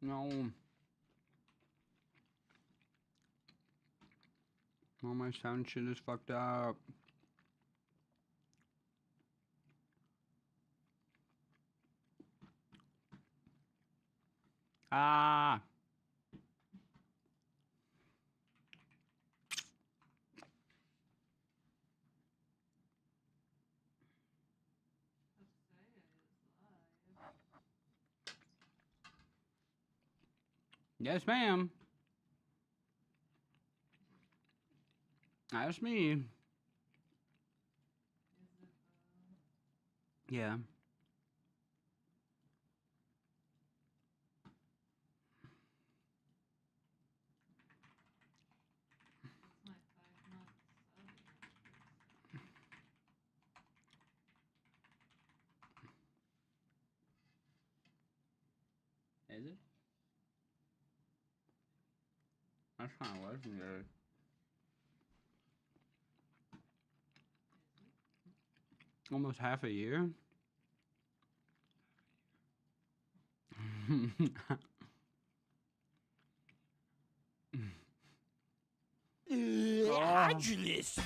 No. All my sound shit is fucked up. Ah. Yes, ma'am. That's me. Yeah. Is it? That's kind of legendary. Almost half a year? Hydrolis.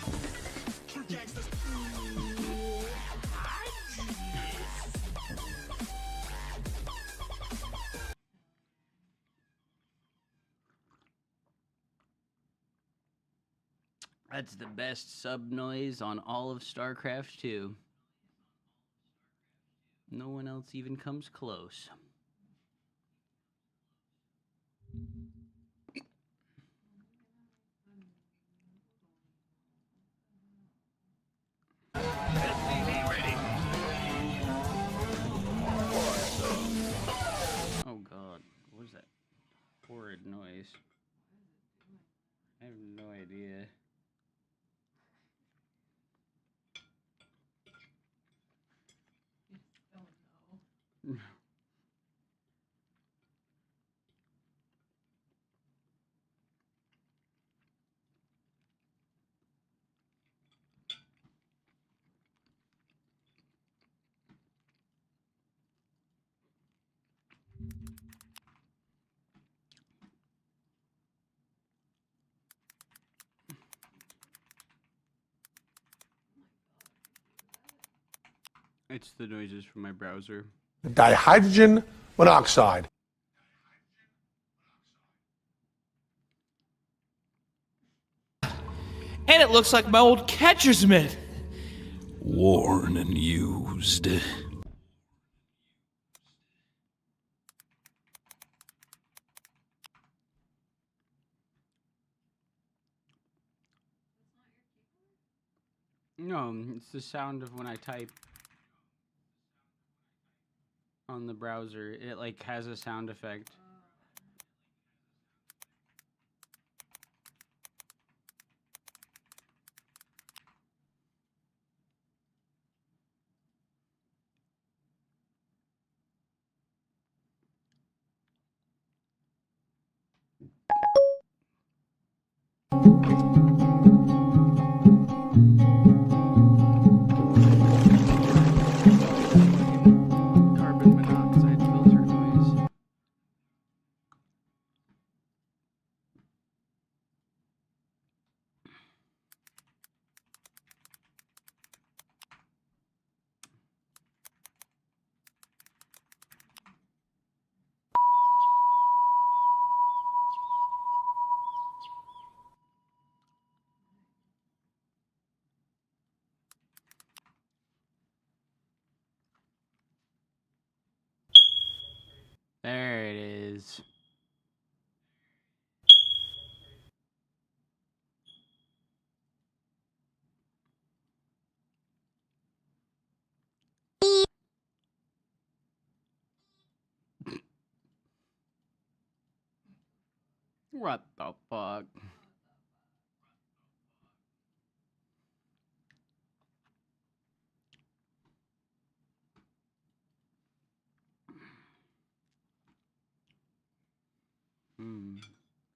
That's the best sub noise on all of StarCraft 2. No one else even comes close. Oh god, what is that horrid noise? I have no idea. Don't know. It's the noises from my browser. Dihydrogen monoxide. And it looks like my old catcher's mitt. Worn and used. No, it's the sound of when I type on the browser. It like has a sound effect. Carbon monoxide filter noise. There it is. What the fuck?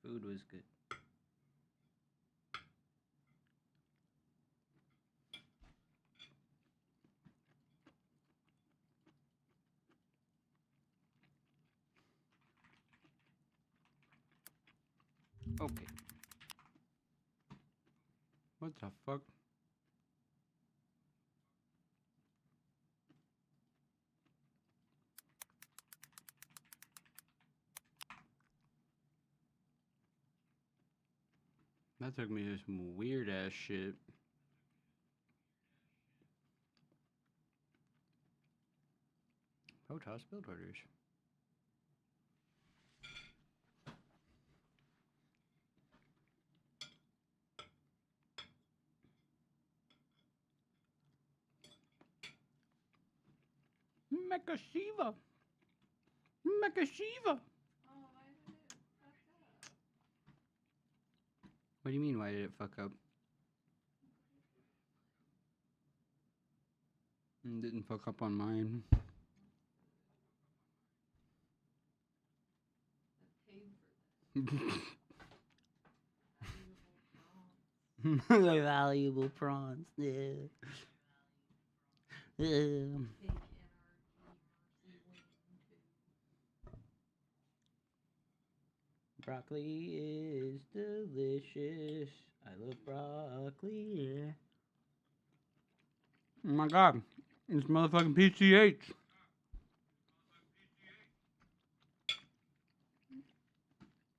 Food was good. Okay. What the fuck? That took me to some weird ass shit. Protoss build orders. Mecha Shiva! Mecha Shiva! Oh, why did it fuck up? What do you mean, why did it fuck up? It didn't fuck up on mine. I paid for that. Valuable prawns. My valuable prawns. Yeah. Take NRG wing too. Broccoli is delicious. I love broccoli. Yeah. Oh my god. It's motherfucking PCH.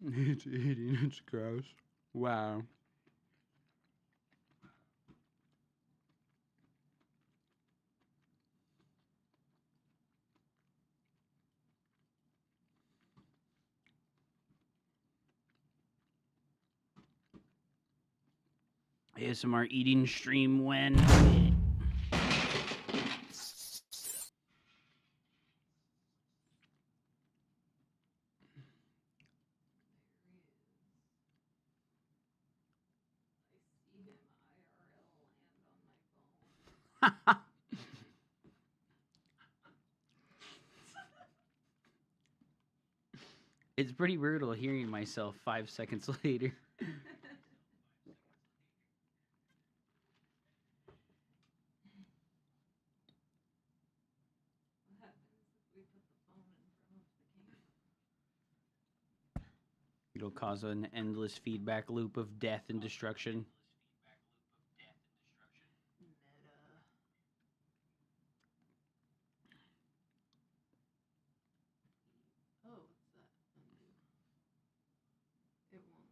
It's eating. It's gross. Wow. ASMR eating stream when. I see him IRL land on my phone. It's pretty brutal hearing myself 5 seconds later. What happens if we put the phone in front of the camera? It'll cause an endless feedback loop of death and destruction. Meta. Oh, what's that? Undo. It won't.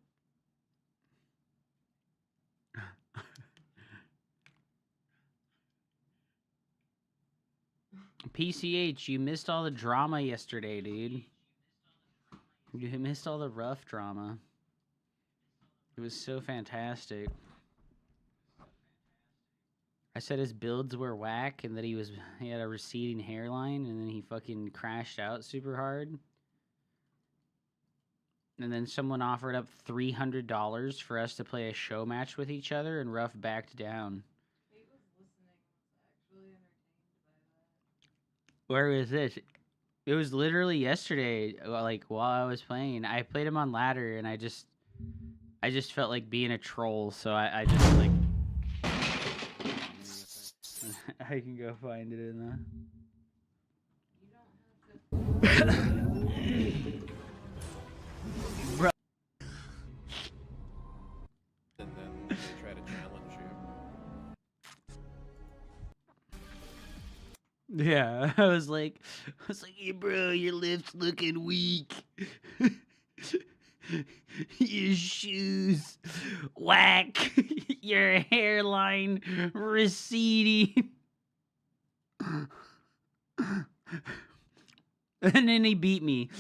PCH, you missed all the drama yesterday, dude. You missed all the rough drama. It was so fantastic. I said his builds were whack and that he had a receding hairline and then he fucking crashed out super hard. And then someone offered up $300 for us to play a show match with each other and Ruff backed down. Kate was listening and was actually entertained by that. Where was this? It was literally yesterday, like while I was playing. I played him on ladder and I just felt like being a troll, so I just like I can go find it in the You don't have to. Bro. And then they try to challenge you. Yeah, I was like, hey bro, your lift's looking weak. Your shoes whack. Your hairline receding. And then he beat me.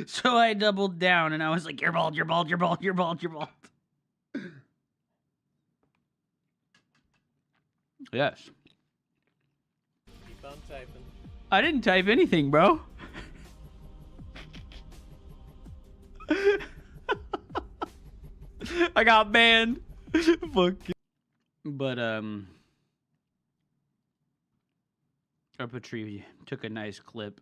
So I doubled down and I was like, you're bald, you're bald, you're bald, you're bald, you're bald. Yes. Keep on typing. I didn't type anything, bro. I got banned. Fuck. But Tree took a nice clip.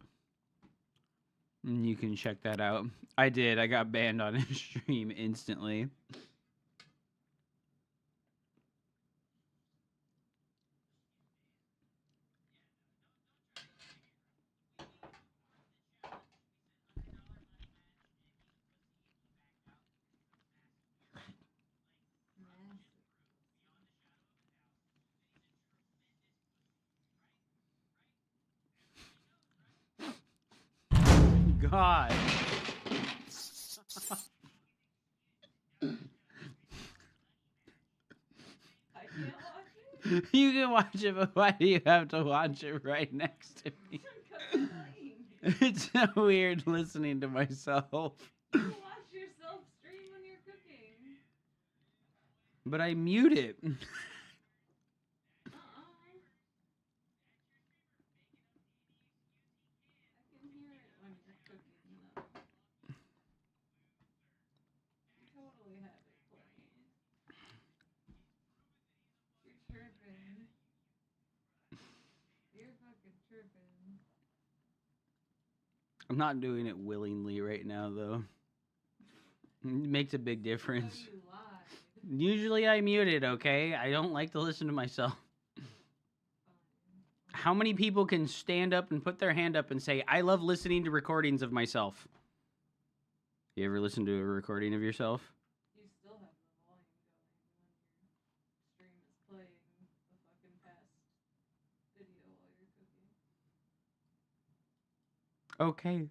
You can check that out. I did. I got banned on his stream instantly. god. I can't watch it. You can watch it, but why do you have to watch it right next to me? Because I'm playing. It's so weird listening to myself. You watch yourself stream when you're cooking. But I mute it. I can hear it when you're cooking, though. Totally have it playing. You're tripping. You're fucking tripping. I'm not doing it willingly right now, though. It makes a big difference. So you lied. Usually I mute it, okay? I don't like to listen to myself. How many people can stand up and put their hand up and say, I love listening to recordings of myself? You ever listen to a recording of yourself? You still have the volume going when your stream is playing the fucking past video while you're cooking. Okay.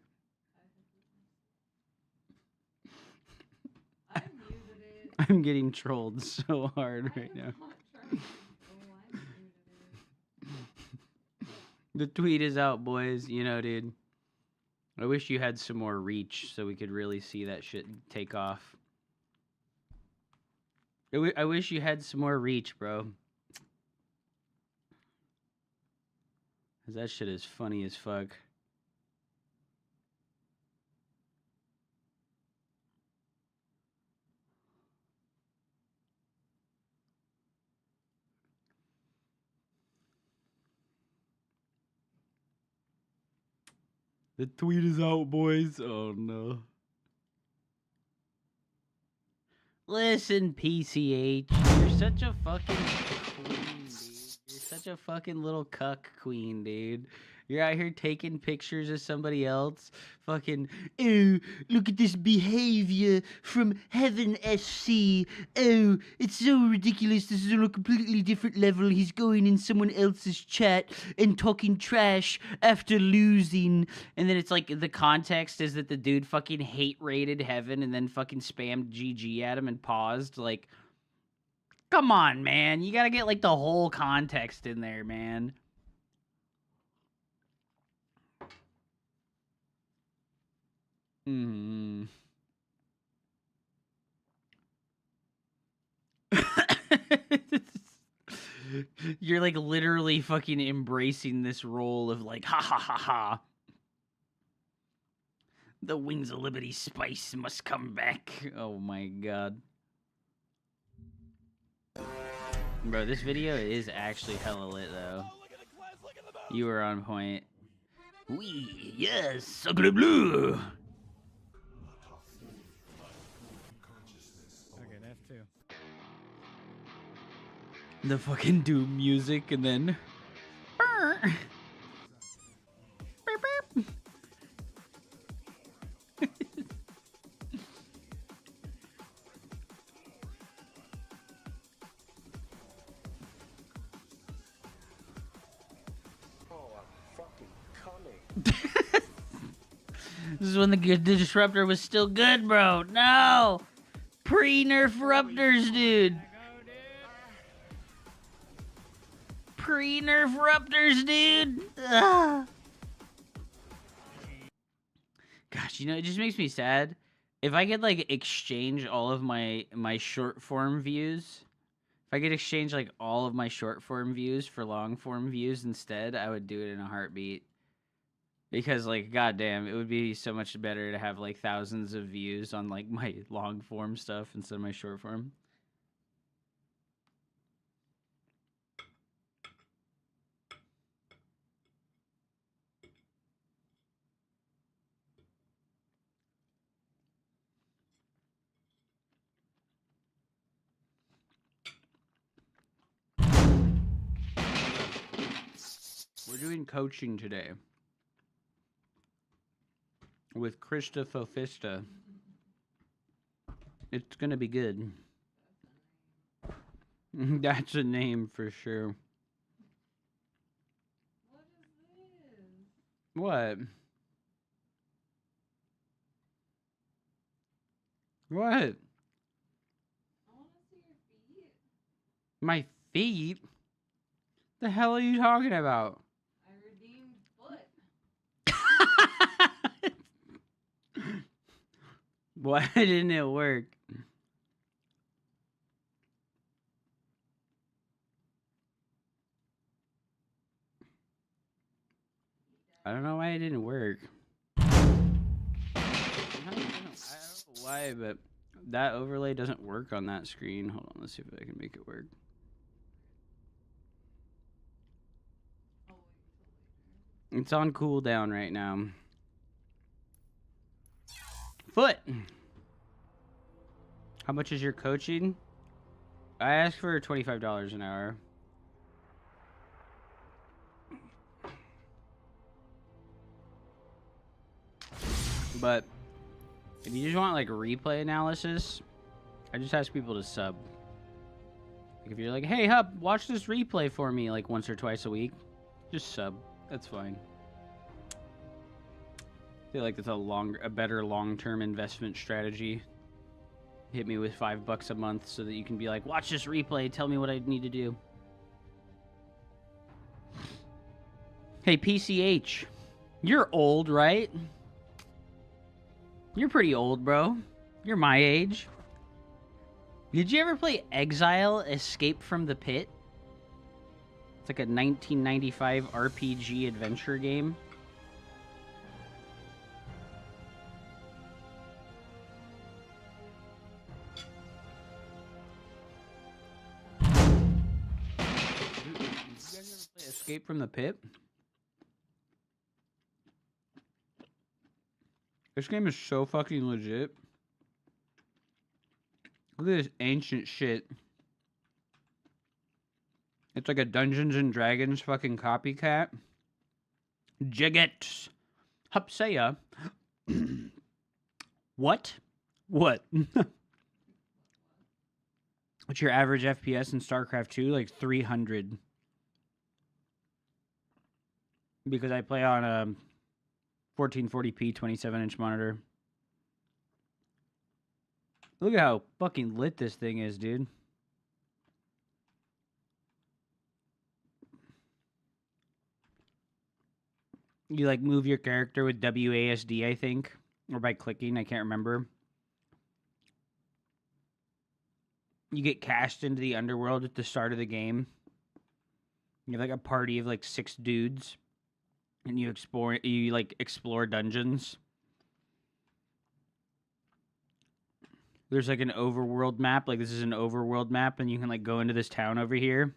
I muted it. I'm getting trolled so hard right now. I'm not trying to troll, I muted it. The tweet is out, boys. You know, dude. I wish you had some more reach so we could really see that shit take off. I wish you had some more reach, bro. 'Cause that shit is funny as fuck. The tweet is out, boys. Oh, no. Listen, PCH. You're such a fucking queen, dude. You're such a fucking little cuck queen, dude. You're out here taking pictures of somebody else. Fucking, oh, look at this behavior from Heaven SC. Oh, it's so ridiculous. This is on a completely different level. He's going in someone else's chat and talking trash after losing. And then it's like the context is that the dude fucking hate rated Heaven and then fucking spammed GG at him and paused. Like, come on, man. You gotta get like the whole context in there, man. Hmm. You're like literally fucking embracing this role of like, ha ha ha ha. The Wings of Liberty spice must come back. Oh my god. Bro, this video is actually hella lit though. You were on point. Oui, yes, sacre bleu. Okay, that's two. The fucking Doom music and then. This is when the Disruptor was still good, bro. No! Pre-nerf Ruptors, dude. Pre-nerf Ruptors, dude. Ugh. Gosh, you know, it just makes me sad. If I could, like, exchange all of my short form views, if I could exchange, like, all of my short form views for long form views instead, I would do it in a heartbeat. Because, like, goddamn, it would be so much better to have, like, thousands of views on, like, my long form stuff instead of my short form. We're doing coaching today with Krista Fofista. It's gonna be good. That's a name for sure. What is this? What? What? I want to see your feet. My feet? The hell are you talking about? I redeemed foot. Why didn't it work? I don't know why it didn't work. I don't know why, but that overlay doesn't work on that screen. Hold on, let's see if I can make it work. I'll wait till later. It's on cooldown right now. Foot! How much is your coaching? I asked for $25 an hour. But if you just want like replay analysis, I just ask people to sub. Like if you're like, hey Hub, watch this replay for me like once or twice a week, just sub. That's fine. I feel like that's a better long-term investment strategy. Hit me with $5 a month so that you can be like, watch this replay, tell me what I need to do. Hey PCH, you're old, right? You're pretty old, bro. You're my age. Did you ever play Exile Escape from the Pit? It's like a 1995 RPG adventure game. Did you guys ever play Escape from the Pit? This game is so fucking legit. Look at this ancient shit. It's like a Dungeons and Dragons fucking copycat. Jaget Hupseya. What? What? What's your average FPS in StarCraft 2? Like 300. Because I play on a 1440p 27-inch monitor. Look at how fucking lit this thing is, dude. You like move your character with WASD, I think, or by clicking, I can't remember. You get cast into the underworld at the start of the game. You have like a party of like 6 dudes, and you explore dungeons. There's like an overworld map, like this is an overworld map, and you can like go into this town over here.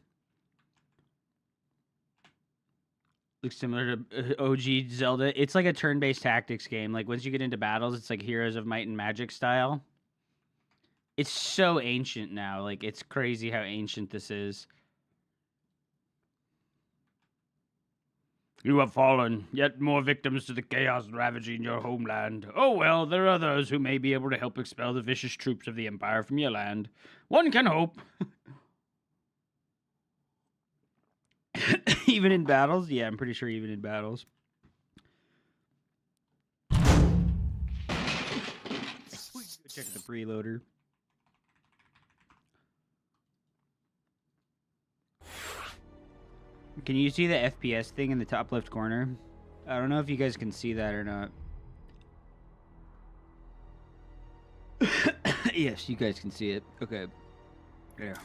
Looks similar to OG Zelda. It's like a turn-based tactics game. Like once you get into battles, it's like Heroes of Might and Magic style. It's so ancient now. Like it's crazy how ancient this is. You have fallen, yet more victims to the chaos ravaging your homeland. Oh well, there are others who may be able to help expel the vicious troops of the Empire from your land. One can hope. Even in battles? Yeah, I'm pretty sure even in battles. Check the preloader. Can you see the FPS thing in the top left corner? I don't know if you guys can see that or not. Yes, you guys can see it. Okay. Yeah.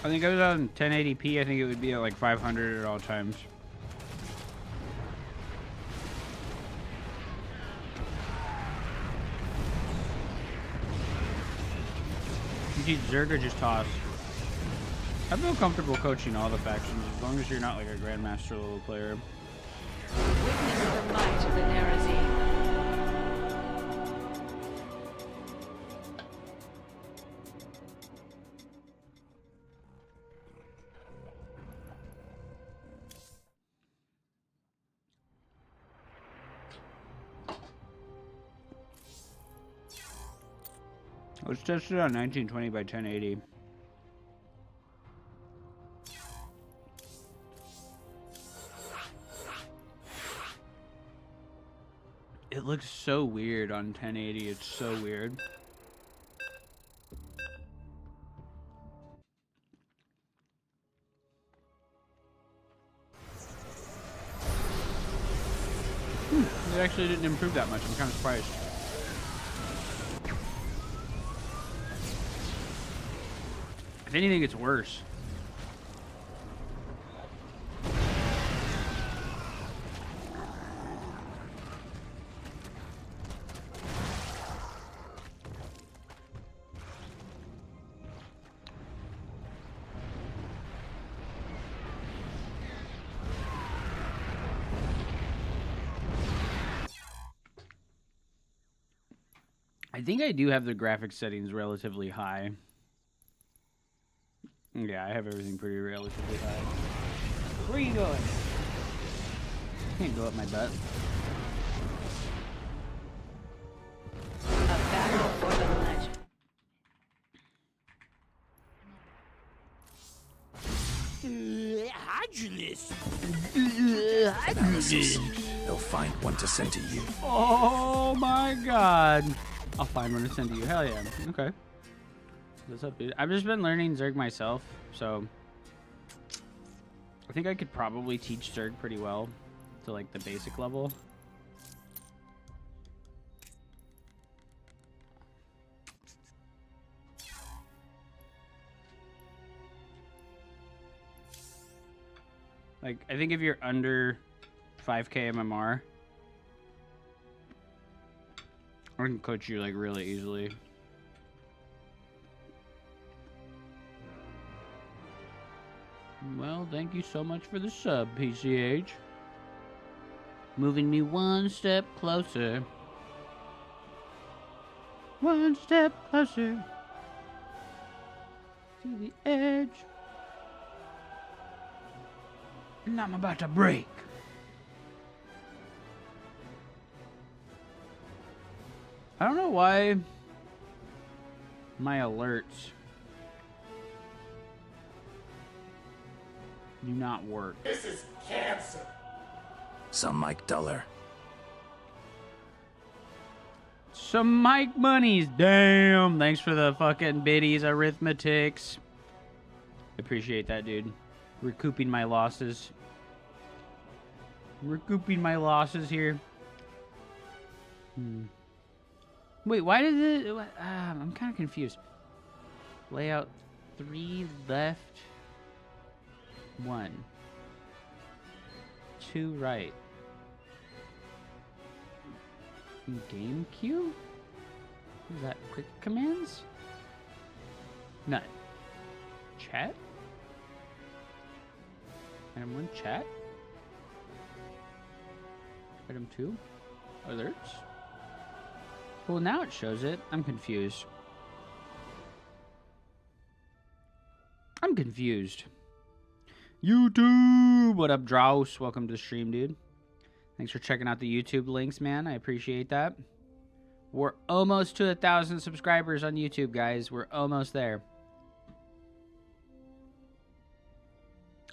I think I was on 1080p. I think it would be at like 500 at all times. You Zerg or just toss? I feel comfortable coaching all the factions as long as you're not like a Grandmaster level player. Witness the might of the Nerazine. Let's test it on 1920 by 1080. It looks so weird on 1080. It's so weird. It actually didn't improve that much. I'm kind of surprised. If anything, it's worse. I think I do have the graphics settings relatively high. Yeah, I have everything pretty relatively high. Where are you going? Can't go up my butt. A battle for the legend. They'll find one to send to you. Oh my god. I'll find one to send to you. Hell yeah. Okay. What's up, dude? I've just been learning Zerg myself, so I think I could probably teach Zerg pretty well to like the basic level. Like, I think if you're under 5k MMR, I can coach you like really easily. Well, thank you so much for the sub, PCH. Moving me one step closer. One step closer to the edge. And I'm about to break. I don't know why my alerts do not work. This is cancer. Some Mike Duller. Some Mike Monies. Damn. Thanks for the fucking biddies, arithmetics. Appreciate that, dude. Recouping my losses. Recouping my losses here. Wait, why did it... I'm kind of confused. Layout 3 left. 1. 2 right. Game queue? Is that quick commands? None. Chat? Item 1, chat. Item 2, alerts. Well, now it shows it. I'm confused. I'm confused. YouTube! What up, Draus? Welcome to the stream, dude. Thanks for checking out the YouTube links, man. I appreciate that. We're almost to 1,000 subscribers on YouTube, guys. We're almost there.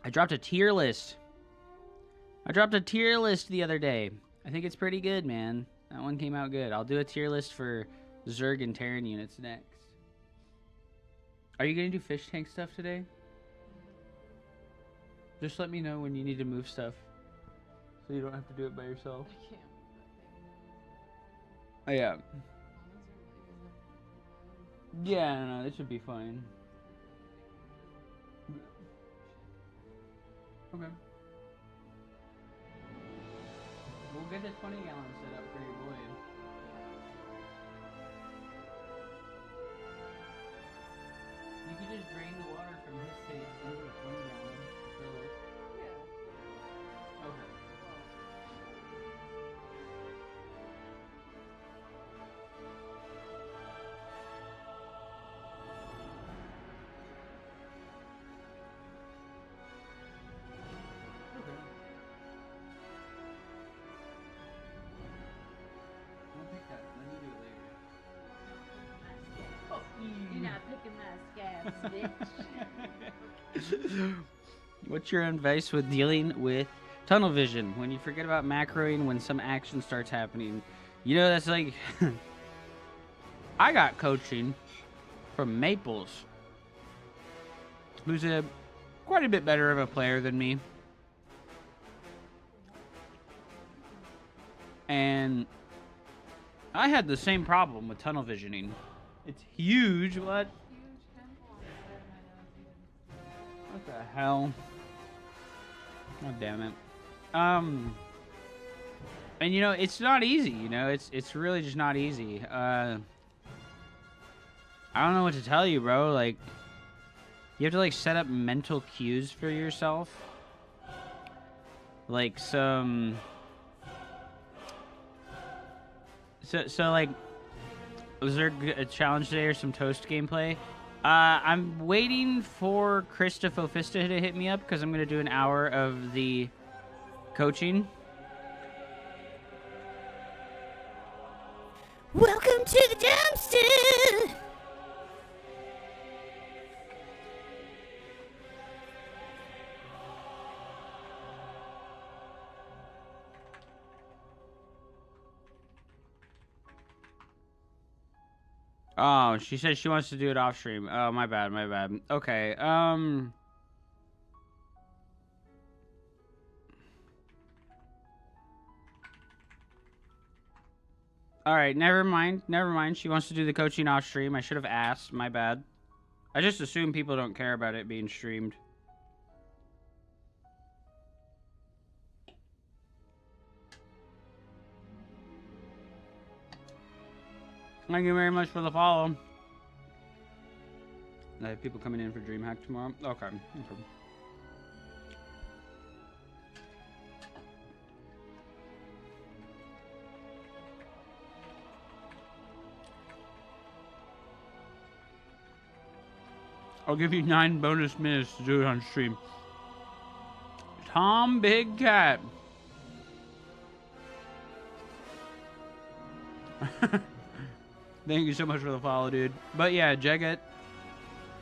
I dropped a tier list. I dropped a tier list the other day. I think it's pretty good, man. That one came out good. I'll do a tier list for Zerg and Terran units next. Are you going to do fish tank stuff today? Just let me know when you need to move stuff, so you don't have to do it by yourself. I can't move that thing. Oh, yeah. Comments are like, Yeah, no, this should be fine. Okay. We'll get the 20 gallon set up for your boy. You could just drain the water from his tank into the 20 gallon. Fill it. yeah. Okay. Okay. I'll pick that. Let me do it later. gas, bitch. What's your advice with dealing with tunnel vision when you forget about macroing when some action starts happening? You know, that's like I got coaching from Maples, who's quite a bit better of a player than me. And I had the same problem with tunnel visioning. It's huge. What? Huge pimple on the side of my nose. Even. What the hell? Oh, damn it. And you know, it's not easy, you know, it's really just not easy. I don't know what to tell you, bro. Like, you have to like set up mental cues for yourself. Like some So like, was there a challenge today or some toast gameplay? I'm waiting for Christopher Fista to hit me up because I'm gonna do an hour of the coaching. Welcome to the dumpster. Oh, she said she wants to do it off stream. Oh, my bad, my bad. Okay, Alright, never mind. Never mind. She wants to do the coaching off stream. I should have asked. My bad. I just assume people don't care about it being streamed. Thank you very much for the follow. I have people coming in for DreamHack tomorrow. Okay. I'll give you 9 bonus minutes to do it on stream. Tom Big Cat. Thank you so much for the follow, dude. But yeah, Jaget,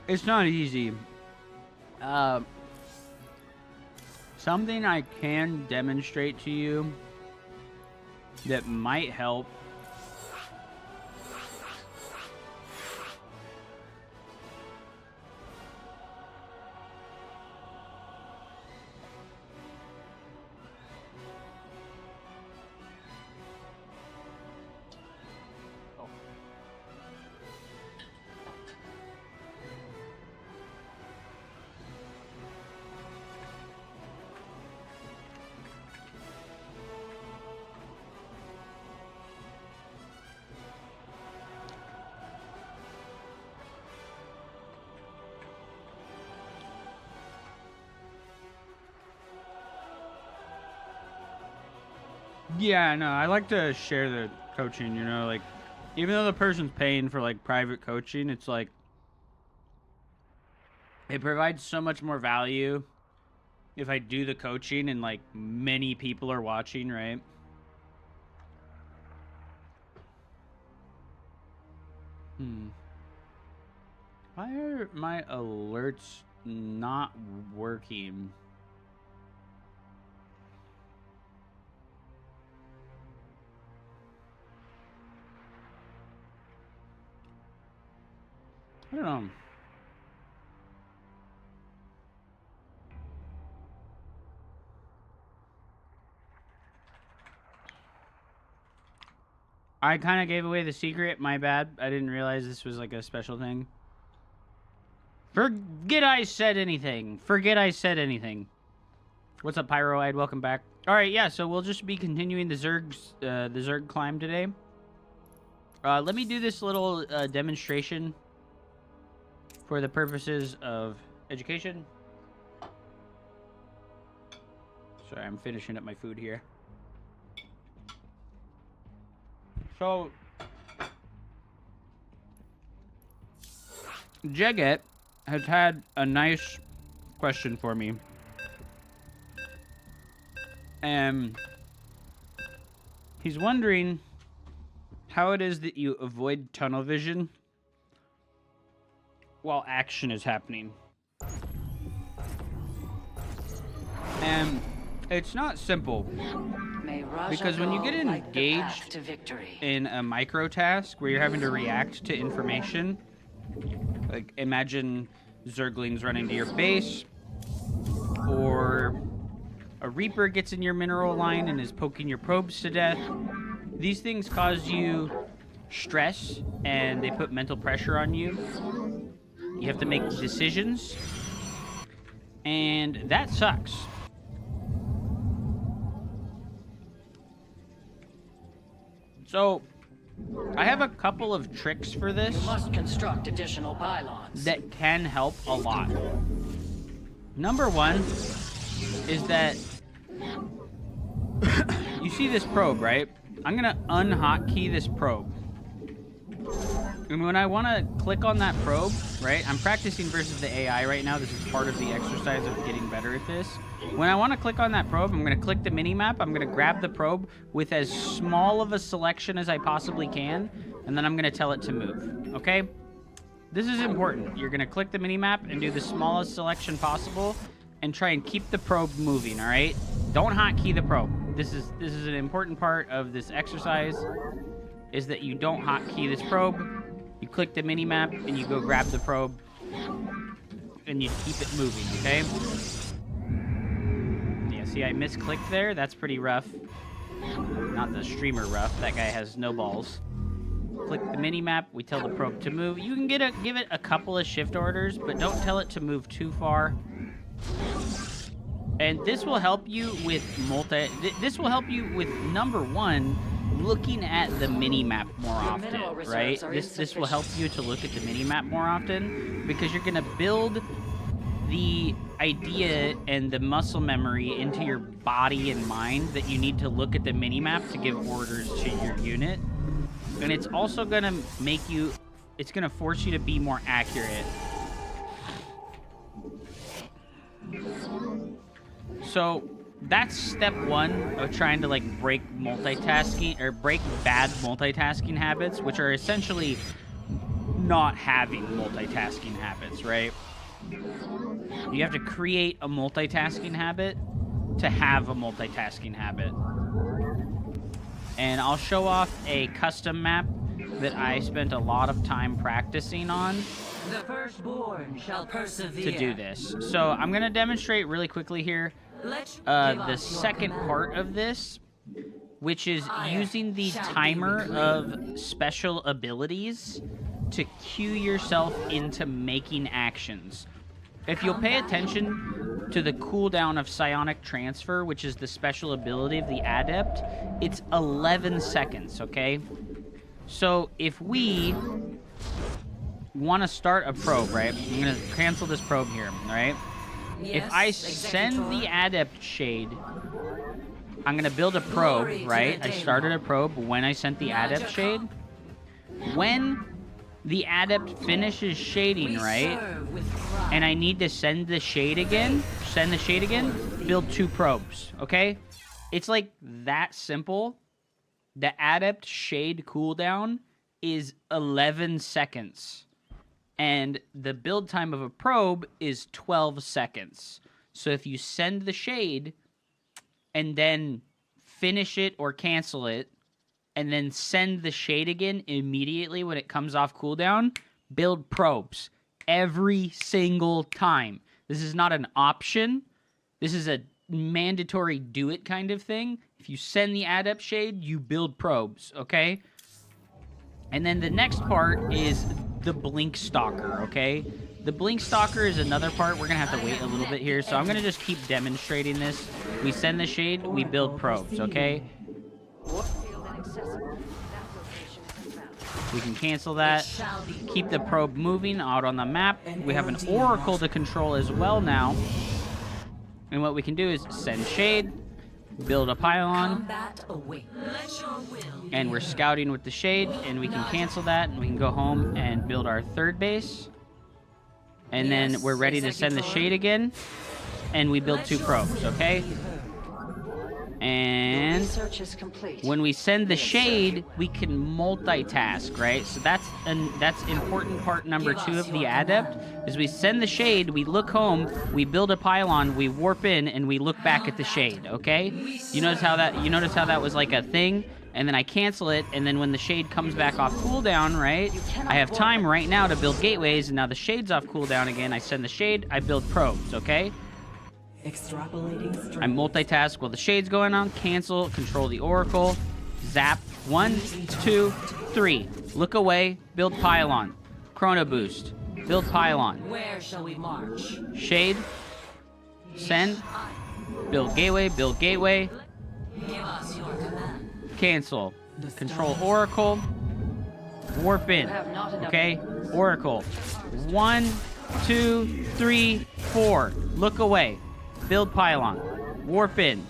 it's not easy. Something I can demonstrate to you that might help. Yeah, no, I like to share the coaching, you know, like, even though the person's paying for, like, private coaching, it's like, it provides so much more value if I do the coaching and, like, many people are watching, right? Why are my alerts not working? I don't know. I kind of gave away the secret. My bad. I didn't realize this was like a special thing. Forget I said anything. Forget I said anything. What's up, Pyroide? Welcome back. All right, yeah. So we'll just be continuing the Zerg climb today. Let me do this little demonstration for the purposes of education. Sorry, I'm finishing up my food here. So, Jaget has had a nice question for me. And he's wondering how it is that you avoid tunnel vision while action is happening. And it's not simple. Because when you get engaged in a micro task where you're having to react to information, like imagine Zerglings running to your base, or a Reaper gets in your mineral line and is poking your probes to death, these things cause you stress and they put mental pressure on you. You have to make decisions, and that sucks. So, I have a couple of tricks for this. You must construct additional pylons that can help a lot. Number one is that you see this probe, right? I'm gonna unhotkey this probe. And when I want to click on that probe, right? I'm practicing versus the AI right now. This is part of the exercise of getting better at this. When I want to click on that probe, I'm going to click the mini-map. I'm going to grab the probe with as small of a selection as I possibly can. And then I'm going to tell it to move. Okay? This is important. You're going to click the mini-map and do the smallest selection possible. And try and keep the probe moving, all right? Don't hotkey the probe. This is an important part of this exercise. Is that you don't hotkey this probe. You click the mini-map and you go grab the probe and you keep it moving, okay? Yeah, see I misclicked there? That's pretty rough. Not the streamer rough. That guy has no balls. Click the mini-map, we tell the probe to move. You can give it a couple of shift orders, but don't tell it to move too far. And this will help you with this will help you with number one, looking at the mini-map more often, right? This will help you to look at the mini-map more often because you're going to build the idea and the muscle memory into your body and mind that you need to look at the mini-map to give orders to your unit. And it's also going to make you, it's going to force you to be more accurate. So that's step one of trying to like break multitasking or break bad multitasking habits, which are essentially not having multitasking habits, right? You have to create a multitasking habit to have a multitasking habit. And I'll show off a custom map that I spent a lot of time practicing on. The firstborn shall persevere. To do this. So I'm going to demonstrate really quickly here the second part of this, which is using the timer of special abilities to cue yourself into making actions. If you'll pay attention to the cooldown of Psionic Transfer, which is the special ability of the Adept, it's 11 seconds, okay? So if we want to start a probe, right? I'm going to cancel this probe here, all right? Yes, if I send the Adept Shade, I'm going to build a probe, right? I started a probe when I sent the Adept Shade. When the Adept finishes shading, right? And I need to send the shade again, build 2 probes, okay? It's like that simple. The Adept Shade cooldown is 11 seconds. And the build time of a probe is 12 seconds. So if you send the shade and then finish it or cancel it, and then send the shade again immediately when it comes off cooldown, build probes every single time. This is not an option. This is a mandatory do it kind of thing. If you send the Adept Shade, you build probes, okay? And then the next part is the Blink Stalker, okay? The Blink Stalker is another part. We're going to have to wait a little bit here, so I'm going to just keep demonstrating this. We send the shade, we build probes, okay? We can cancel that. Keep the probe moving out on the map. We have an Oracle to control as well now. And what we can do is send shade, build a pylon, and we're scouting with the shade, and we can cancel that, and we can go home and build our third base. And then we're ready to send the shade again, and we build 2 probes, okay? And Research is complete. when we send the shade, we can multitask, right? So that's important part number 2 of the adept, is we send the shade, we look home, we build a pylon, we warp in, and we look back at the shade, okay? You notice how that was like a thing? And then I cancel it, and then when the shade comes back off cooldown, right? I have time right now to build gateways, and now the shade's off cooldown again. I send the shade, I build probes, okay? I multitask while the shade's going on. Cancel, control the oracle. Zap. 1, 2, 3. Look away, build pylon. Chrono boost. Build pylon. Where shall we march? Shade. Send. Build gateway, build gateway. Give us your command. Cancel. Control oracle. Warp in. Okay? Oracle. 1, 2, 3, 4. Look away. Build pylon. Warp in.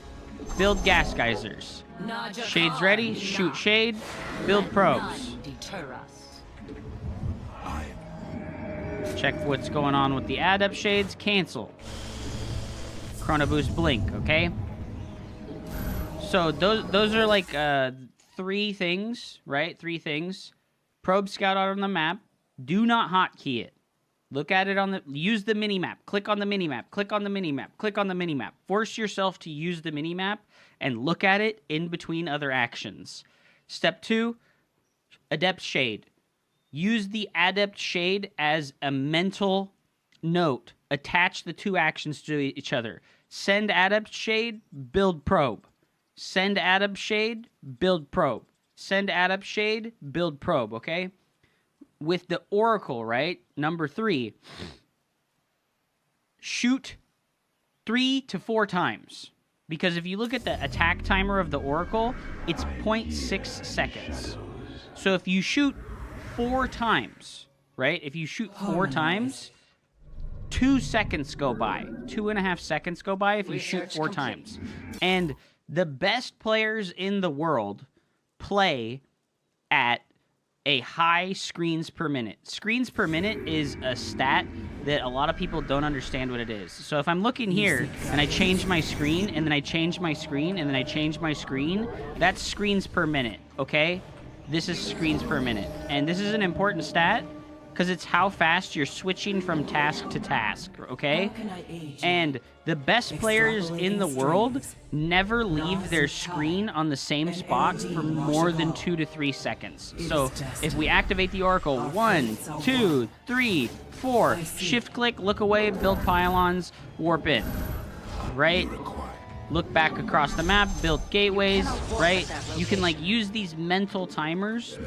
Build gas geysers. Shade's ready. Shoot shade. Build probes. Deter us. Check what's going on with the adept shades. Cancel. Chrono boost blink, okay? So those are like 3 things, right? 3 things. Probe scout out on the map. Do not hotkey it. Look at it use the mini-map. Click on the mini-map. Click on the mini-map. Click on the mini-map. Force yourself to use the mini-map and look at it in between other actions. Step 2, Adept Shade. Use the Adept Shade as a mental note. Attach the 2 actions to each other. Send Adept Shade, build probe. Send Adept Shade, build probe. Send Adept Shade, build probe, okay? With the oracle, right? Number 3. Shoot 3 to 4 times. Because if you look at the attack timer of the oracle, it's 0.6 seconds. So if you shoot 4 times, right? If you shoot 4 times, 2 seconds go by. 2.5 seconds go by if you shoot 4 times. And the best players in the world play at a high screens per minute. Screens per minute is a stat that a lot of people don't understand what it is. So if I'm looking here and I change my screen and then I change my screen and then I change my screen, that's screens per minute, okay? This is screens per minute. And this is an important stat because it's how fast you're switching from task to task, okay? And the best players in the world never leave their screen on the same spot for more than 2 to 3 seconds. So if we activate the oracle, 1, 2, 3, 4, shift click, look away, build pylons, warp in, right? Look back across the map, build gateways, right? You can like use these mental timers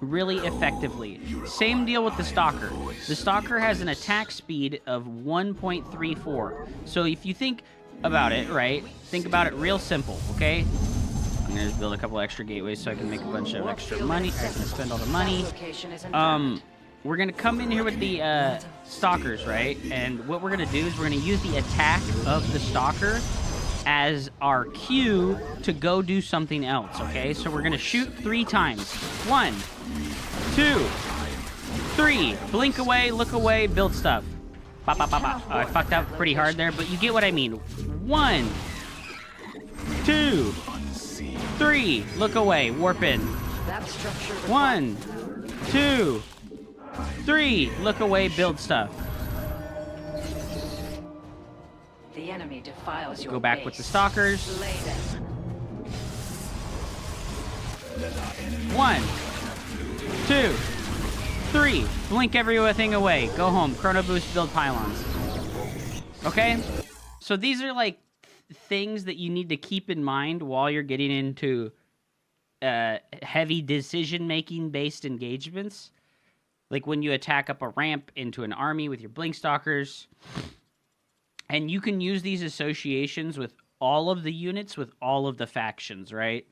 really effectively. Same deal with the Stalker. The Stalker has an attack speed of 1.34. So if you think about it, right? Think about it real simple, okay? I'm gonna just build a couple extra gateways so I can make a bunch of extra money. I can spend all the money. We're gonna come in here with the Stalkers, right? And what we're gonna do is we're gonna use the attack of the Stalker as our cue to go do something else, okay? So we're gonna shoot 3 times. 1, 2, 3. Blink away, look away, build stuff. Ba, ba, ba, ba. I fucked up pretty hard there, but you get what I mean. 1, 2, 3. Look away, warp in. 1, 2, 3. Look away, build stuff. The enemy defiles your Go back with the Stalkers. 1, 2, 3. Blink everything away. Go home. Chrono boost, build pylons. Okay? So these are like things that you need to keep in mind while you're getting into heavy decision-making based engagements. Like when you attack up a ramp into an army with your blink stalkers. And you can use these associations with all of the units, with all of the factions, right?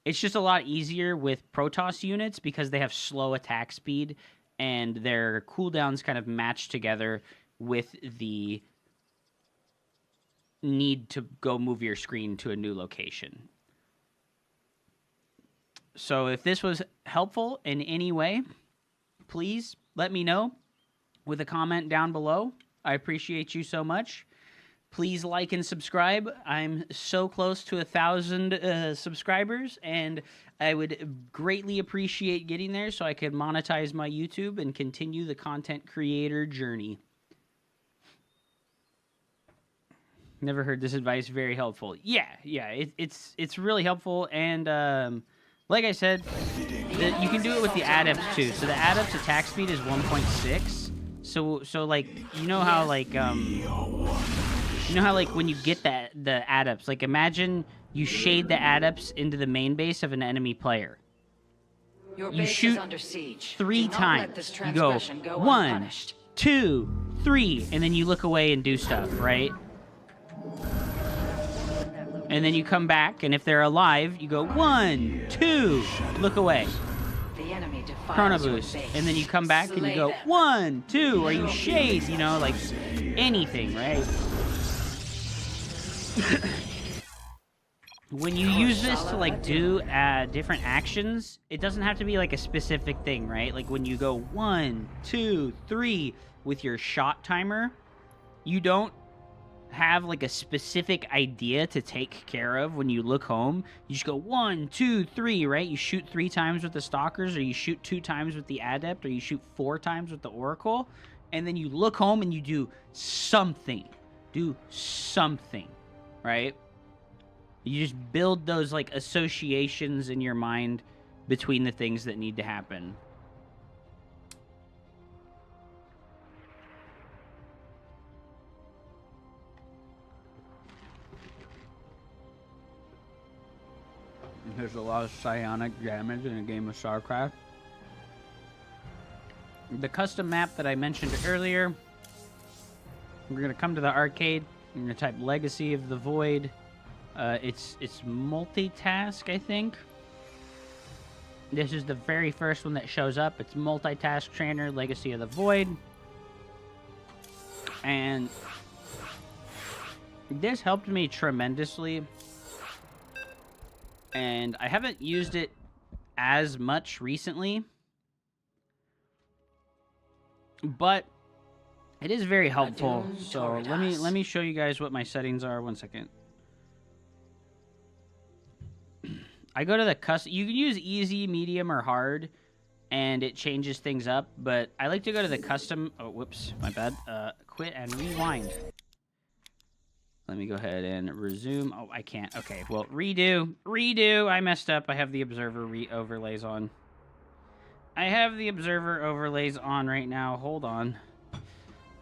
It's just a lot easier with Protoss units because they have slow attack speed and their cooldowns kind of match together with the need to go move your screen to a new location. So if this was helpful in any way, please let me know with a comment down below. I appreciate you so much. Please like and subscribe. I'm so close to 1,000 subscribers, and I would greatly appreciate getting there so I could monetize my YouTube and continue the content creator journey. Never heard this advice. Very helpful. Yeah, it's really helpful, and like I said, you can do it with the adepts too. So the adepts attack speed is 1.6. So like you know how like when you get the adepts, like imagine you shade the adepts into the main base of an enemy player. Your You base shoot is under siege. 3 Do not let times. this You go transgression go 1, unpunished. 2, 3, and then you look away and do stuff, right? And then you come back, and if they're alive, you go 1, 2, look away. The enemy Chrono defiles your boost, base. and then you come back and you Slay go them. 1, 2, or you shade, you know, like anything, right? When you use this to like do different actions, it doesn't have to be like a specific thing, right? Like when you go 1, 2, 3 with your shot timer, you don't have like a specific idea to take care of when you look home. You just go 1, 2, 3, right? You shoot 3 times with the stalkers, or you shoot 2 times with the adept, or you shoot 4 times with the oracle, and then you look home and you do something. Do something, right? You just build those like associations in your mind between the things that need to happen. There's a lot of psionic damage in a game of StarCraft. The custom map that I mentioned earlier, we're going to come to the arcade. I'm going to type Legacy of the Void. It's multitask, I think. This is the very first one that shows up. It's Multitask Trainer, Legacy of the Void. And this helped me tremendously. And I haven't used it as much recently, but it is very helpful. So let me show you guys what my settings are. 1 second. I go to the custom. You can use easy, medium, or hard, and it changes things up. But I like to go to the custom. Oh, whoops, my bad. Quit and rewind. Let me go ahead and resume. Oh, I can't. Okay, well, redo. I messed up. I have the observer overlays on. I have the observer overlays on right now. Hold on.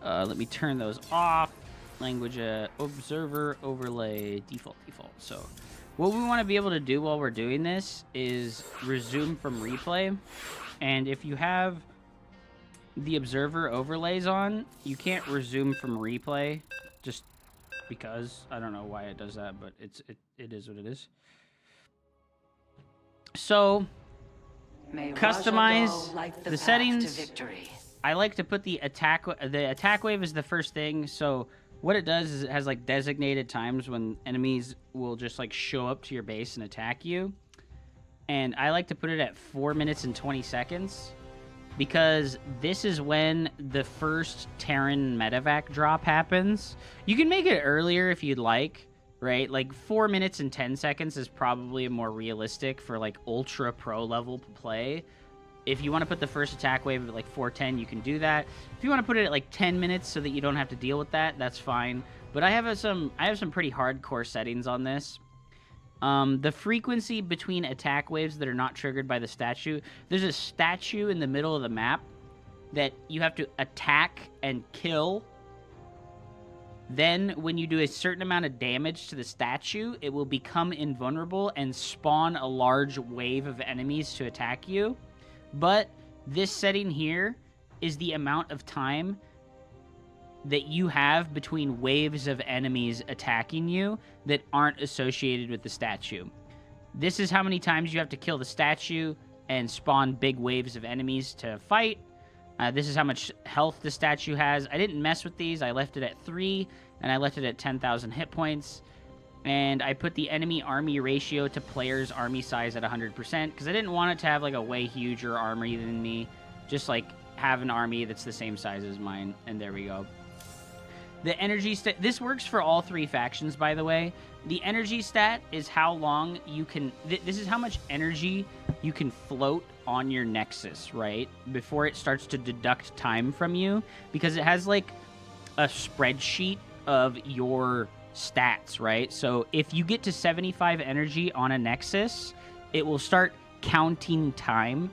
Let me turn those off. Language, observer overlay, default. So, what we want to be able to do while we're doing this is resume from replay. And if you have the observer overlays on, you can't resume from replay. Just because I don't know why it does that, but it is what it is. So May customize Raja go like the path settings. to victory. I like to put the attack wave is the first thing. So what it does is it has like designated times when enemies will just like show up to your base and attack you. And I like to put it at 4 minutes and 20 seconds. Because this is when the first Terran medevac drop happens. You can make it earlier if you'd like, right? Like 4 minutes and 10 seconds is probably more realistic for like ultra pro level play. If you want to put the first attack wave at like 4:10, you can do that. If you want to put it at like 10 minutes so that you don't have to deal with that, that's fine. But I have some pretty hardcore settings on this. The frequency between attack waves that are not triggered by the statue. There's a statue in the middle of the map that you have to attack and kill. Then, when you do a certain amount of damage to the statue, it will become invulnerable and spawn a large wave of enemies to attack you. But this setting here is the amount of time that you have between waves of enemies attacking you that aren't associated with the statue. This is how many times you have to kill the statue and spawn big waves of enemies to fight. This is how much health the statue has. I didn't mess with these. I left it at 3, and I left it at 10,000 hit points. And I put the enemy army ratio to player's army size at 100%, because I didn't want it to have like a way huger army than me. Just like have an army that's the same size as mine, and there we go. The energy stat, this works for all 3 factions, by the way. The energy stat is how long you can, this is how much energy you can float on your Nexus, right? Before it starts to deduct time from you, because it has like a spreadsheet of your stats, right? So if you get to 75 energy on a Nexus, it will start counting time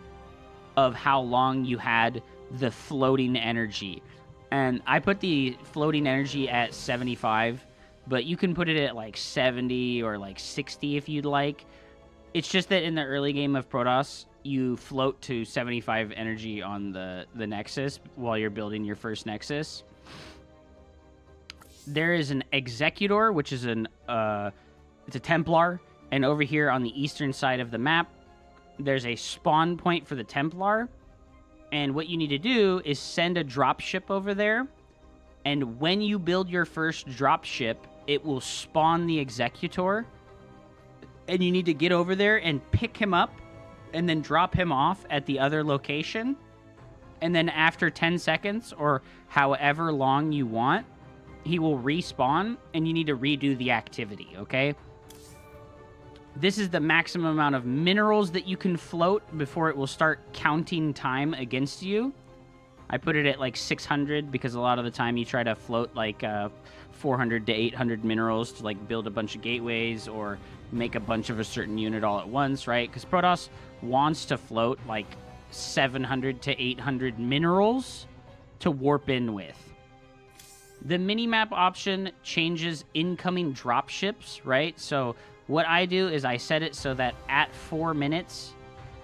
of how long you had the floating energy. And I put the floating energy at 75, but you can put it at like 70 or like 60 if you'd like. It's just that in the early game of Protoss, you float to 75 energy on the Nexus while you're building your first Nexus. There is an Executor, which is it's a Templar, and over here on the eastern side of the map, there's a spawn point for the Templar. And what you need to do is send a dropship over there. And when you build your first dropship, it will spawn the Executor. And you need to get over there and pick him up and then drop him off at the other location. And then after 10 seconds or however long you want, he will respawn and you need to redo the activity, okay? This is the maximum amount of minerals that you can float before it will start counting time against you. I put it at like 600 because a lot of the time you try to float like 400 to 800 minerals to like build a bunch of gateways or make a bunch of a certain unit all at once, right? Because Protoss wants to float like 700 to 800 minerals to warp in with. The minimap option changes incoming dropships, right? So what I do is I set it so that at 4 minutes,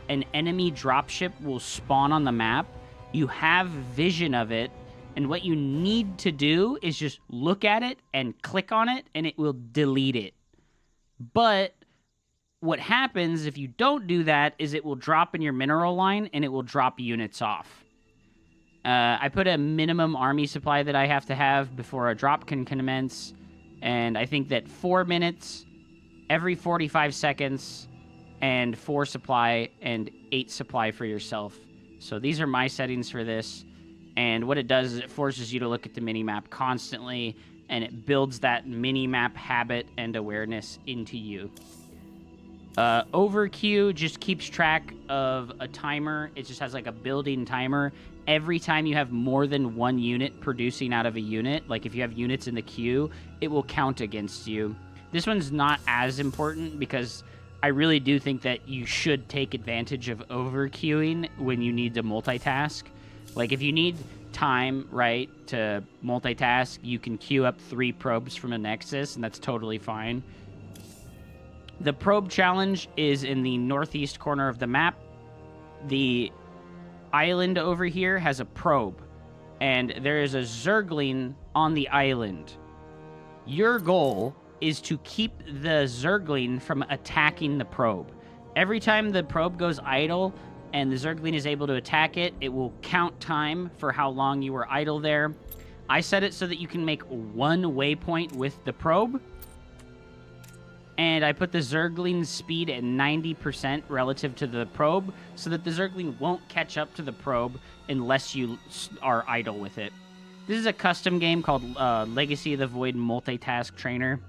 an enemy dropship will spawn on the map. You have vision of it, and what you need to do is just look at it and click on it, and it will delete it. But what happens if you don't do that is it will drop in your mineral line, and it will drop units off. I put a minimum army supply that I have to have before a drop can commence, and I think that 4 minutes, every 45 seconds, and 4 supply, and 8 supply for yourself. So these are my settings for this, and what it does is it forces you to look at the minimap constantly, and it builds that minimap habit and awareness into you. Overqueue just keeps track of a timer. It just has like a building timer. Every time you have more than 1 unit producing out of a unit, like if you have units in the queue, it will count against you. This one's not as important because I really do think that you should take advantage of overqueuing when you need to multitask. Like if you need time, right, to multitask, you can queue up 3 probes from a Nexus, and that's totally fine. The probe challenge is in the northeast corner of the map. The island over here has a probe, and there is a Zergling on the island. Your goal is to keep the Zergling from attacking the probe. Every time the probe goes idle and the Zergling is able to attack it, it will count time for how long you were idle there. I set it so that you can make 1 waypoint with the probe. And I put the Zergling's speed at 90% relative to the probe so that the Zergling won't catch up to the probe unless you are idle with it. This is a custom game called Legacy of the Void Multitask Trainer.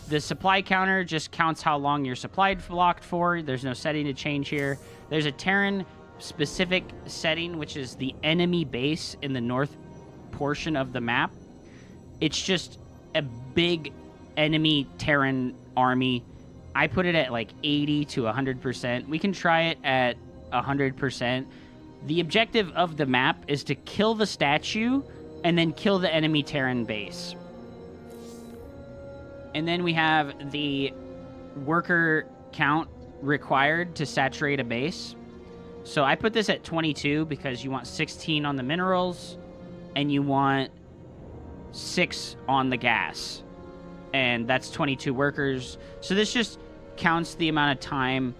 The supply counter just counts how long you're supplied blocked for. There's no setting to change here. There's a Terran specific setting, which is the enemy base in the north portion of the map. It's just a big enemy Terran army. I put it at like 80 to 100%. We can try it at 100%. The objective of the map is to kill the statue and then kill the enemy Terran base. And then we have the worker count required to saturate a base. So I put this at 22 because you want 16 on the minerals and you want 6 on the gas. And that's 22 workers. So this just counts the amount of time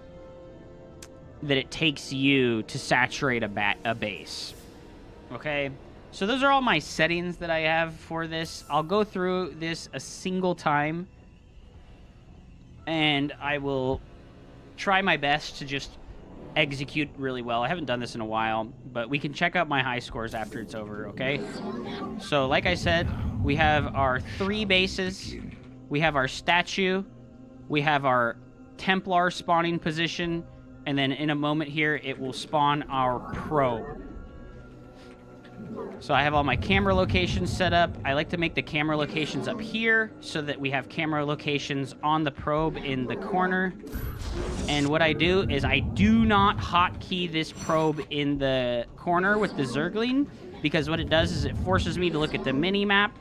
that it takes you to saturate a base. Okay? So those are all my settings that I have for this. I'll go through this a single time, and I will try my best to just execute really well. I haven't done this in a while, but we can check out my high scores after it's over, okay? So, like I said, we have our 3 bases, we have our statue, we have our Templar spawning position, and then in a moment here, it will spawn our probe. So I have all my camera locations set up. I like to make the camera locations up here so that we have camera locations on the probe in the corner. And what I do is I do not hotkey this probe in the corner with the Zergling, because what it does is it forces me to look at the mini-map,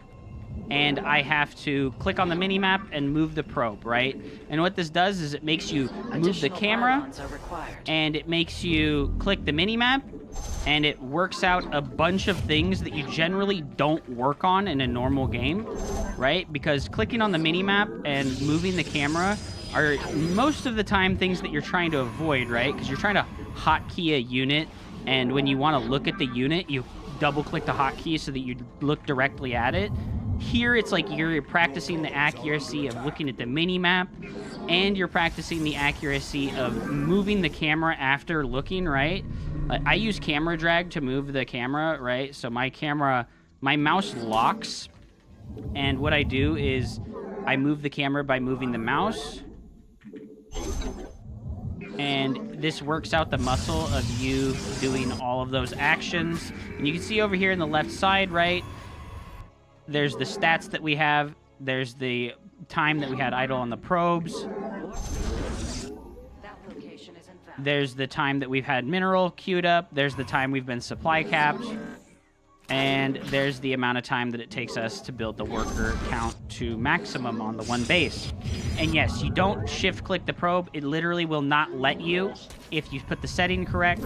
and I have to click on the mini-map and move the probe, right? And what this does is it makes you move the camera, and it makes you click the mini-map, and it works out a bunch of things that you generally don't work on in a normal game, right? Because clicking on the mini-map and moving the camera are most of the time things that you're trying to avoid, right? Because you're trying to hotkey a unit, and when you want to look at the unit, you double-click the hotkey so that you look directly at it. Here, it's like you're practicing the accuracy of looking at the mini-map, and you're practicing the accuracy of moving the camera after looking, right? I use camera drag to move the camera, right? So my mouse locks, and what I do is I move the camera by moving the mouse, and this works out the muscle of you doing all of those actions. And you can see over here in the left side, right? There's the stats that we have. There's the time that we had idle on the probes. There's the time that we've had mineral queued up. There's the time we've been supply capped. And there's the amount of time that it takes us to build the worker count to maximum on the one base. And yes, you don't shift click the probe. It literally will not let you if you put the setting correct.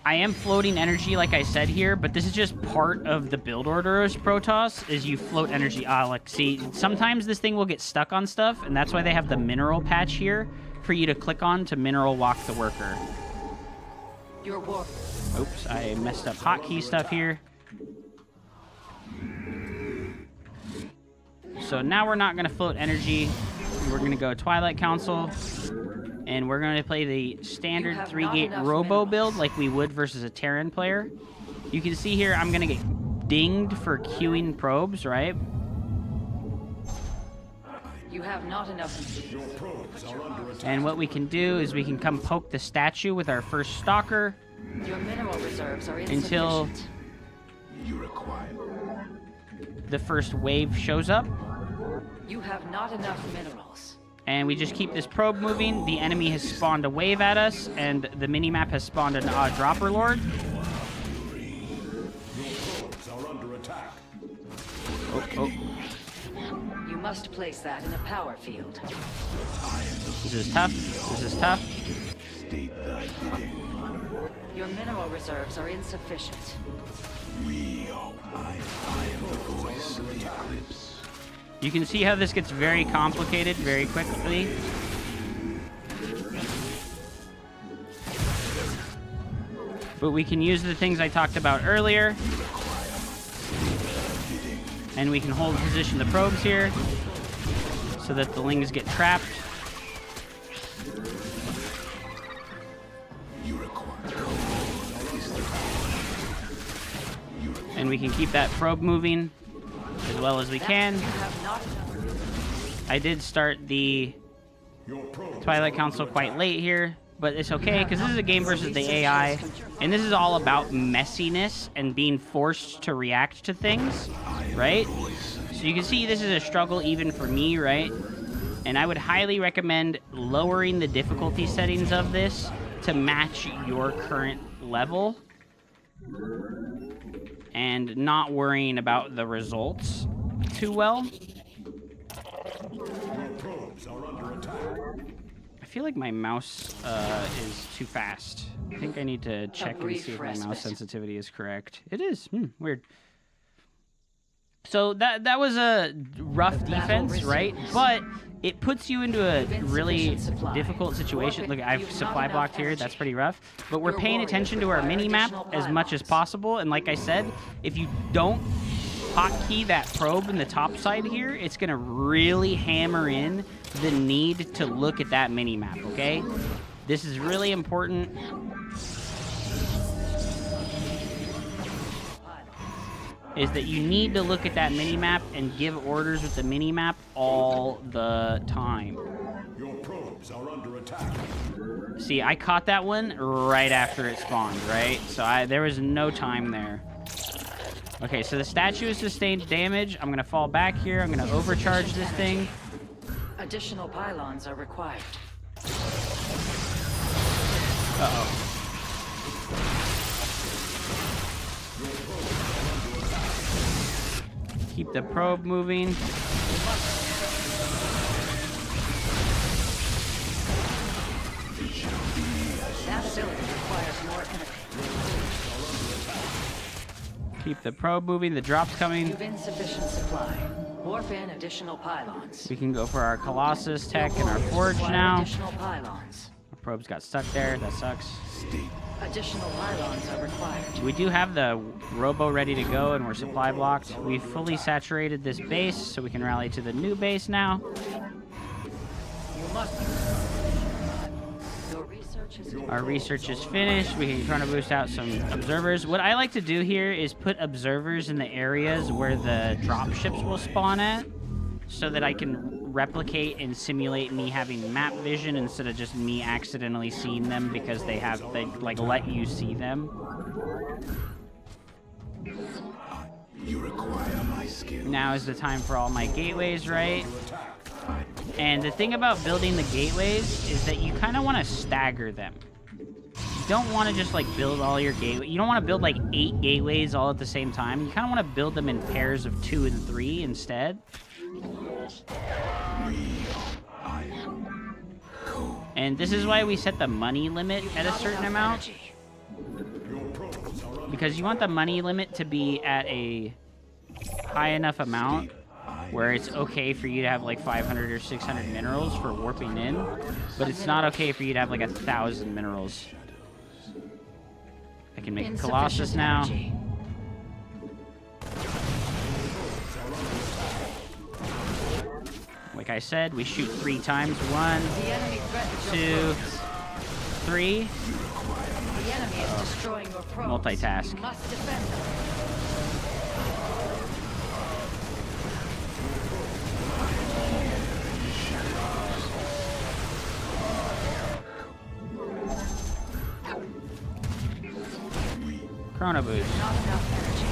I am floating energy, like I said here, but this is just part of the build order as Protoss, is you float energy. Like, see, sometimes this thing will get stuck on stuff, and that's why they have the mineral patch here for you to click on to mineral walk the worker. Oops, I messed up hotkey stuff here. So now we're not going to float energy. We're going to go Twilight Council. And we're going to play the standard 3-gate robo build like we would versus a Terran player. You can see here I'm going to get dinged for queuing probes, right? You have not enough. And what we can do is we can come poke the statue with our first stalker. Your mineral reserves are until the first wave shows up. You have not enough minerals. And we just keep this probe moving. The enemy has spawned a wave at us, and the minimap has spawned a dropper lord. Oh. You must place that in a power field. This is tough. This is tough. Your mineral reserves are insufficient. You can see how this gets very complicated very quickly. But we can use the things I talked about earlier. And we can hold position the probes here so that the lings get trapped. And we can keep that probe moving as well as we can. I did start the Twilight Council quite late here, but it's okay because this is a game versus the AI, and this is all about messiness and being forced to react to things, right? So you can see this is a struggle even for me, right? And I would highly recommend lowering the difficulty settings of this to match your current level and not worrying about the results too well. I feel like my mouse is too fast. I think I need to check and see if my mouse sensitivity is correct. It is. Weird. So that was a rough defense, right? But it puts you into a really difficult situation. Look, I've supply blocked here. That's pretty rough. But we're paying attention to our mini-map as much as possible. And like I said, if you don't hotkey that probe in the top side here, it's going to really hammer in the need to look at that mini-map, okay? This is really important. Is that you need to look at that mini-map and give orders with the mini-map all the time. Your probes are under attack. See, I caught that one right after it spawned, right? So there was no time there. Okay, so the statue has sustained damage. I'm going to fall back here. I'm going to overcharge this thing. Additional pylons are required. Uh-oh. Keep the probe moving. That ability requires more energy. Keep the probe moving. The drop's coming. You've insufficient supply. Warp in additional pylons. We can go for our Colossus tech and our forge Require now. Additional pylons. Our probe's got stuck there. That sucks. Additional pylons are required. We do have the robo ready to go, and we're supply blocked. We've fully saturated this base, so we can rally to the new base now. You must. Your research is Our research is finished. We can try to boost out some observers. What I like to do here is put observers in the areas where the drop ships will spawn at, so that I can replicate and simulate me having map vision instead of just me accidentally seeing them because they like let you see them. You require my skill. Now is the time for all my gateways, right? And the thing about building the gateways is that you kind of want to stagger them. You don't want to just like build all your gateways. You don't want to build like 8 gateways all at the same time. You kind of want to build them in pairs of 2 and 3 instead. And this is why we set the money limit at a certain amount. Because you want the money limit to be at a high enough amount where it's okay for you to have like 500 or 600 minerals for warping in, but it's not okay for you to have like 1,000 minerals. I can make a Colossus now. energy. Like I said, we shoot 3 times. 1, The enemy threatens 2, your 3. probes. The enemy is destroying your probes. Multitask. You must defend them. Chrono boost. Not enough energy.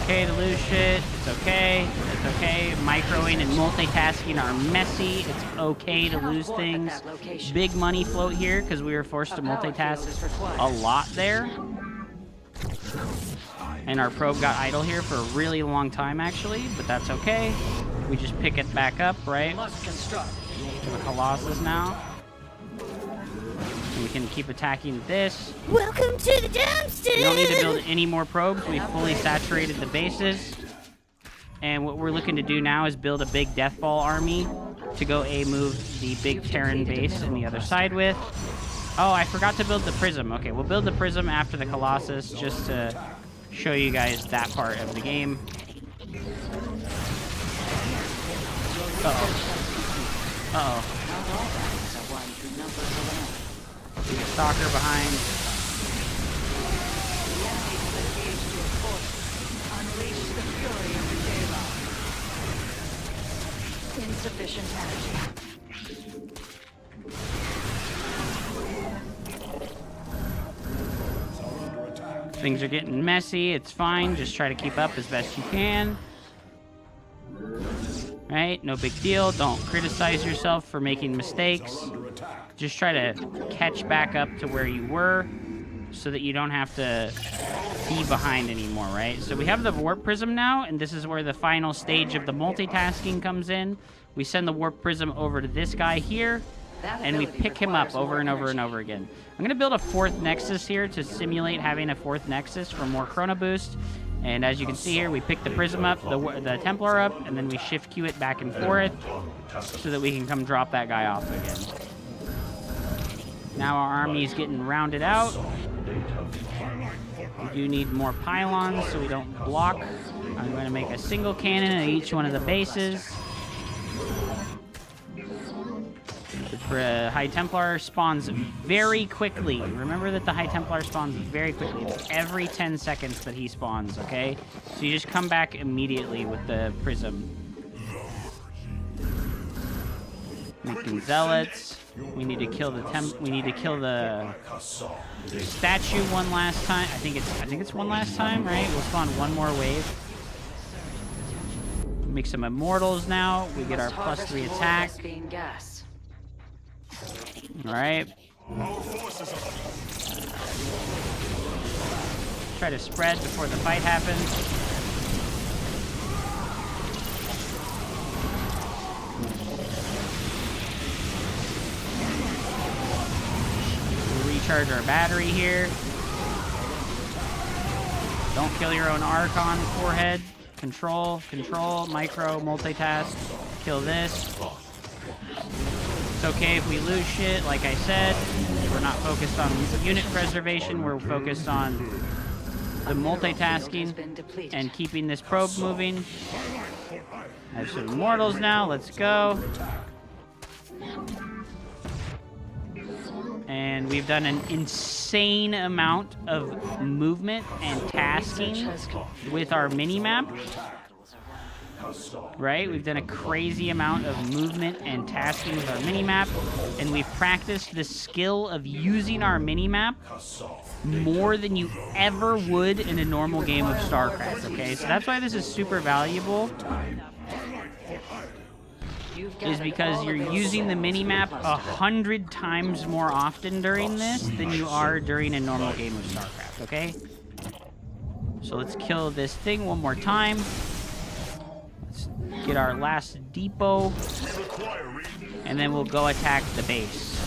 Okay to lose shit. It's okay. It's okay. Microing and multitasking are messy. It's okay to lose things. Big money float here because we were forced to multitask a lot there. And our probe got idle here for a really long time, actually, but that's okay. We just pick it back up, right? Must construct. To the Colossus now. And we can keep attacking this. Welcome to the dumpster. We don't need to build any more probes. We've fully saturated the bases. And what we're looking to do now is build a big Deathball army to go move the big Terran base in the other side with. Oh, I forgot to build the Prism. Okay, we'll build the Prism after the Colossus just to show you guys that part of the game. Uh-oh. Uh-oh. Stalker behind. Unleash the fury of the Gala. Insufficient energy. Things are getting messy. It's fine. Just try to keep up as best you can. Right? No big deal. Don't criticize yourself for making mistakes. Just try to catch back up to where you were so that you don't have to be behind anymore, right? So we have the Warp Prism now, and this is where the final stage of the multitasking comes in. We send the Warp Prism over to this guy here, and we pick him up over and over and over again. I'm going to build a 4th Nexus here to simulate having a 4th Nexus for more Chrono Boost. And as you can see here, we pick the Prism up, the Templar up, and then we shift Q it back and forth so that we can come drop that guy off again. Now our army is getting rounded out. We do need more pylons so we don't block I'm going to make a single cannon at each one of the bases. The High Templar spawns very quickly. Remember that the High Templar spawns very quickly. It's every 10 seconds that he spawns, okay? So you just come back immediately with the prism. Making zealots. We need to kill the statue one last time. I think it's one last time, right? We'll spawn one more wave. Make some immortals now. We get our +3 attack. Alright. Try to spread before the fight happens. We'll recharge our battery here. Don't kill your own Archon forehead. Control, micro, multitask. Kill this. It's okay if we lose shit, like I said. We're not focused on unit preservation, we're focused on the multitasking and keeping this probe moving. I have some immortals now, let's go. And we've done an insane amount of movement and tasking with our mini-map. Right? We've done a crazy amount of movement and tasking with our mini-map, and we've practiced the skill of using our mini-map more than you ever would in a normal game of StarCraft, okay? So that's why this is super valuable, is because you're using the mini-map 100 times more often during this than you are during a normal game of StarCraft, okay? So let's kill this thing one more time. Get our last depot, and then we'll go attack the base.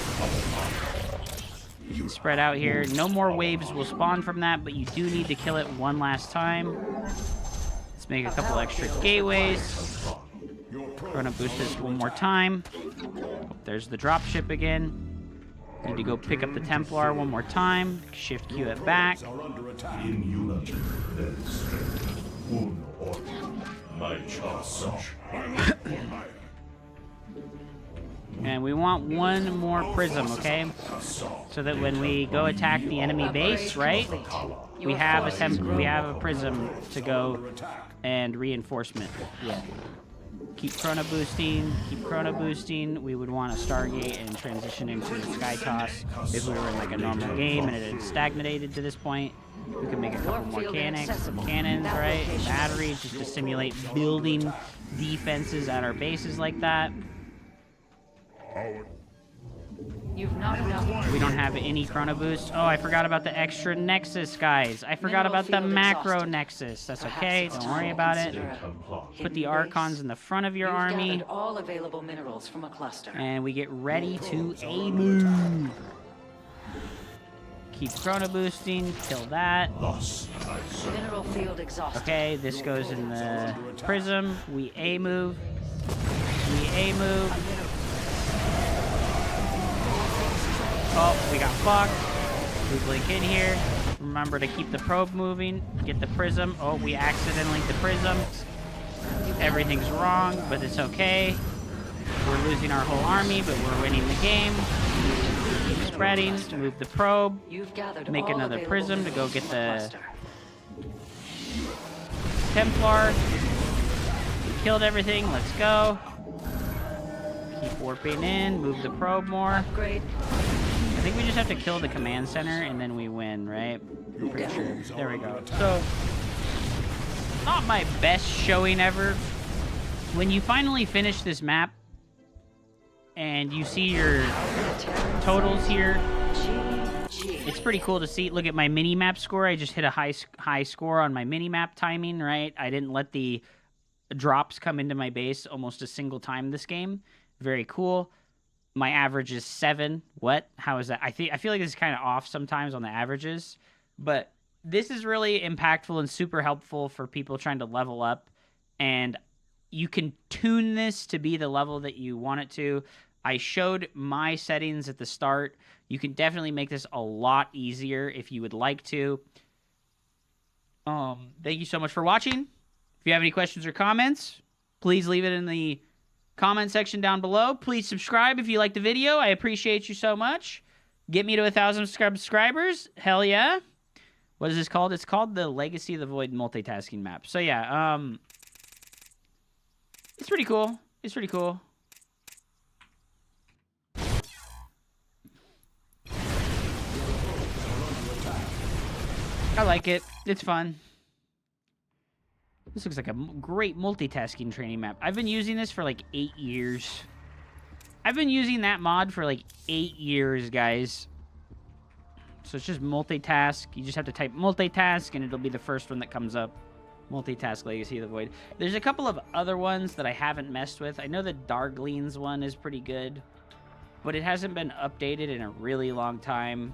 Spread out here. No more waves will spawn from that, but you do need to kill it one last time. Let's make a couple extra gateways. Gonna boost this one more time. There's the dropship again. Need to go pick up the Templar one more time. Shift Q it back. And we want one more prism, okay? So that when we go attack the enemy base, right? We have a prism to go and reinforcement. Yeah. Keep chrono boosting. We would want to Stargate and transition into the Sky Toss if we were in like a normal game and it had stagnated to this point. We could make a couple more cannons, right? Batteries, just to simulate building defenses at our bases like that. We don't have any chrono boost. Oh, I forgot about the extra Nexus, guys. I forgot about the macro Nexus. That's okay. Don't worry about it. Put the Archons in the front of your army. And we get ready to A-move. Keep chrono boosting. Kill that. Okay, this goes in the prism. We A-move. Oh, we got fucked. We blink in here. Remember to keep the probe moving. Get the prism. Oh, we accidentally the prism. Everything's wrong, but it's okay. We're losing our whole army, but we're winning the game. Keep spreading. Move the probe. Make another prism to go get the Templar. We killed everything. Let's go. Keep warping in. Move the probe more. I think we just have to kill the command center and then we win, right? I'm pretty sure. There we go. So, not my best showing ever. When you finally finish this map and you see your totals here, it's pretty cool to see. Look at my mini-map score. I just hit a high score on my mini-map timing, right? I didn't let the drops come into my base almost a single time this game. Very cool. My average is 7. What? How is that? I feel like this is kind of off sometimes on the averages, but this is really impactful and super helpful for people trying to level up, and you can tune this to be the level that you want it to. I showed my settings at the start. You can definitely make this a lot easier if you would like to. Thank you so much for watching. If you have any questions or comments, please leave it in the comment section down below. Please subscribe if you like the video. I appreciate you so much. Get me to 1,000 subscribers. Hell yeah. What is this called? It's called the Legacy of the Void multitasking map. So yeah, it's pretty cool. It's pretty cool. I like it. It's fun. This looks like a great multitasking training map. I've been using this for like 8 years. I've been using that mod for like 8 years, guys. So it's just multitask. You just have to type multitask, and it'll be the first one that comes up. Multitask Legacy of the Void. There's a couple of other ones that I haven't messed with. I know the Darglings one is pretty good, but it hasn't been updated in a really long time.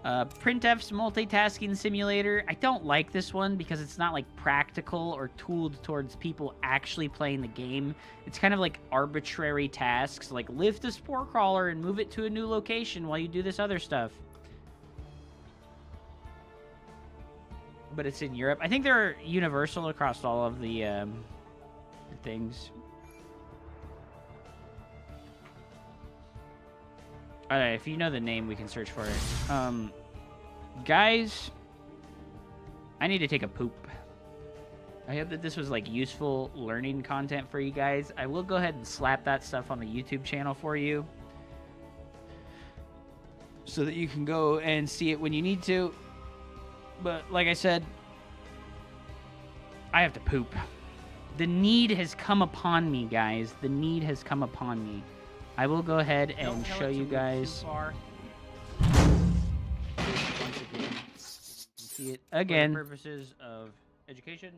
Printf's multitasking simulator. I don't like this one because it's not like practical or tooled towards people actually playing the game. It's kind of like arbitrary tasks, like lift a spore crawler and move it to a new location while you do this other stuff. But it's in Europe. I think they're universal across all of the things. Alright, if you know the name, we can search for it. Guys, I need to take a poop. I hope that this was, like, useful learning content for you guys. I will go ahead and slap that stuff on the YouTube channel for you, so that you can go and see it when you need to. But, like I said, I have to poop. The need has come upon me, guys. The need has come upon me. I will go ahead and show you guys. Once again, see it again. For the purposes of education.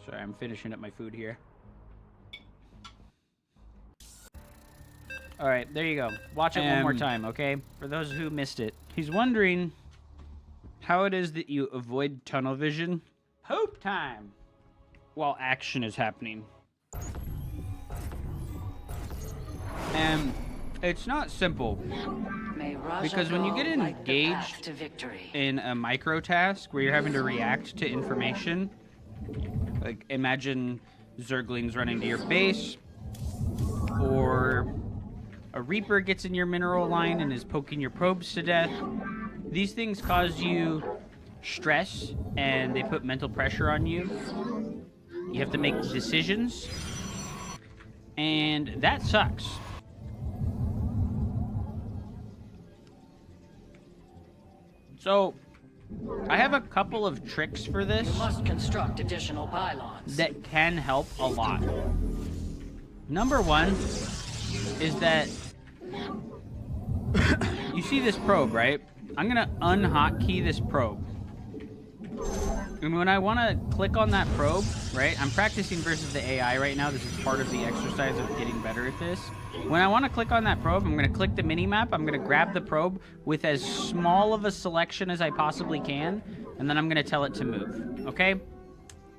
Sorry, I'm finishing up my food here. All right, there you go. Watch it one more time, okay? For those who missed it. He's wondering how it is that you avoid tunnel vision. Poop time! While action is happening. And it's not simple, because when you get engaged in a micro task where you're having to react to information, like imagine Zerglings running to your base, or a Reaper gets in your mineral line and is poking your probes to death, these things cause you stress and they put mental pressure on you. You have to make decisions, and that sucks. So, I have a couple of tricks for this. You must construct additional pylons that can help a lot. Number one is that you see this probe, right? I'm gonna unhotkey this probe. And when I want to click on that probe, right? I'm practicing versus the AI right now. This is part of the exercise of getting better at this. When I want to click on that probe, I'm going to click the mini-map. I'm going to grab the probe with as small of a selection as I possibly can, and then I'm going to tell it to move, okay?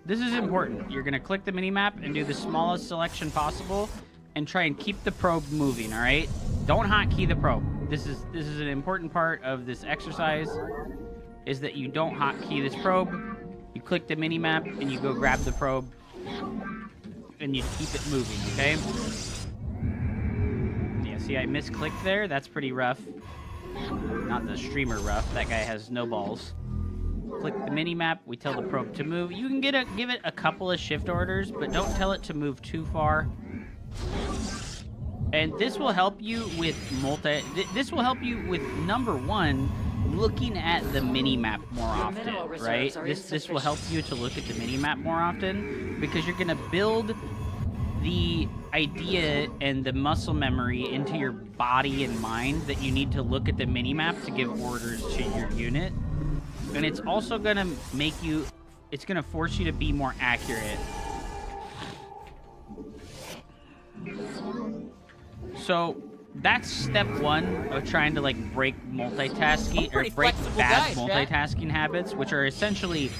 This is important. You're going to click the mini-map and do the smallest selection possible and try and keep the probe moving, all right? Don't hotkey the probe. This is an important part of this exercise, is that you don't hotkey this probe. You click the mini-map and you go grab the probe and you keep it moving, okay? Yeah, see, I misclicked there. That's pretty rough. Not the streamer rough. That guy has no balls. Click the mini-map. We tell the probe to move. You can give it a couple of shift orders, but don't tell it to move too far. And this will help you with this will help you with, number one, looking at the mini-map more often, right? This will help you to look at the mini-map more often, because you're going to build the idea and the muscle memory into your body and mind that you need to look at the mini-map to give orders to your unit. And it's also going to make you, it's going to force you to be more accurate. So that's step one of trying to, like, break multitasking, or break bad multitasking habits, which are essentially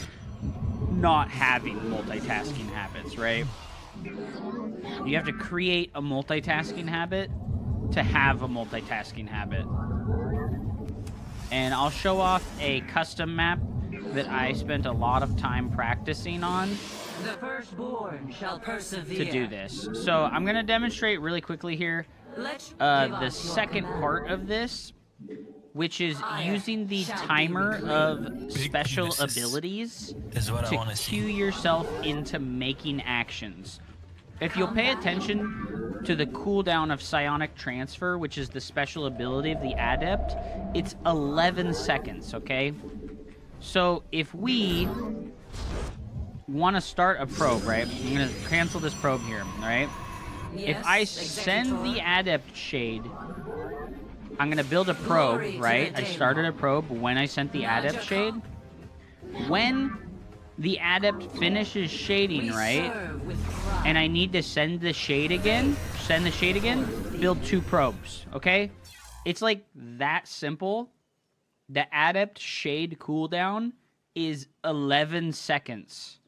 not having multitasking habits, right? You have to create a multitasking habit to have a multitasking habit. And I'll show off a custom map that I spent a lot of time practicing on The firstborn shall persevere. to do this. So I'm going to demonstrate really quickly here the second part of this, which is using the timer of special abilities to cue yourself into making actions. If you'll pay attention to the cooldown of Psionic Transfer, which is the special ability of the Adept, it's 11 seconds, okay? So if we want to start a probe, right? I'm going to cancel this probe here, all right? If I send the Adept Shade, I'm going to build a probe, right? I started a probe when I sent the Adept Shade. When the Adept finishes shading, right? And I need to send the shade again, build 2 probes, okay? It's like that simple. The Adept Shade cooldown is 11 seconds.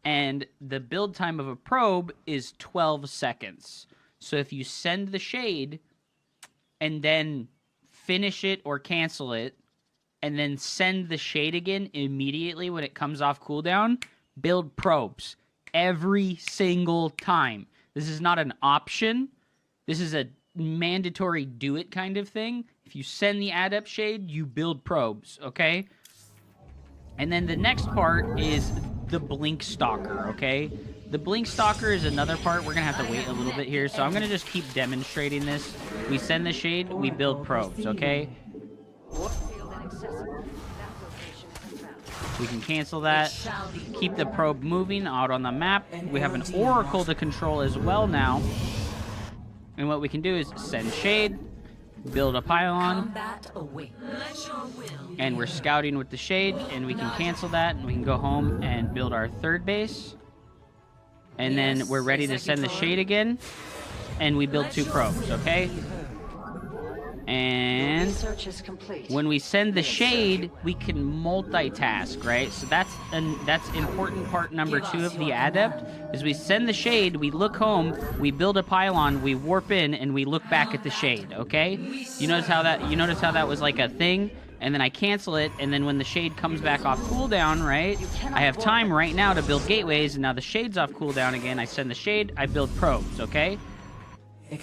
And the build time of a probe is 12 seconds. So if you send the shade and then finish it or cancel it, and then send the shade again immediately when it comes off cooldown, build probes every single time. This is not an option. This is a mandatory do it kind of thing. If you send the Adept Shade, you build probes, okay? And then the next part is the Blink Stalker, okay? The Blink Stalker is another part. We're going to have to wait a little bit here, so I'm going to just keep demonstrating this. We send the shade, we build probes, okay? We can cancel that. Keep the probe moving out on the map. We have an Oracle to control as well now. And what we can do is send shade, build a pylon, and we're scouting with the shade, and we can cancel that, and we can go home and build our third base. And then we're ready to send the shade again, and we build 2 probes, okay? And when we send the shade, we can multitask, right? So that's important part number 2 of the Adept, is we send the shade, we look home, we build a pylon, we warp in, and we look back at the shade, okay? You notice how that was like a thing? And then I cancel it, and then when the shade comes back off cooldown, right? I have time right now to build gateways, and now the shade's off cooldown again. I send the shade, I build probes, okay? I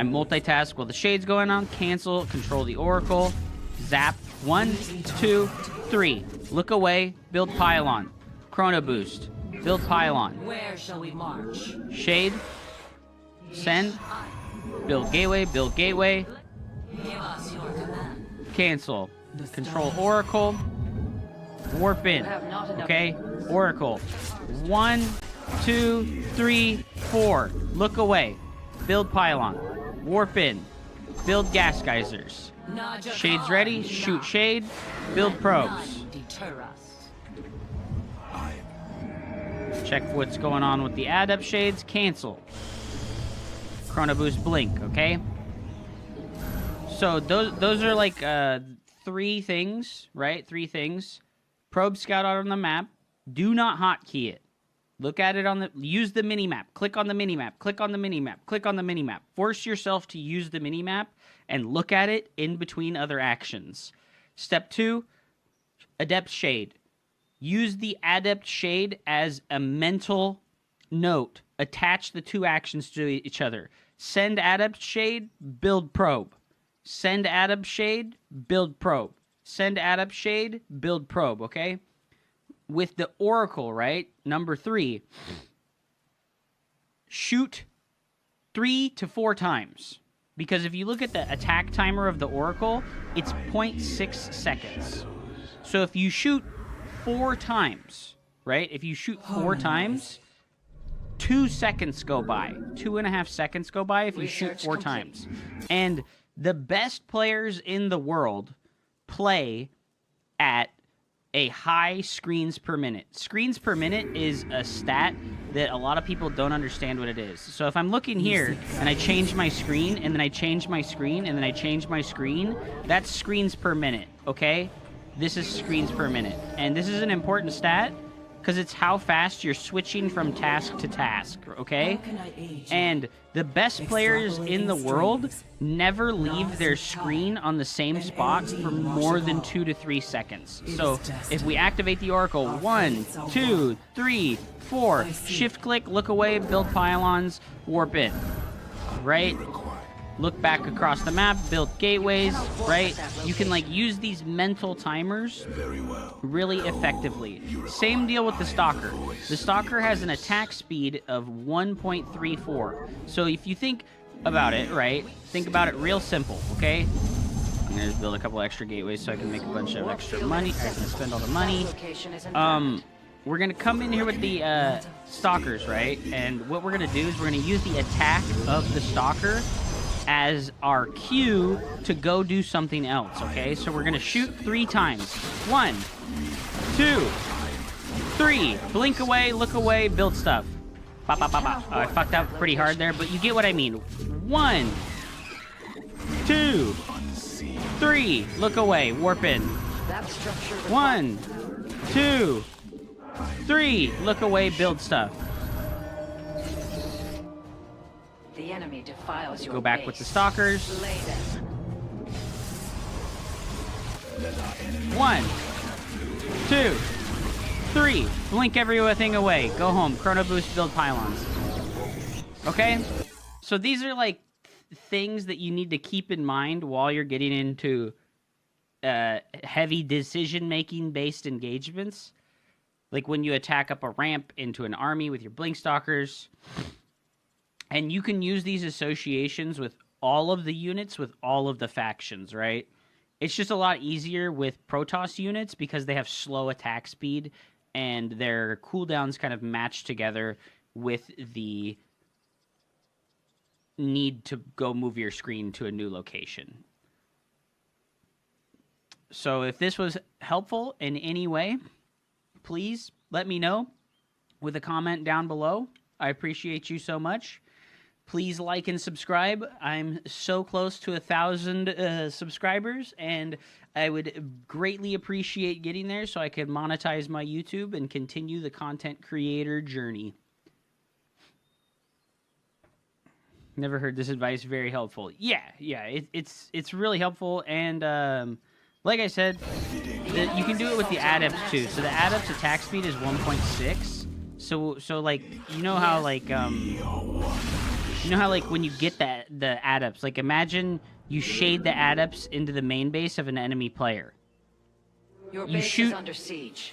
multitask while the shade's going on. Cancel, control the Oracle. Zap. 1, 2, 3. Look away, build pylon. Chrono boost. Build pylon. Where shall we march? Shade. Send. Build gateway, build gateway. Give us your command. Cancel. Control Oracle. Warp in. Okay? Oracle. 1, 2, 3, 4. Look away. Build pylon. Warp in. Build gas geysers. Shade's ready. Shoot shade. Build probes. Check what's going on with the Adept Shades. Cancel. Chrono boost blink, okay? So those are like 3 things, right? 3 things. Probe scout out on the map. Do not hotkey it. Look at it on the... Use the minimap. Click on the minimap. Click on the minimap. Click on the minimap. Force yourself to use the minimap and look at it in between other actions. Step 2, Adept Shade. Use the Adept Shade as a mental note. Attach the 2 actions to each other. Send Adept Shade, build probe. Send Adept Shade, build probe. Send Adept Shade, build probe, okay? With the Oracle, right? Number 3. Shoot 3 to 4 times. Because if you look at the attack timer of the Oracle, it's 0.6 seconds. So if you shoot 4 times, right? If you shoot 4 times, 2 seconds go by. 2.5 seconds go by if you shoot 4 times. And the best players in the world play at a high screens per minute. Screens per minute is a stat that a lot of people don't understand what it is. So if I'm looking here and I change my screen and then I change my screen and then I change my screen, that's screens per minute, okay? This is screens per minute. And this is an important stat because it's how fast you're switching from task to task, okay? And the best players in the world never leave their screen on the same spot for more than 2 to 3 seconds. So if we activate the Oracle, 1, 2, 3, 4, shift click, look away, build pylons, warp in, right? Look back across the map, build gateways, right? You can like use these mental timers really effectively. Same deal with the Stalker. The Stalker has an attack speed of 1.34. So if you think about it, right? Think about it real simple, okay? I'm gonna build a couple extra gateways so I can make a bunch of extra money. I can spend all the money. We're gonna come in here with the Stalkers, right? And what we're gonna do is we're gonna use the attack of the Stalker as our cue to go do something else, okay? So we're gonna shoot 3 times. 1, 2, 3. Blink away, look away, build stuff. Bop, bop, bop, bop. Oh, I fucked up pretty hard there, but you get what I mean. 1, 2, 3. Look away, warp in. 1, 2, 3. Look away, build stuff. The enemy defiles your Go back with the Stalkers. 1, 2, 3. Blink everything away. Go home. Chrono boost, build pylons. Okay? So these are like things that you need to keep in mind while you're getting into heavy decision-making based engagements. Like when you attack up a ramp into an army with your blink stalkers. And you can use these associations with all of the units, with all of the factions, right? It's just a lot easier with Protoss units because they have slow attack speed and their cooldowns kind of match together with the need to go move your screen to a new location. So if this was helpful in any way, please let me know with a comment down below. I appreciate you so much. Please like and subscribe. I'm so close to 1,000 subscribers, and I would greatly appreciate getting there so I could monetize my YouTube and continue the content creator journey. Never heard this advice. Very helpful. Yeah, it's really helpful, and like I said, you can do it with the adepts too. So the adepts attack speed is 1.6. So like you know how like when you get the adepts, like imagine you shade the adepts into the main base of an enemy player. You shoot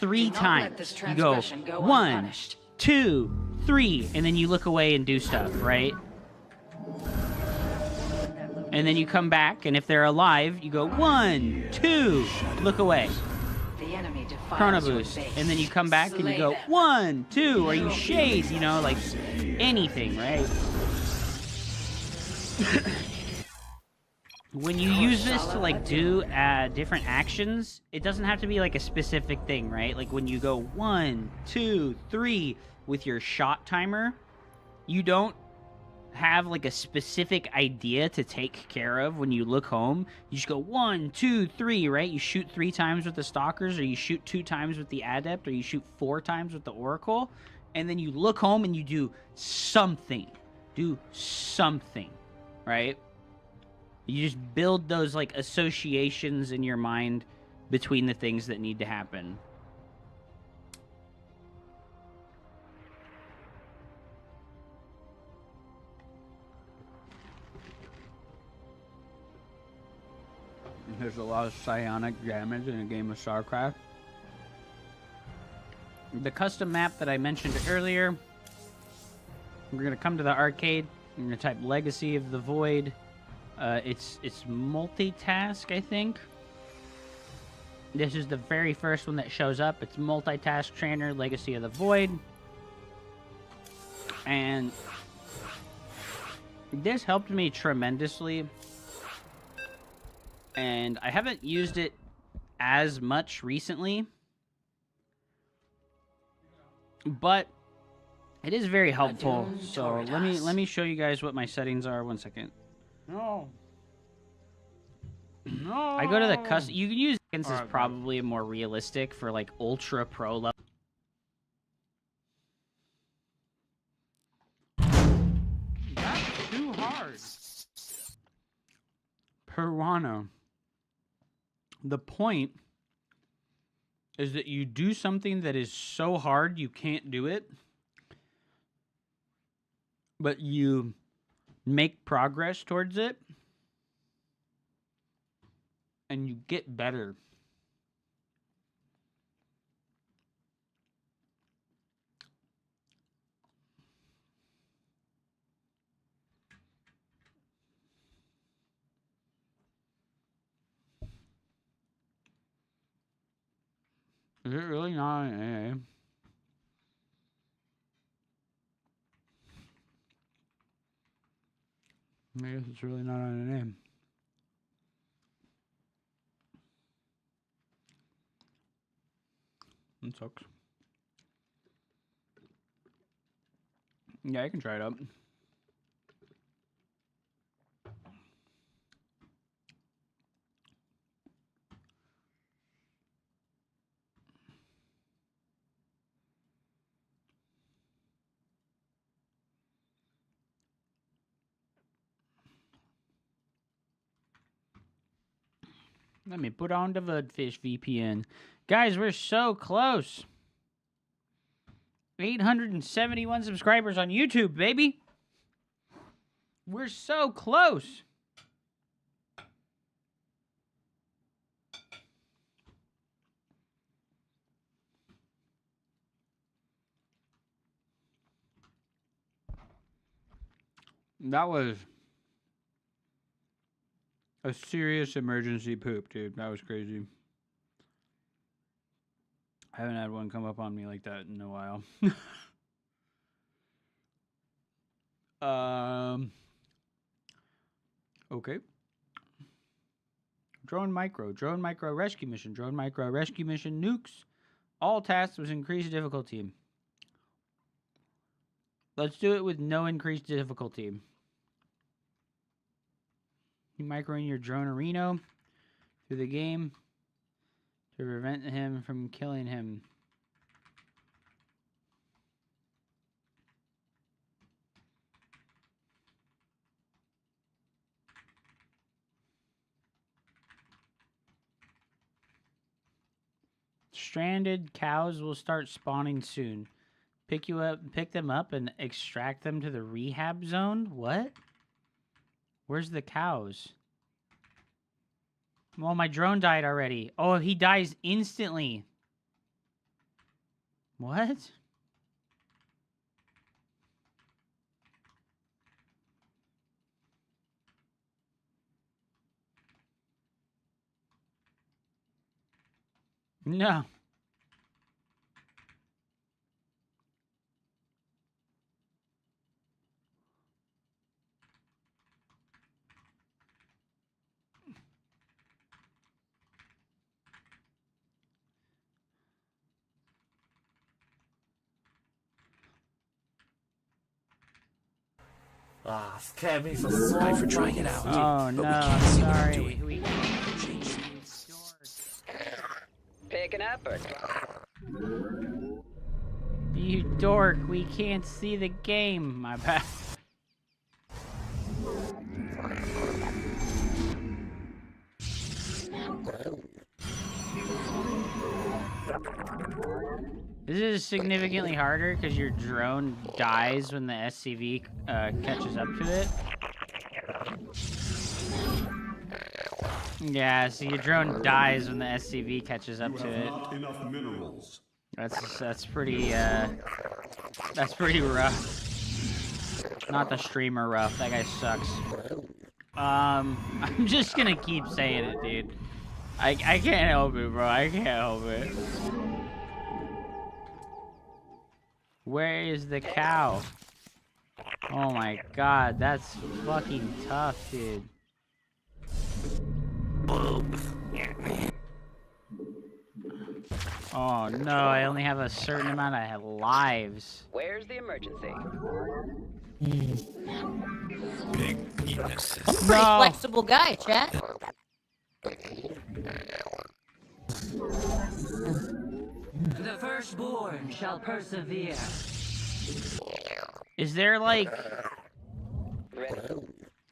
3 times. You go 1, 2, 3, and then you look away and do stuff, right? And then you come back, and if they're alive, you go 1, 2, look away. Chrono boost, and then you come back and you go 1, 2, or you shade, you know, like anything, right? When you use this to like do different actions, it doesn't have to be like a specific thing, right? Like when you go 1, 2, 3 with your shot timer, you don't have like a specific idea to take care of when you look home. You just go 1, 2, 3, right? You shoot 3 times with the stalkers, or you shoot 2 times with the adept, or you shoot 4 times with the oracle, and then you look home and you do something. Do something, right? You just build those like associations in your mind between the things that need to happen. There's a lot of psionic damage in a game of StarCraft. The custom map that I mentioned earlier, we're going to come to the arcade. I'm going to type Legacy of the Void. It's multitask, I think. This is the very first one that shows up. It's Multitask Trainer, Legacy of the Void. And this helped me tremendously. And I haven't used it as much recently. But it is very helpful. So let me show you guys what my settings are. 1 second. No. I go to the custom. You can use seconds is probably more realistic for like ultra pro level. hard. Piranha. The point is that you do something that is so hard you can't do it, but you make progress towards it, and you get better. Is it really not an AA? I guess it's really not on an A. That sucks. Yeah, I can try it out. Let me put on the Vodfish VPN. Guys, we're so close. 871 subscribers on YouTube, baby. We're so close. That was a serious emergency poop, dude. That was crazy. I haven't had one come up on me like that in a while. Okay. Drone micro rescue mission, nukes. All tasks with increased difficulty. Let's do it with no increased difficulty. You microing your drone Reno through the game to prevent him from killing him. Stranded cows will start spawning soon. Pick them up and extract them to the rehab zone? What? Where's the cows? Well, my drone died already. Oh, he dies instantly. What? No. Ah, scared me for sorry for trying it out. Oh no, I'm sorry. We Picking up or... You dork, we can't see the game. My bad. This is significantly harder because your drone dies when the SCV catches up to it. Yeah, so your drone dies when the SCV catches up to it. Not enough minerals. That's pretty rough. Not the streamer rough. That guy sucks. I'm just gonna keep saying it, dude. I can't help it, bro. I can't help it. Where is the cow? Oh my god, that's fucking tough, dude. Oh no, I only have a certain amount of lives. Where's the emergency? Big penises. I'm a pretty flexible guy, chat. The firstborn shall persevere. Is there like... Ready.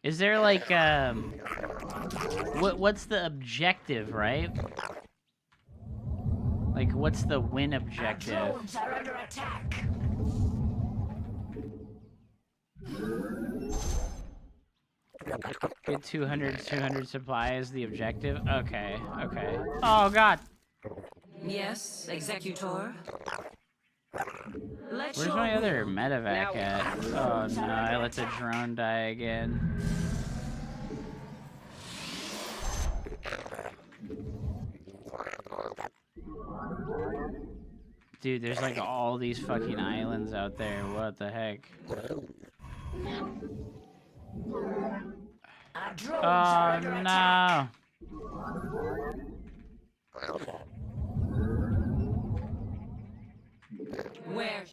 Is there like what's the objective, right? Like what's the win objective? Are under attack. Get 200 supply is the objective? Okay, okay. Oh god. Yes, Executor. Where's my other medevac at? Oh no, I let the drone die again. Dude, there's like all these fucking islands out there. What the heck? Oh no! Where?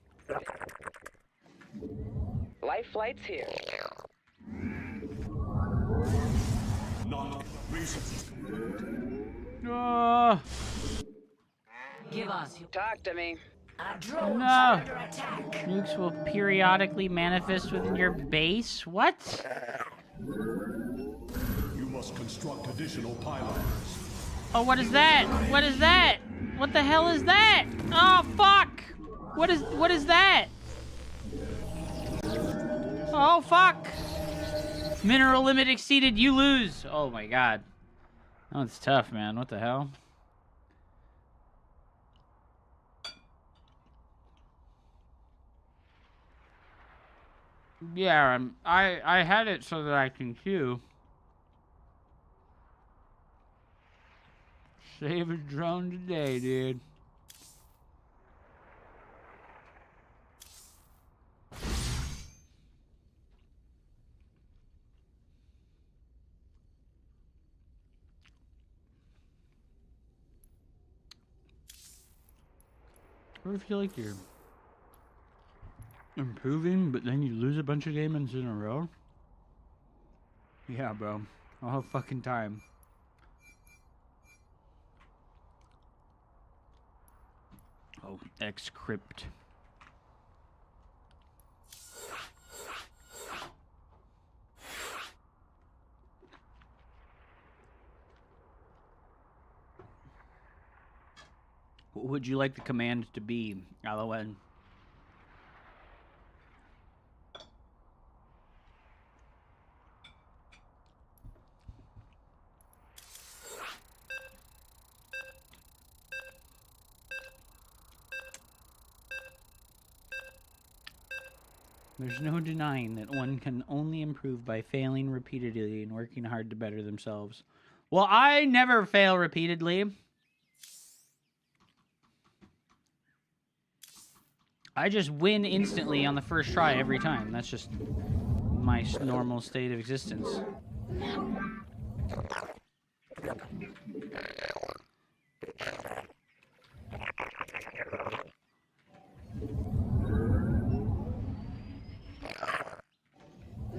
Life flight's here. Not reasons. Oh, Give us. Talk to me. no! Nukes will periodically manifest within your base? What? You must construct additional pylons. Oh, what is that? What is that? What the hell is that? Oh, fuck! What is that? Oh, fuck! Mineral limit exceeded, you lose! Oh my god. Oh, it's tough, man. What the hell? Yeah, I had it so that I can queue. Save a drone today, dude. Ever feel like you're improving, but then you lose a bunch of games in a row? Yeah, bro. All the fucking time. Oh, X-Crypt. What would you like the command to be, Aloen? There's no denying that one can only improve by failing repeatedly and working hard to better themselves. Well, I never fail repeatedly. I just win instantly on the first try every time. That's just my normal state of existence.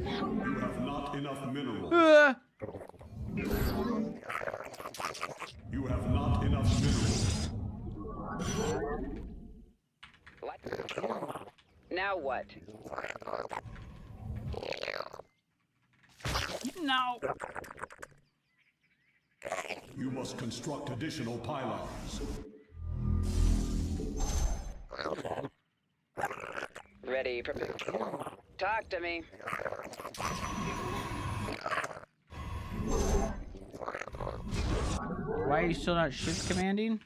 You have not enough minerals. You have not enough minerals. Now what? No. You must construct additional pylons. Ready for... Talk to me. Why are you still not shift commanding?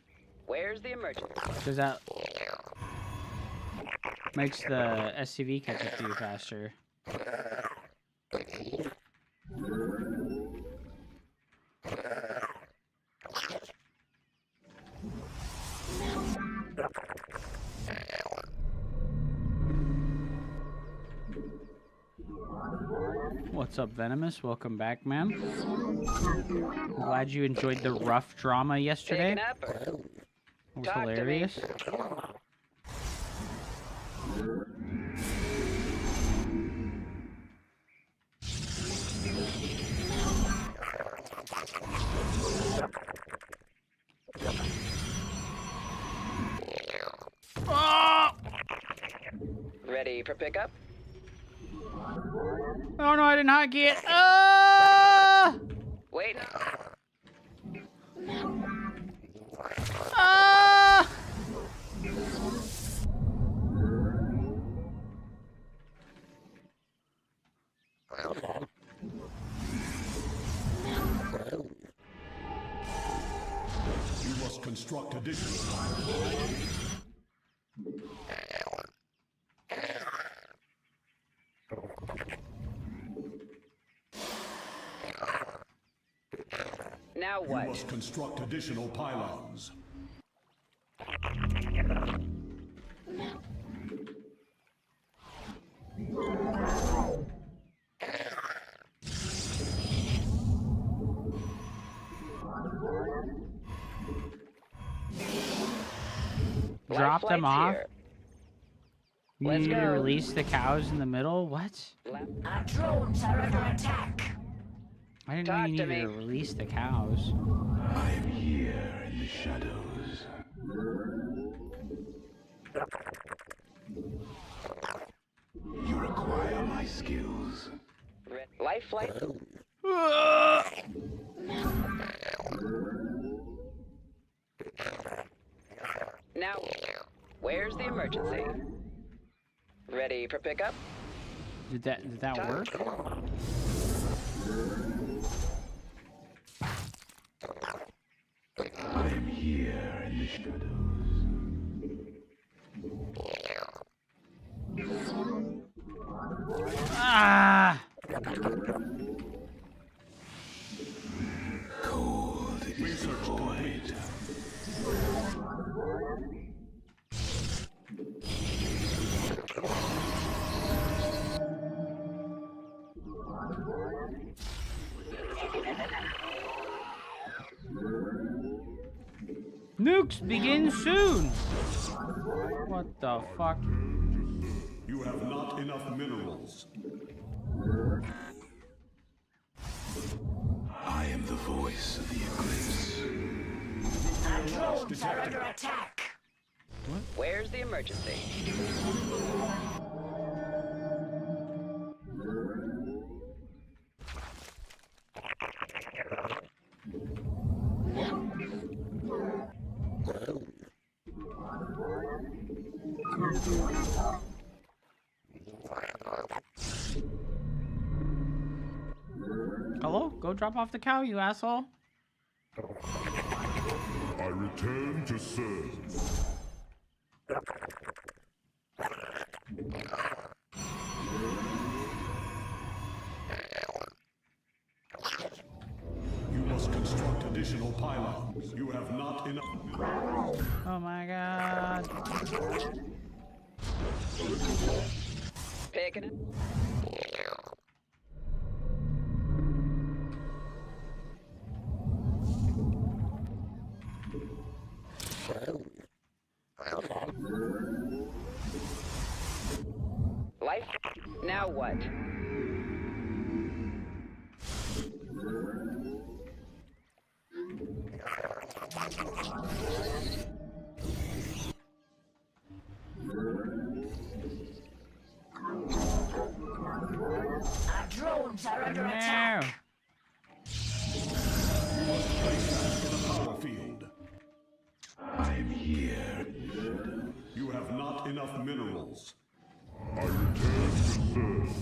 Where's the emergency? Because that makes the SCV catch up to you faster. What's up, Venomous? Welcome back, man. I'm glad you enjoyed the rough drama yesterday. Taking up or... It was Talk to me. hilarious. Oh! Ready for pickup? Oh no, I did not get. Ah! Wait. Ah! You must construct additional. Now You what? must construct additional pylons. Drop Life them flight's off. here. You Let's need to go. release the cows in the middle. What? Our drones are under attack. I didn't know Talk you to needed me. to release the cows. I am here in the shadows. You require my skills. Life flight. Now, where's the emergency? Ready for pickup? Did that work? I am here in the shadows. Ah! Cold is the void. Nukes begin soon. What the fuck? You have not enough minerals. I am the voice of the eclipse. Our drones are under attack. Where's the emergency? Hello? Go drop off the cow, you asshole. I return to serve. You must construct additional pylons. You have not enough minerals. Oh my god. Picking it. Life. Now what? Our drones are under attack. No. Power field. I am here. You have not enough minerals. I return to serve.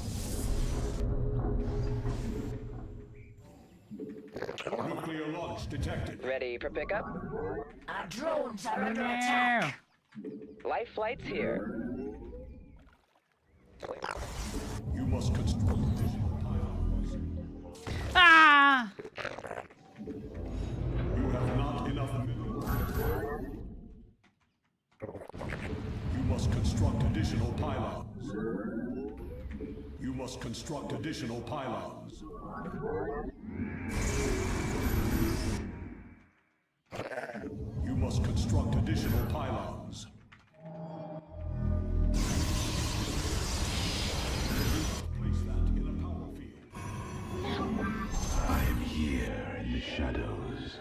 Nuclear launch detected. Ready for pickup? Our drones are under attack. No. Life flight's here. You must construct additional pylons. Ah! You have not enough minerals. You must construct additional pylons. You must construct additional pylons. You must construct additional pylons. Place that in a power field. I am here in the shadows.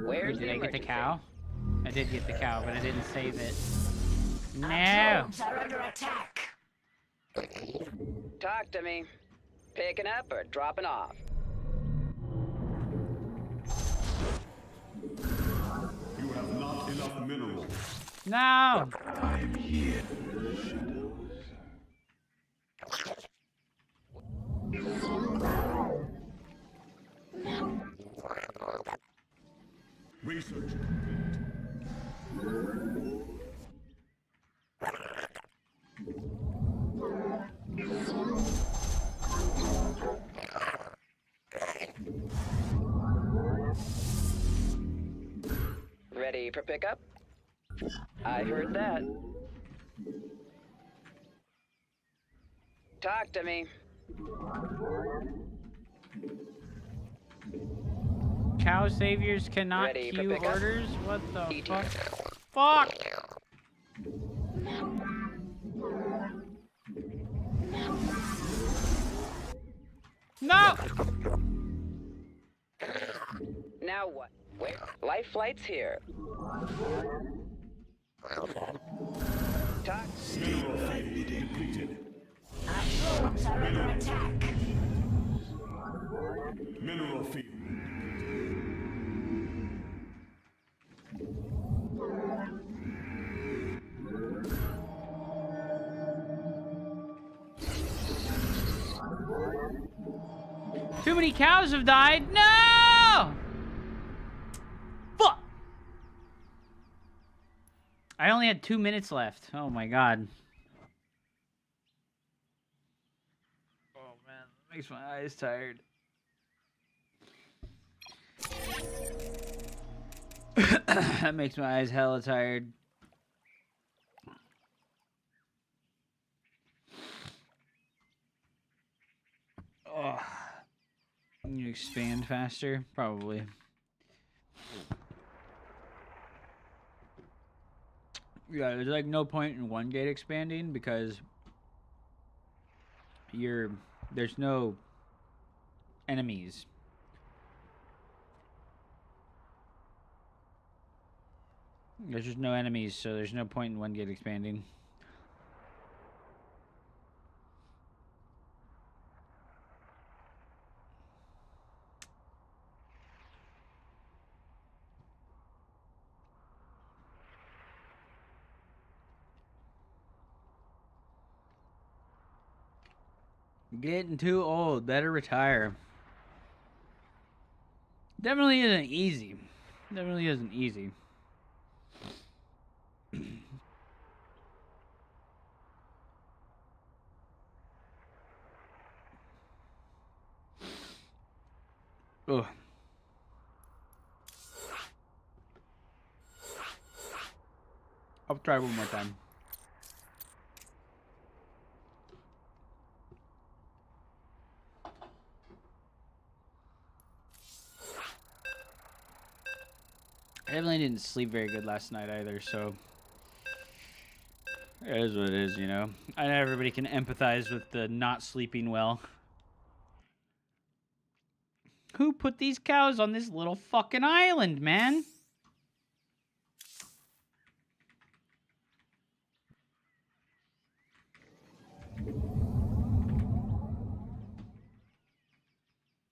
Where's Did the I get the emergency? cow? I did get the cow, but I didn't save it. No! Are under attack. Talk to me. Picking up or dropping off? You have not enough minerals. No! I'm here. Research complete. Ready for pickup? I heard that. Talk to me. Cow saviors cannot Ready for queue pickup? orders? What the ET. fuck? Fuck! No! Now what? Wait. Life flight's here. Talk. Mineral field depleted. Are under attack. Mineral field. Too many cows have died. No! Fuck! I only had 2 minutes left. Oh my god. Oh man, that makes my eyes tired. That makes my eyes hella tired. Oh. You expand faster? Probably. Yeah, there's like no point in one gate expanding because there's no enemies. There's just no enemies, so there's no point in one gate expanding. Getting too old. Better retire. Definitely isn't easy. Definitely isn't easy. Ugh. I'll try one more time. I definitely didn't sleep very good last night either, so it is what it is, you know. I know everybody can empathize with the not sleeping well. Who put these cows on this little fucking island, man?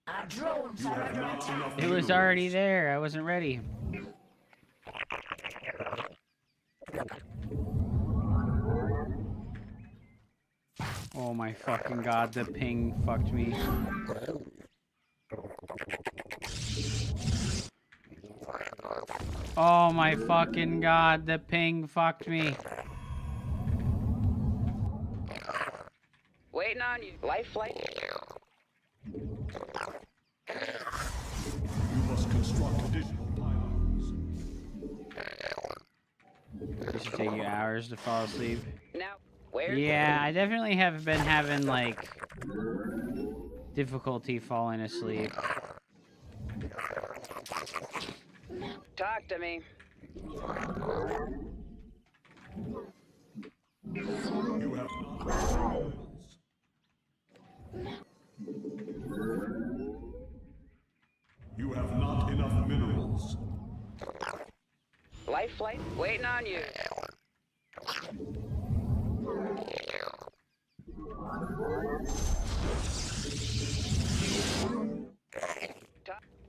Our drones are under attack. It was already there. I wasn't ready. Oh my fucking god, the ping fucked me. Oh my fucking god, the ping fucked me. Waiting on you. Life flight. You must construct additional pylons. This should take you hours to fall asleep. Now, where's Yeah, I definitely have been having, like, difficulty falling asleep. Talk to me. You have not flight waiting on you.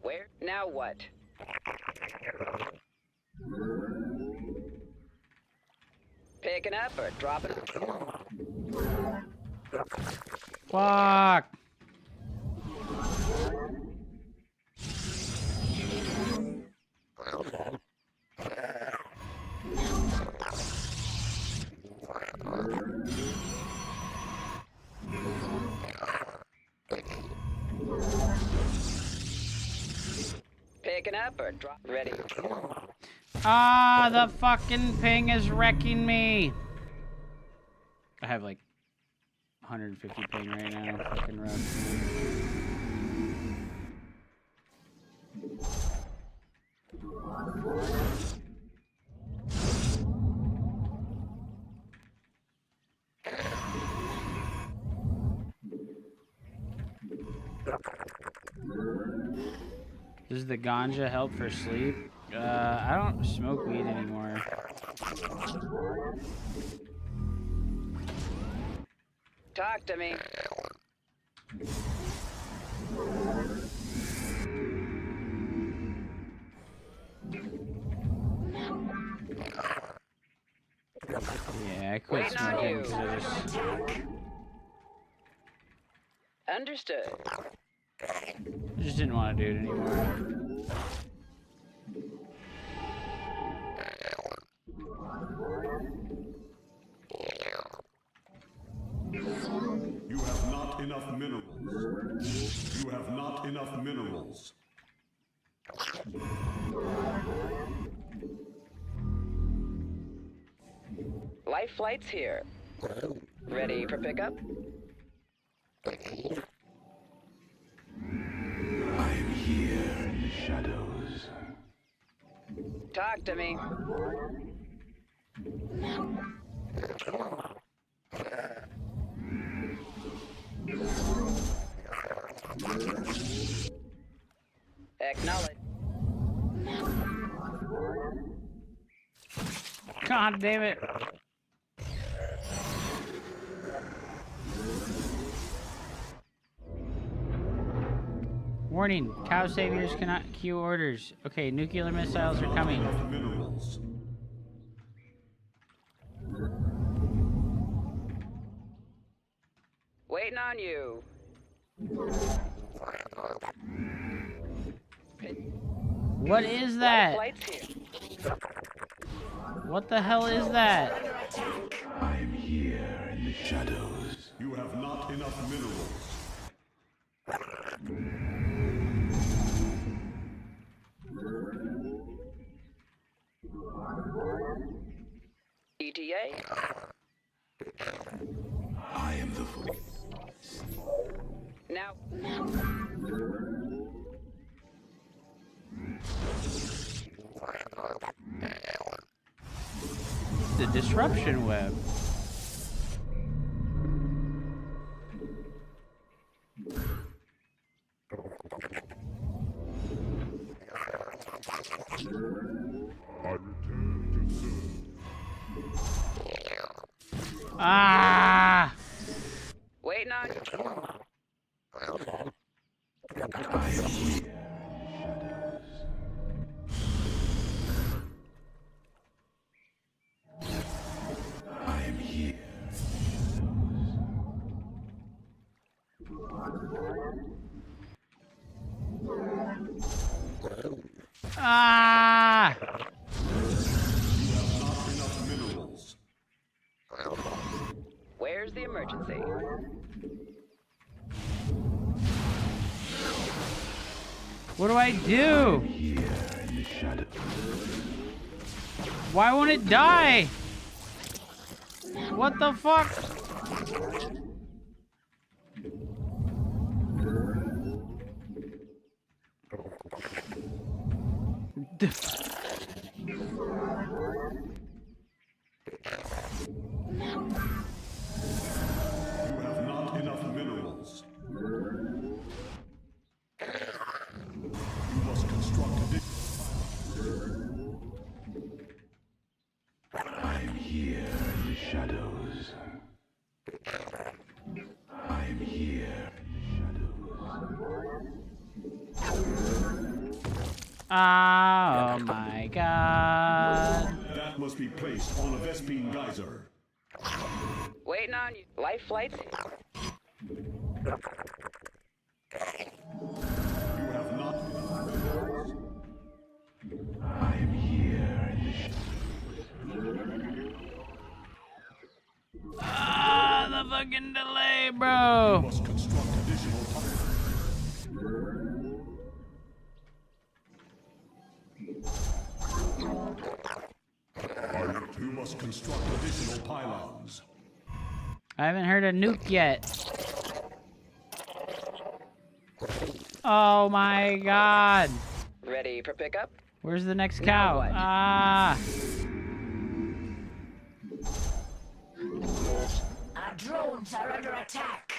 Where? Now what? Picking up or dropping? Fuck. Picking up or drop? Ready. Ah, the fucking ping is wrecking me. I have like 150 ping right now. Fucking rough. Does the ganja help for sleep? I don't smoke weed anymore. Talk to me. Yeah, I quit Waiting on smoking you. because I just... Understood. I just didn't want to do it anymore. You have not enough minerals. You have not enough minerals. Life flight's here. Ready for pickup? I am here in the shadows. Talk to me. Acknowledge. God damn it. Warning, cow saviors cannot queue orders. Okay, nuclear missiles are coming. Minerals. Waiting on you. What is Life that? flight's here. What the hell is that? I am here in the shadows. You have not enough minerals. ETA. I am the Now. The disruption web. I return to serve. Ah! Waiting on. I am here. I am here. Ah! Enough minerals. Where's the emergency? What do I do? Here in the shadows. Why won't it die? What the fuck? You have not enough minerals. You must construct Oh my god. That must be placed on a Vespine geyser. Waiting on you. Life flights? You have not. Ah, the fucking delay, You bro. must construct additional You must construct additional pylons. I haven't heard a nuke yet. Oh my god. Ready for pickup? Where's the next Now cow? what? Ah. Our drones are under attack.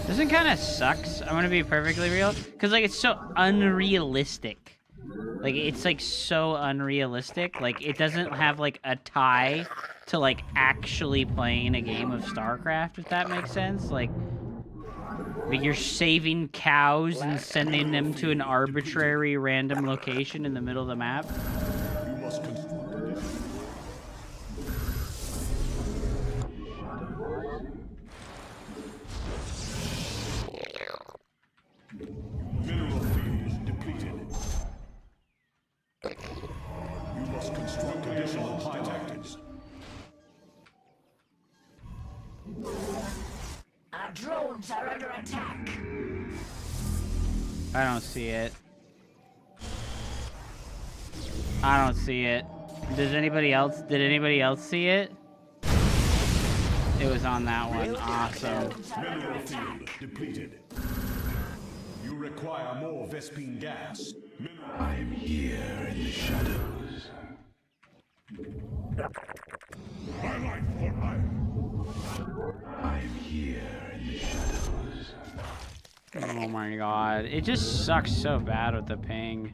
This one kind of sucks. I'm gonna be perfectly real, cause like it's so unrealistic. Like it's like so unrealistic. Like it doesn't have like a tie to like actually playing a game of StarCraft, if that makes sense. Like you're saving cows and sending them to an arbitrary random location in the middle of the map. You must construct additional. Mineral field depleted. You must construct additional pylons. Our drones are under attack. I don't see it. I don't see it. Does anybody else? Did anybody else see it? It was on that one. Awesome. Mineral field depleted. You require more Vespine gas. I'm here in the shadows. I'm here in the shadows. Oh my god. It just sucks so bad with the ping.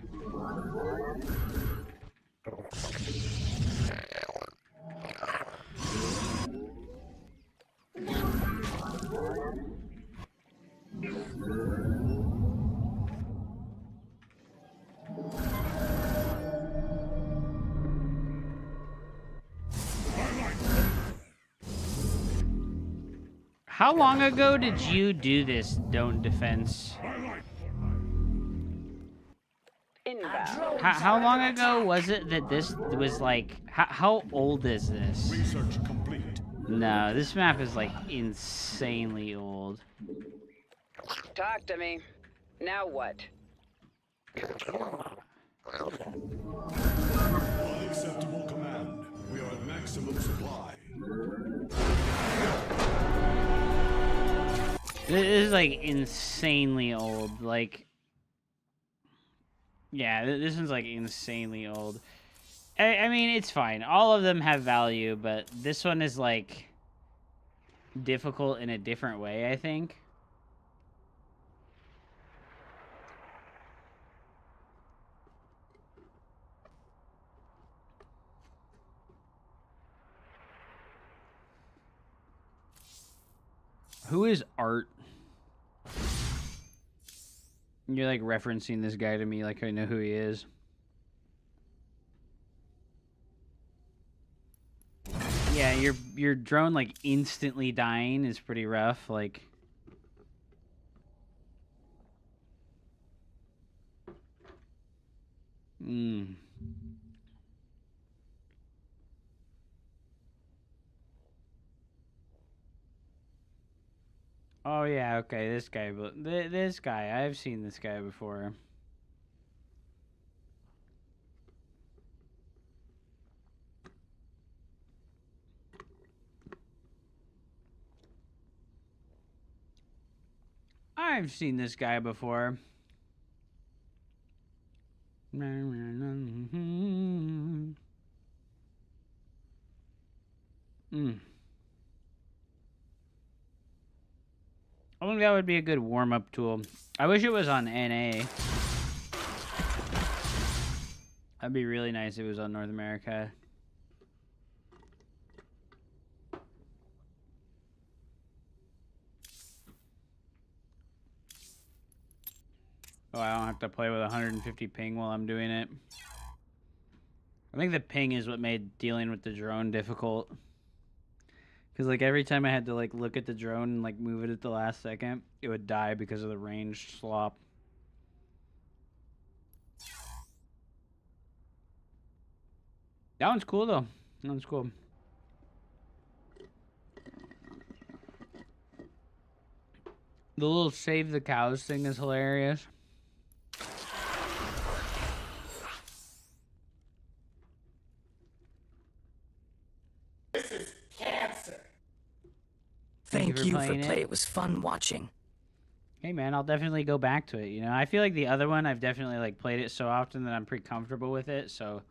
How long ago did you do this Don't Defense? Inbound. How long ago was it that this was like, how old is this? Research complete. No, this map is like insanely old. Talk to me. Now what? Unacceptable command. We are at maximum supply. This is like insanely old. Like, yeah, this one's like insanely old. I mean, it's fine. All of them have value, but this one is like difficult in a different way, I think. Who is Art? You're like referencing this guy to me like I know who he is. Yeah, your drone like instantly dying is pretty rough. Like, Oh yeah, okay, this guy. This guy, I've seen this guy before. I've seen this guy before. I think that would be a good warm-up tool. I wish it was on NA. That'd be really nice if it was on North America. Oh, I don't have to play with 150 ping while I'm doing it. I think the ping is what made dealing with the drone difficult. Because, like, every time I had to, like, look at the drone and, like, move it at the last second, it would die because of the range slop. That one's cool, though. That one's cool. The little save the cows thing is hilarious. Thank you for playing play. It was fun watching. Hey man, I'll definitely go back to it. You know, I feel like the other one, I've definitely like played it so often that I'm pretty comfortable with it. So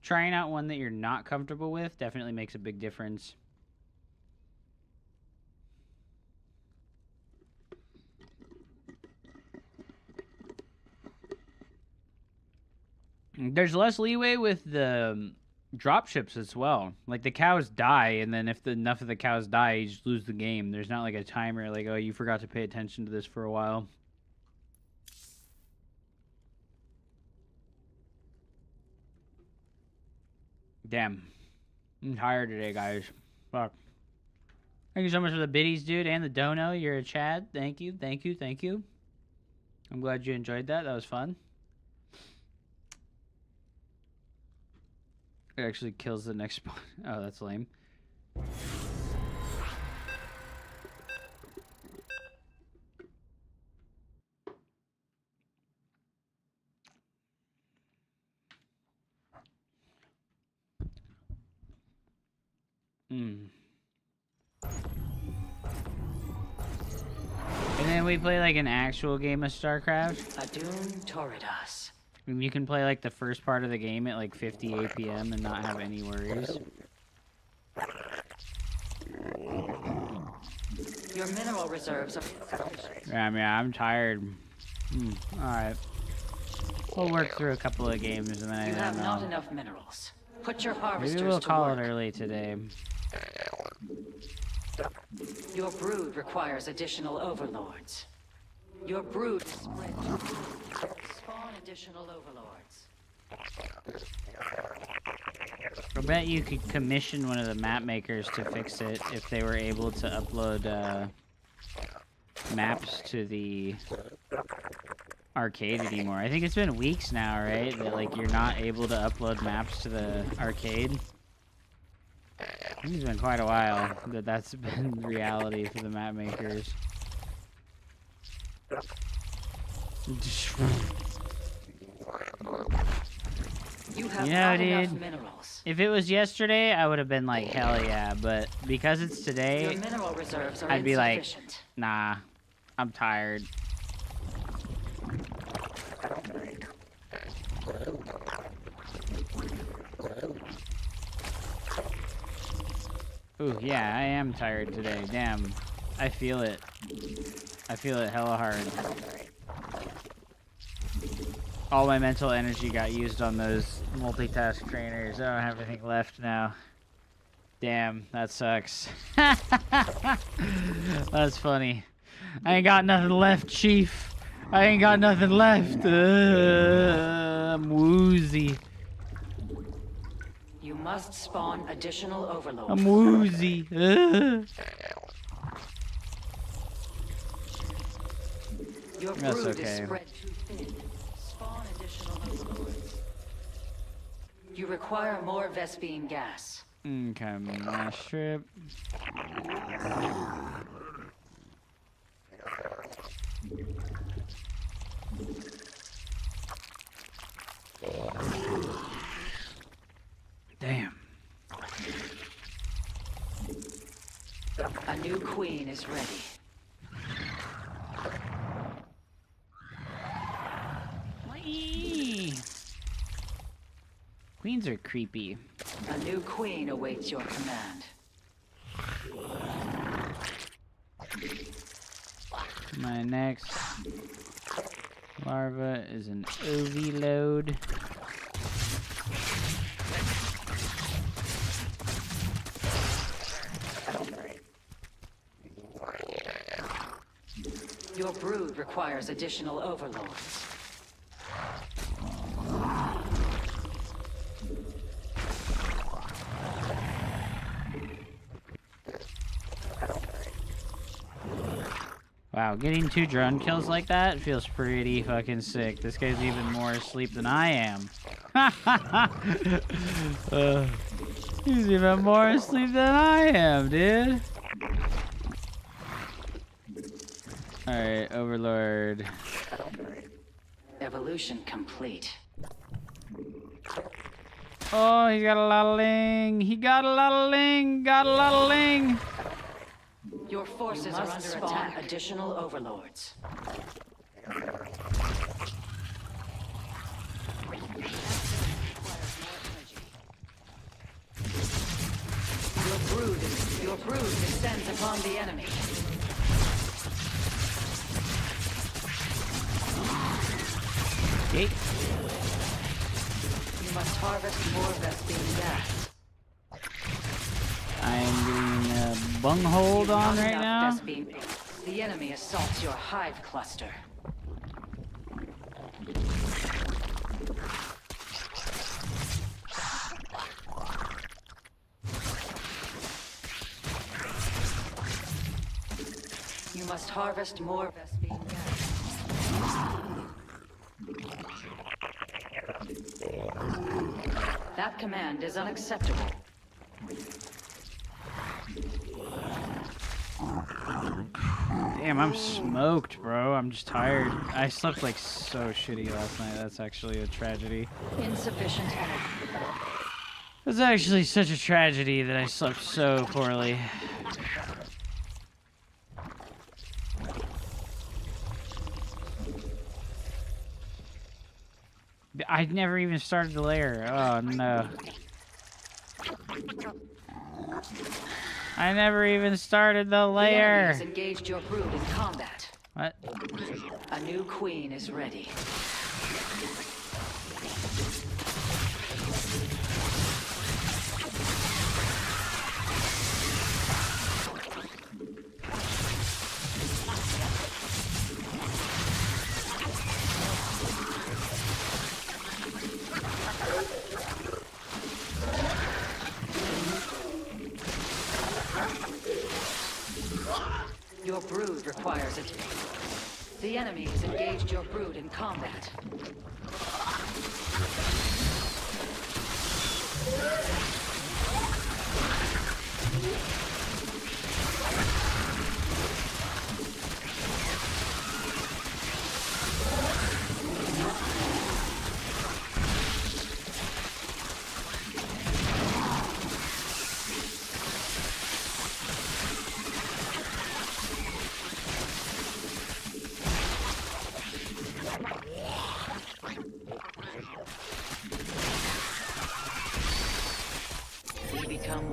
trying out one that you're not comfortable with definitely makes a big difference. There's less leeway with the drop ships as well. Like the cows die, and then if enough of the cows die, you just lose the game. There's not like a timer like, oh, you forgot to pay attention to this for a while. Damn. I'm tired today, guys. Fuck. Thank you so much for the biddies, dude, and the dono. You're a Chad. Thank you, thank you, thank you. I'm glad you enjoyed that. That was fun. It actually kills the next spawn. Oh, that's lame. And then we play like an actual game of StarCraft. Adun Toridas. And you can play like the first part of the game at like 50 APM and not have any worries. Your mineral reserves are Yeah, I'm tired. Alright. We'll work through a couple of games and then You I have don't not know. enough minerals. Put your harvesters Maybe we'll to call work. it early today. Your brood requires additional overlords. Your brood is spread. Spawn additional overlords. I bet you could commission one of the map makers to fix it if they were able to upload maps to the arcade anymore. I think it's been weeks now, right? That like you're not able to upload maps to the arcade. I think it's been quite a while that that's been reality for the map makers. You have You know, not enough dude, minerals. if it was yesterday, I would have been like, hell yeah. But because it's Your today, mineral reserves are I'd be like, insufficient. nah, I'm tired. Ooh, yeah, I am tired today. Damn. I feel it. I feel it hella hard. All my mental energy got used on those multitask trainers. I don't have anything left now. Damn, that sucks. That's funny. I ain't got nothing left, Chief. I ain't got nothing left. I'm woozy. You must spawn additional overlords. I'm woozy. Your That's brood is okay. spread too thin. Spawn additional overlords. You require more Vespine gas. Okay, mash strip. Damn. A new queen is ready. Whee! Queens are creepy. A new queen awaits your command. My next larva is an OV load. Your brood requires additional overlords. Wow, getting 2 drone kills like that feels pretty fucking sick. This guy's even more asleep than I am. He's even more asleep than I am, dude. Alright, Overlord. Evolution complete. Oh, he got a lot of ling. He got a lot of ling. Got a lot of ling. Your forces are under attack. Additional overlords. Your brood descends upon the enemy. Okay. You must harvest more Vespine gas. I'm getting a bungholed on right now. Vespine. The enemy assaults your hive cluster. You must harvest more Vespine gas. That command is unacceptable. Damn, I'm smoked, bro. I'm just tired. I slept like so shitty last night. That's actually a tragedy. Insufficient energy. It's actually such a tragedy that I slept so poorly. I never even started the lair. Oh no. I never even started the lair. The enemy has engaged your brood in combat. What? A new queen is ready. Your brood requires it. The enemy has engaged your brood in combat.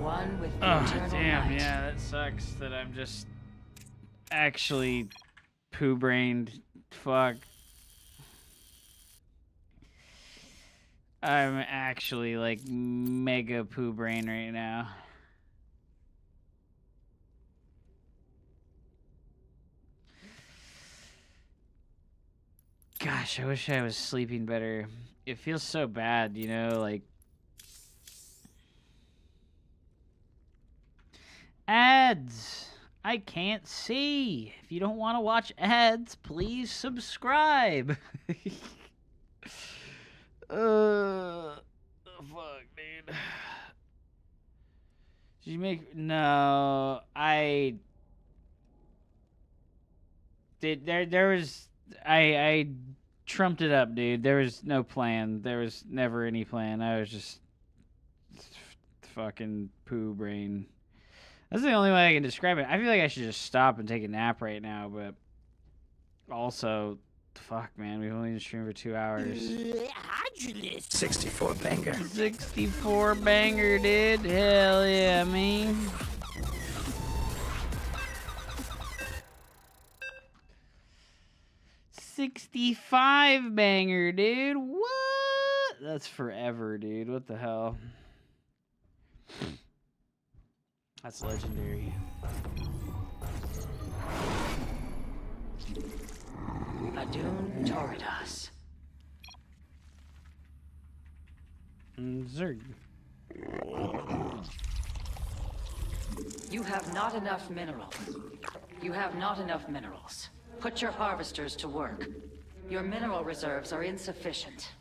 One with the Oh, eternal damn, night. yeah, that sucks that I'm just actually poo-brained. Fuck. I'm actually, like, mega poo-brain right now. Gosh, I wish I was sleeping better. It feels so bad, you know, like... Ads! I can't see. If you don't want to watch ads, please subscribe. Fuck, dude. Did you make... No, I... Did, there was... I trumped it up, dude. There was no plan. There was never any plan. I was just... fucking poo brain. That's the only way I can describe it. I feel like I should just stop and take a nap right now, but also, fuck, man, we've only been streaming for 2 hours. 64 banger. 64 banger, dude. Hell yeah, man. $65 banger, dude. What? That's forever, dude. What the hell? That's legendary. Adun Toridas. Zerg. You have not enough minerals. You have not enough minerals. Put your harvesters to work. Your mineral reserves are insufficient.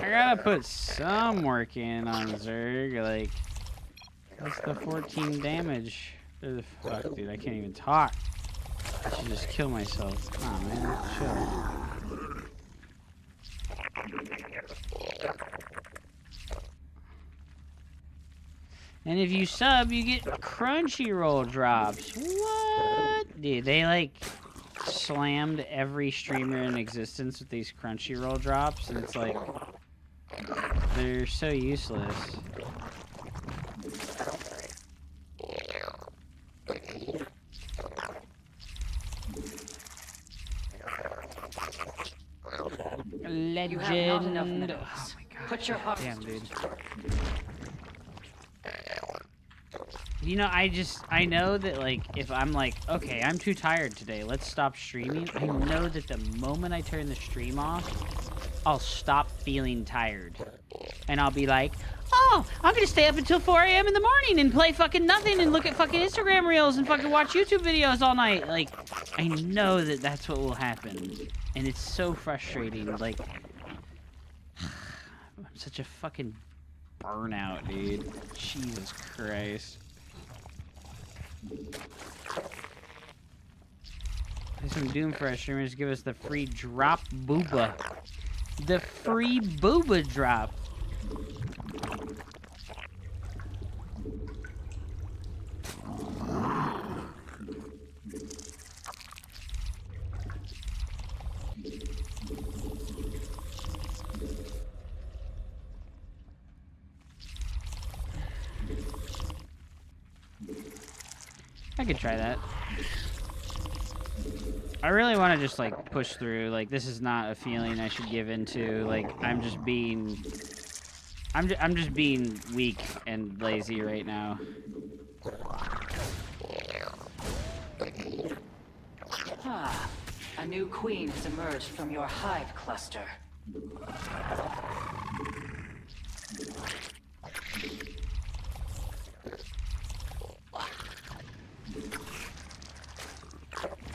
I gotta put some work in on Zerg, like, what's the 14 damage? Fuck, dude, I can't even talk. I should just kill myself. Aw, man, chill. And if you sub, you get Crunchyroll drops. What? Dude, they, like, slammed every streamer in existence with these Crunchyroll drops, and it's like, they're so useless. Legend. You have not enough minerals. Oh my god. Put your harvesters. Damn, dude. You know, I know that, like, if I'm like, okay, I'm too tired today, let's stop streaming, I know that the moment I turn the stream off, I'll stop feeling tired. And I'll be like, oh, I'm gonna stay up until 4 a.m. in the morning and play fucking nothing and look at fucking Instagram reels and fucking watch YouTube videos all night. Like, I know that that's what will happen. And it's so frustrating, like, I'm such a fucking burnout, dude. Jesus Christ. Play some Doomfresh streamers give us the free drop booba. The free booba drop. I could try that. I really want to just, like, push through. Like, this is not a feeling I should give into. Like, I'm just being weak and lazy right now. Ah, a new queen has emerged from your hive cluster.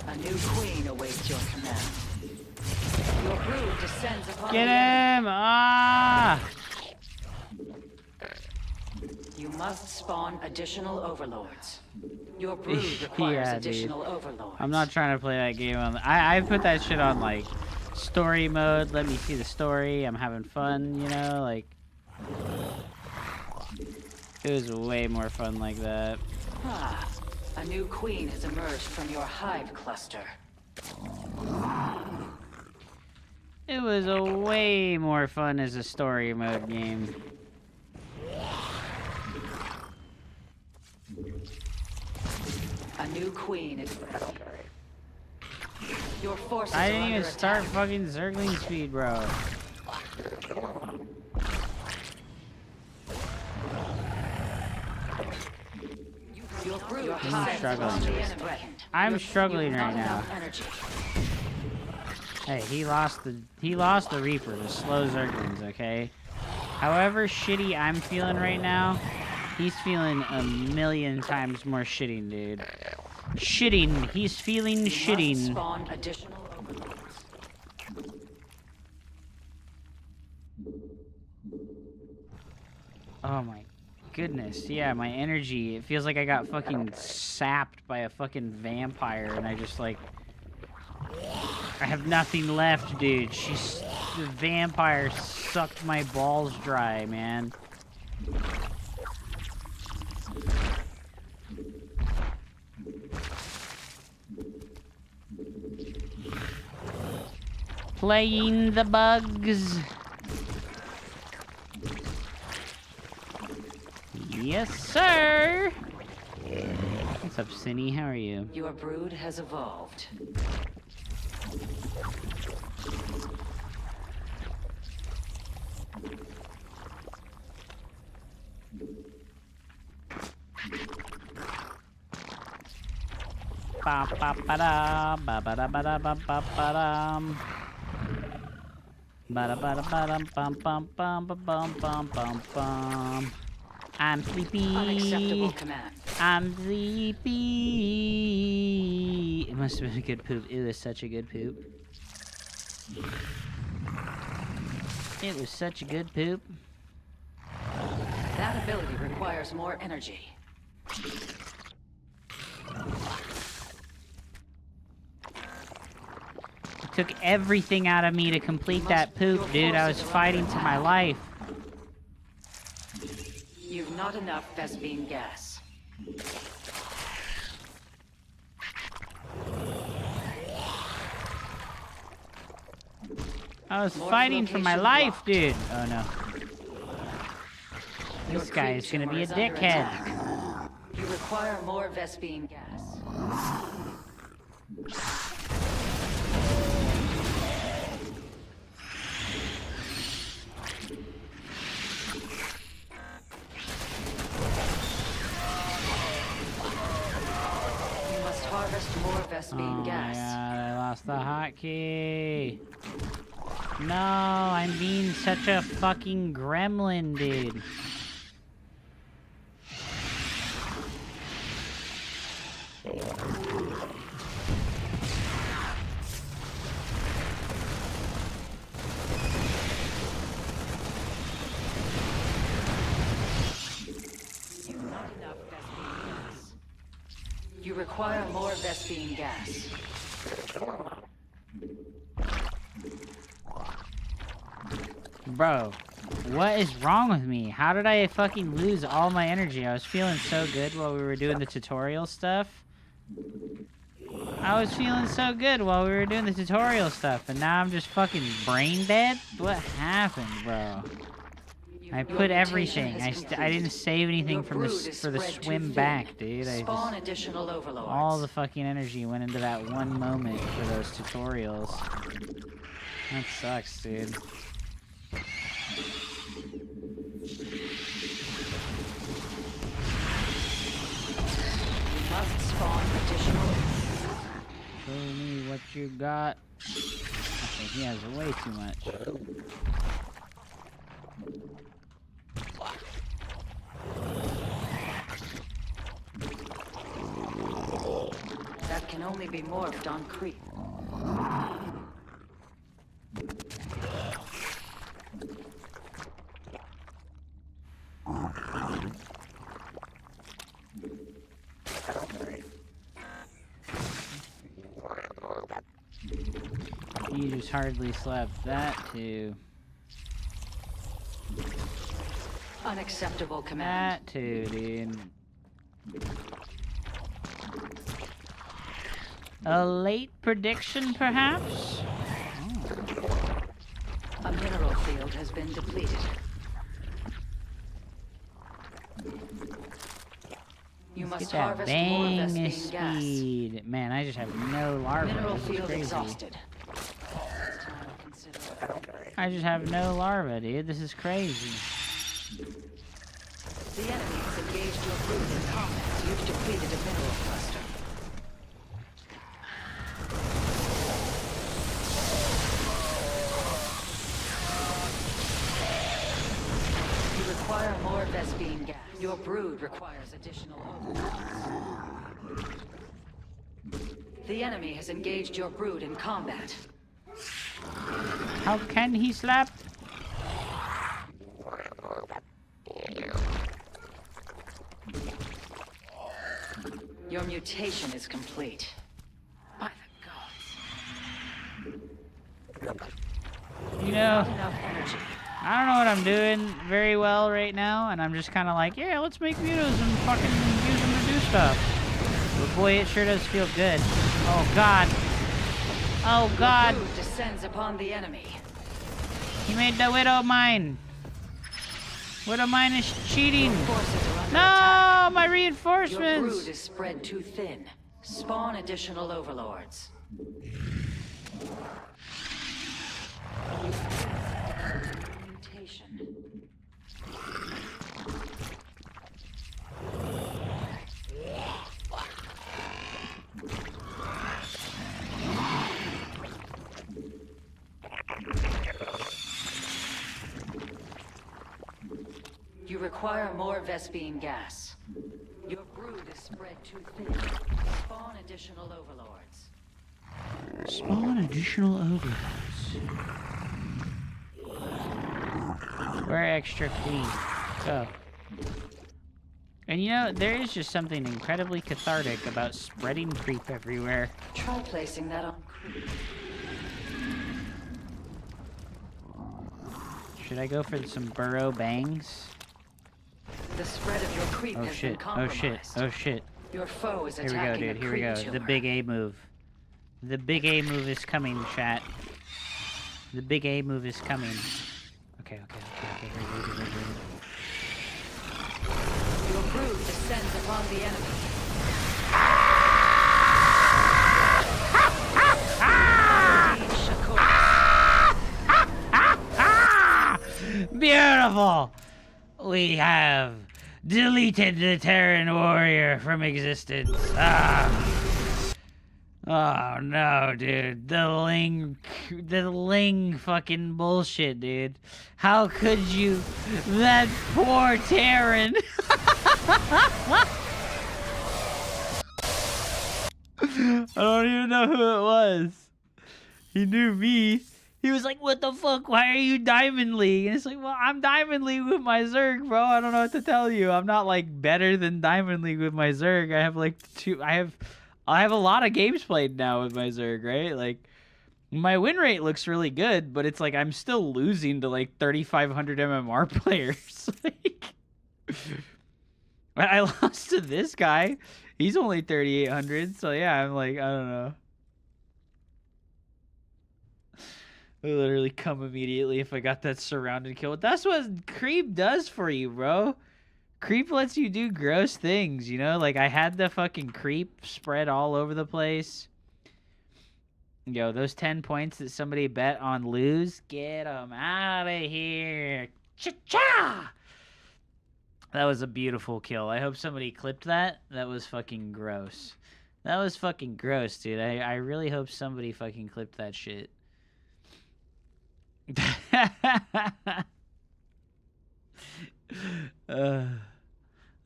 A new queen awaits your command. Your brood descends upon Get the him! Ah! You must spawn additional overlords. Your brood requires Yeah, additional dude. overlords. I'm not trying to play that game on. I put that shit on, like, story mode. Let me see the story. I'm having fun, you know, like. It was way more fun like that. Ah, a new queen has emerged from your hive cluster. It was a way more fun as a story mode game. A new queen is... Your forces I are didn't under even start attack. fucking Zergling speed, bro. Your hive struggling. is threatened. I'm struggling You have right not now. enough energy. Hey, he lost the Reaper to slow Zerglings, okay? However shitty I'm feeling right now, he's feeling a million times more shitting, dude. Shitting. He's feeling You must shitting. spawn additional overlords. Oh my goodness. Yeah, my energy. It feels like I got fucking sapped by a fucking vampire and I just like... I have nothing left, dude. The vampire sucked my balls dry, man. Playing the bugs. Yes, sir. What's up, Cinny? How are you? Your brood has evolved. Ba ba ba da ba ba da ba da ba ba ba dum. Ba da ba da ba dum bum bum bum bum bum bum bum bum. I'm sleepy. Unacceptable command. I'm sleepy. It must have been a good poop. It was such a good poop. It was such a good poop. That ability requires more energy. It took everything out of me to complete that poop, dude. I was fighting for my life. You've not enough Vespene gas. I was fighting for my life, dude. Oh no. This guy is gonna be a dickhead. You require more Vespene gas. You must harvest more Vespene Oh gas. my god, I lost the hotkey. No, I'm being such a fucking gremlin, dude. You've not enough Vespene gas. You require more Vespene gas. Bro, what is wrong with me? How did I fucking lose all my energy? I was feeling so good while we were doing the tutorial stuff. I was feeling so good while we were doing the tutorial stuff, and now I'm just fucking brain dead? What happened, bro? I put everything. I didn't save anything from this for the swim back, dude. Spawn additional overlords. All the fucking energy went into that one moment for those tutorials. That sucks, dude. Must spawn additional. Show me what you got. Okay, he has way too much. That can only be morphed on creep. You just hardly slept. That too. Unacceptable command. That too, dude. A late prediction, perhaps? A mineral field has been depleted. You must Get that harvest more bang Vespene gas. speed. Man, I just have no larvae. Mineral This is field crazy. exhausted. I just have no larvae, dude. This is crazy. The enemy has engaged your brood in combat. You've depleted a mineral cluster. You require more Vespene gas. Your brood requires additional overloads. The enemy has engaged your brood in combat. How can he slap? Your mutation is complete. By the gods. You know, Not enough energy. I don't know what I'm doing very well right now, and I'm just kind of like, yeah, let's make mutos and fucking use them to do stuff. But boy, it sure does feel good. Oh god. Oh god. Your brood descends upon the enemy. He made the widow mine. Widow mine is cheating. Forces are under No, attack. my Your reinforcements. brood is spread too thin. Spawn additional overlords. Mutation. You require more Vespene gas. Your brood is spread too thin. Spawn additional overlords. Spawn additional overlords. Where extra queen? Go. And you know, there is just something incredibly cathartic about spreading creep everywhere. Try placing that on creep. Should I go for some burrow bangs? The spread of your creep Oh has been shit, oh compromised. shit, oh shit. Your foe is Here we go, attacking dude, a here we creep go. The tumor. big A move. The big A move is coming, chat. The big A move is coming. Okay. Here. Your brood descends upon the enemy. Beautiful! We have deleted the Terran warrior from existence. Oh no, dude. The Ling fucking bullshit, dude. How could you? That poor Terran. I don't even know who it was. He knew me. He was like, what the fuck? Why are you Diamond League? And it's like, well, I'm Diamond League with my Zerg, bro. I don't know what to tell you. I'm not like better than Diamond League with my Zerg. I have like I have a lot of games played now with my Zerg, right? Like, my win rate looks really good, but it's like I'm still losing to like 3,500 MMR players. Like, I lost to this guy. He's only 3,800, so yeah, I'm like, I don't know. I literally come immediately if I got that surrounded kill. That's what creep does for you, bro. Creep lets you do gross things, you know? Like, I had the fucking creep spread all over the place. Yo, those 10 points that somebody bet on lose, get them out of here. Cha-cha! That was a beautiful kill. I hope somebody clipped that. That was fucking gross. That was fucking gross, dude. I really hope somebody fucking clipped that shit.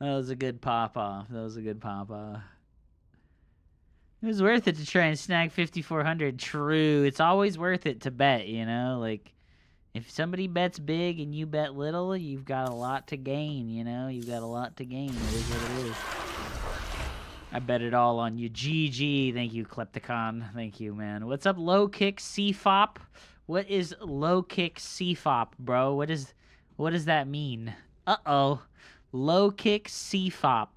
That was a good pop-off. That was a good pop-off. It was worth it to try and snag 5,400. True. It's always worth it to bet, you know? Like, if somebody bets big and you bet little, you've got a lot to gain, you know? You've got a lot to gain. It is what it is. I bet it all on you. GG. Thank you, Klepticon. Thank you, man. What's up, Low Kick CFOP? What is Low Kick CFOP, bro? What does that mean? Uh-oh. Low Kick CFOP.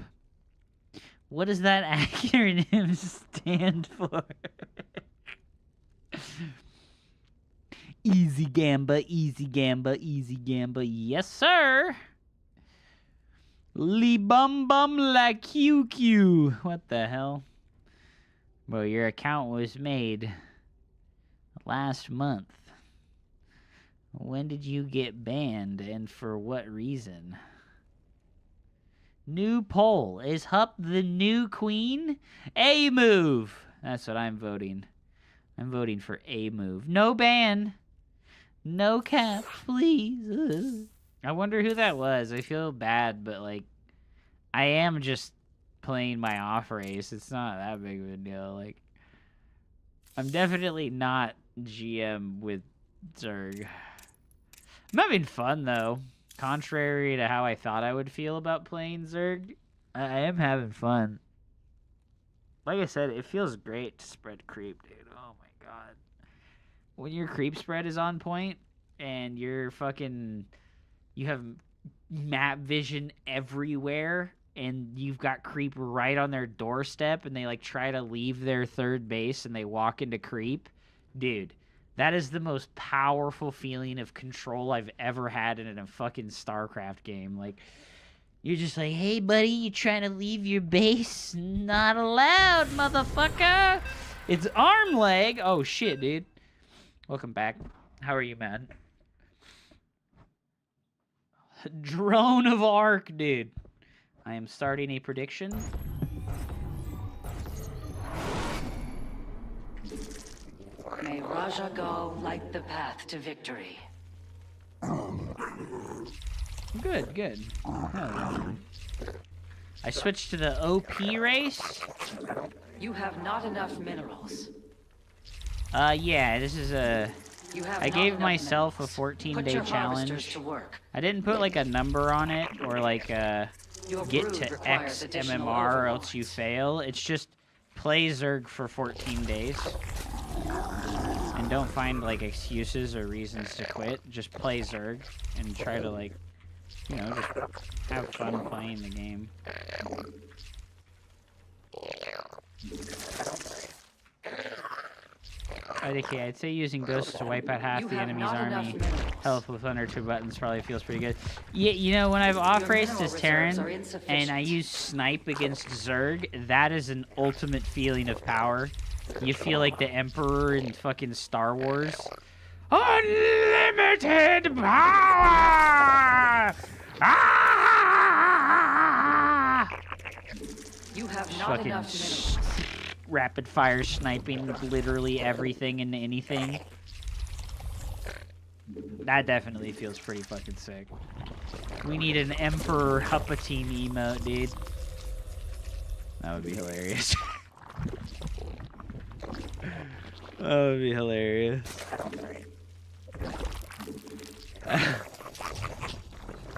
What does that acronym stand for? Easy Gamba, easy Gamba, easy Gamba. Yes, sir. Li bum bum la QQ. What the hell? Bro, your account was made last month. When did you get banned and for what reason? New poll. Is Hup the new queen? A move. That's what I'm voting. I'm voting for A move. No ban. No cap, please. I wonder who that was. I feel bad, but like, I am just playing my off race. It's not that big of a deal. Like, I'm definitely not GM with Zerg. I'm having fun, though. Contrary to how I thought I would feel about playing Zerg, I am having fun. Like I said, it feels great to spread creep, dude. Oh my god. When your creep spread is on point, and you're fucking... You have map vision everywhere, and you've got creep right on their doorstep, and they, like, try to leave their third base, and they walk into creep. Dude. That is the most powerful feeling of control I've ever had in a fucking StarCraft game. Like, you're just like, hey, buddy, you trying to leave your base? Not allowed, motherfucker! It's arm leg! Oh, shit, dude. Welcome back. How are you, man? Drone of Arc, dude. I am starting a prediction. May Raja Gal light the path to victory. Good, good. Oh. I switched to the OP race. You have not enough minerals. Yeah, this is a... You have I not gave enough myself a minerals. 14-day Put your harvesters challenge. to work. I didn't put like a number on it or like Your get brood to requires X additional MMR or else you overlords. fail. It's just play Zerg for 14 days. And don't find like excuses or reasons to quit. Just play Zerg and try to like, you know, just have fun playing the game. Okay, I'd say using ghosts to wipe out half You the have enemy's not enough army. minerals. Health with 1 or 2 buttons probably feels pretty good. Yeah, you know, when I've off-raced mineral as reserves Terran are and insufficient. I use snipe against Zerg, that is an ultimate feeling of power. You feel like the Emperor in fucking Star Wars. Unlimited power! Ah! You have not Fucking enough minerals. rapid fire sniping literally everything and anything. That definitely feels pretty fucking sick. We need an Emperor Palpatine emote, dude. That would be hilarious. That would be hilarious.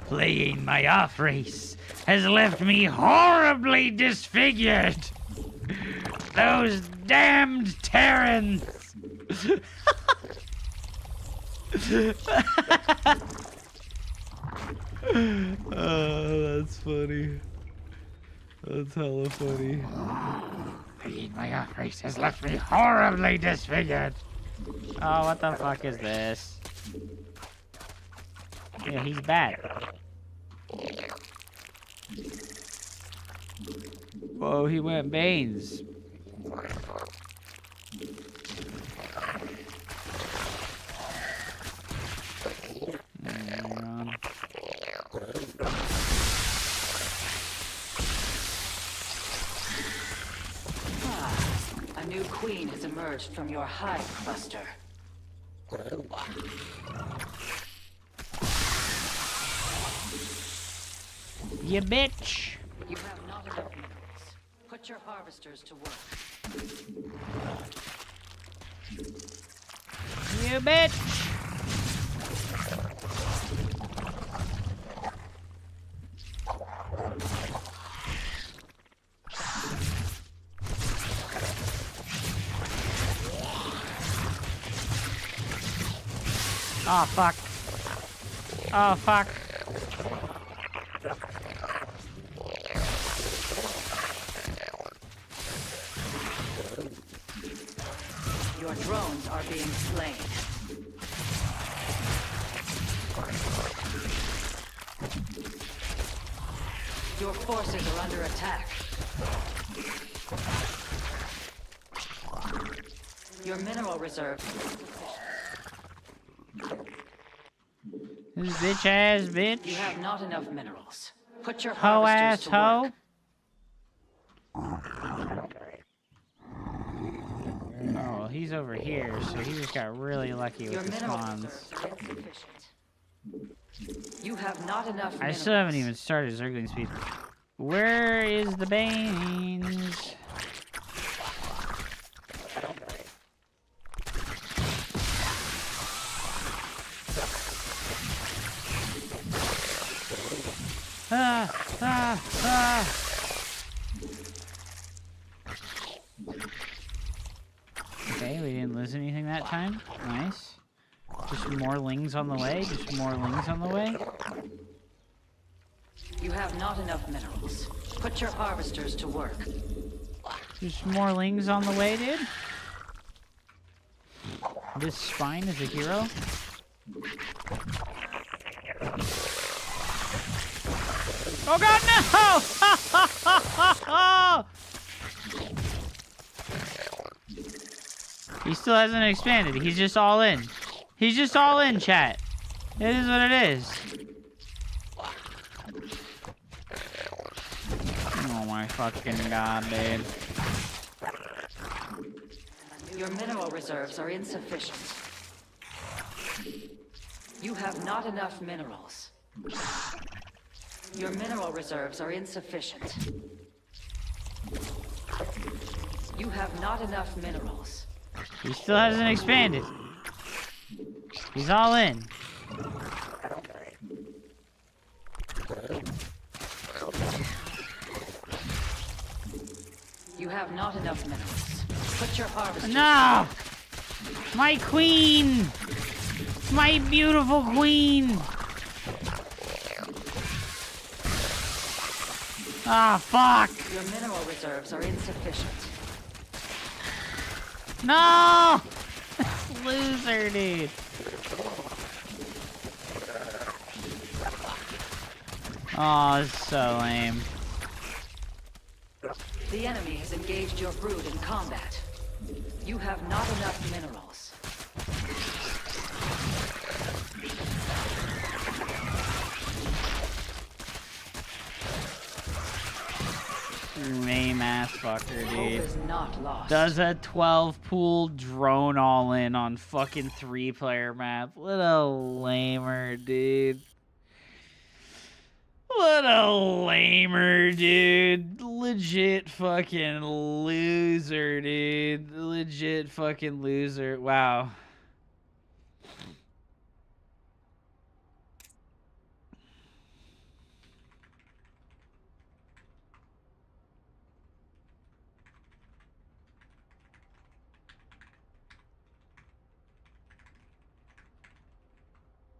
Playing my off race has left me horribly disfigured. Those damned Terrans. Oh, that's funny. That's hella funny. My off race has left me horribly disfigured. Oh, what the fuck is this? Yeah, he's bad. Whoa, he went Banes. A new queen has emerged from your hive cluster. You bitch. You have not enough minerals. Put your harvesters to work. You bitch. Oh, fuck. Oh, fuck. Your drones are being slain. Your forces are under attack. Your mineral reserve is insufficient. This bitch ass bitch. You have not enough minerals. Put your Hoe harvesters ass to hoe. work. Oh, well, he's over here, so he just got really lucky Your with the mineral spawns. reserves are insufficient. You have not enough I minerals. still haven't even started Zergling speed. Where is the Banes? Ah, ah, ah. Okay, we didn't lose anything that time. Nice. Just more lings on the way. Just more lings on the way. You have not enough minerals. Put your harvesters to work. Just more lings on the way, dude. This spine is a hero. Oh god, no! He still hasn't expanded. He's just all in. He's just all in, chat. It is what it is. Oh my fucking god, dude. Your mineral reserves are insufficient. You have not enough minerals. Your mineral reserves are insufficient. You have not enough minerals. He still hasn't expanded. He's all in. You have not enough minerals. Put your harvesters. No! My queen! My beautiful queen! Ah, fuck! Your mineral reserves are insufficient. No! Loser, dude. Oh, this is so lame. The enemy has engaged your brood in combat. You have not enough minerals. Lame ass fucker, Hope dude. is not lost. Does a 12 pool drone all in on fucking 3-player map. What a lamer, dude. What a lamer, dude. Legit fucking loser, dude. Legit fucking loser. Wow.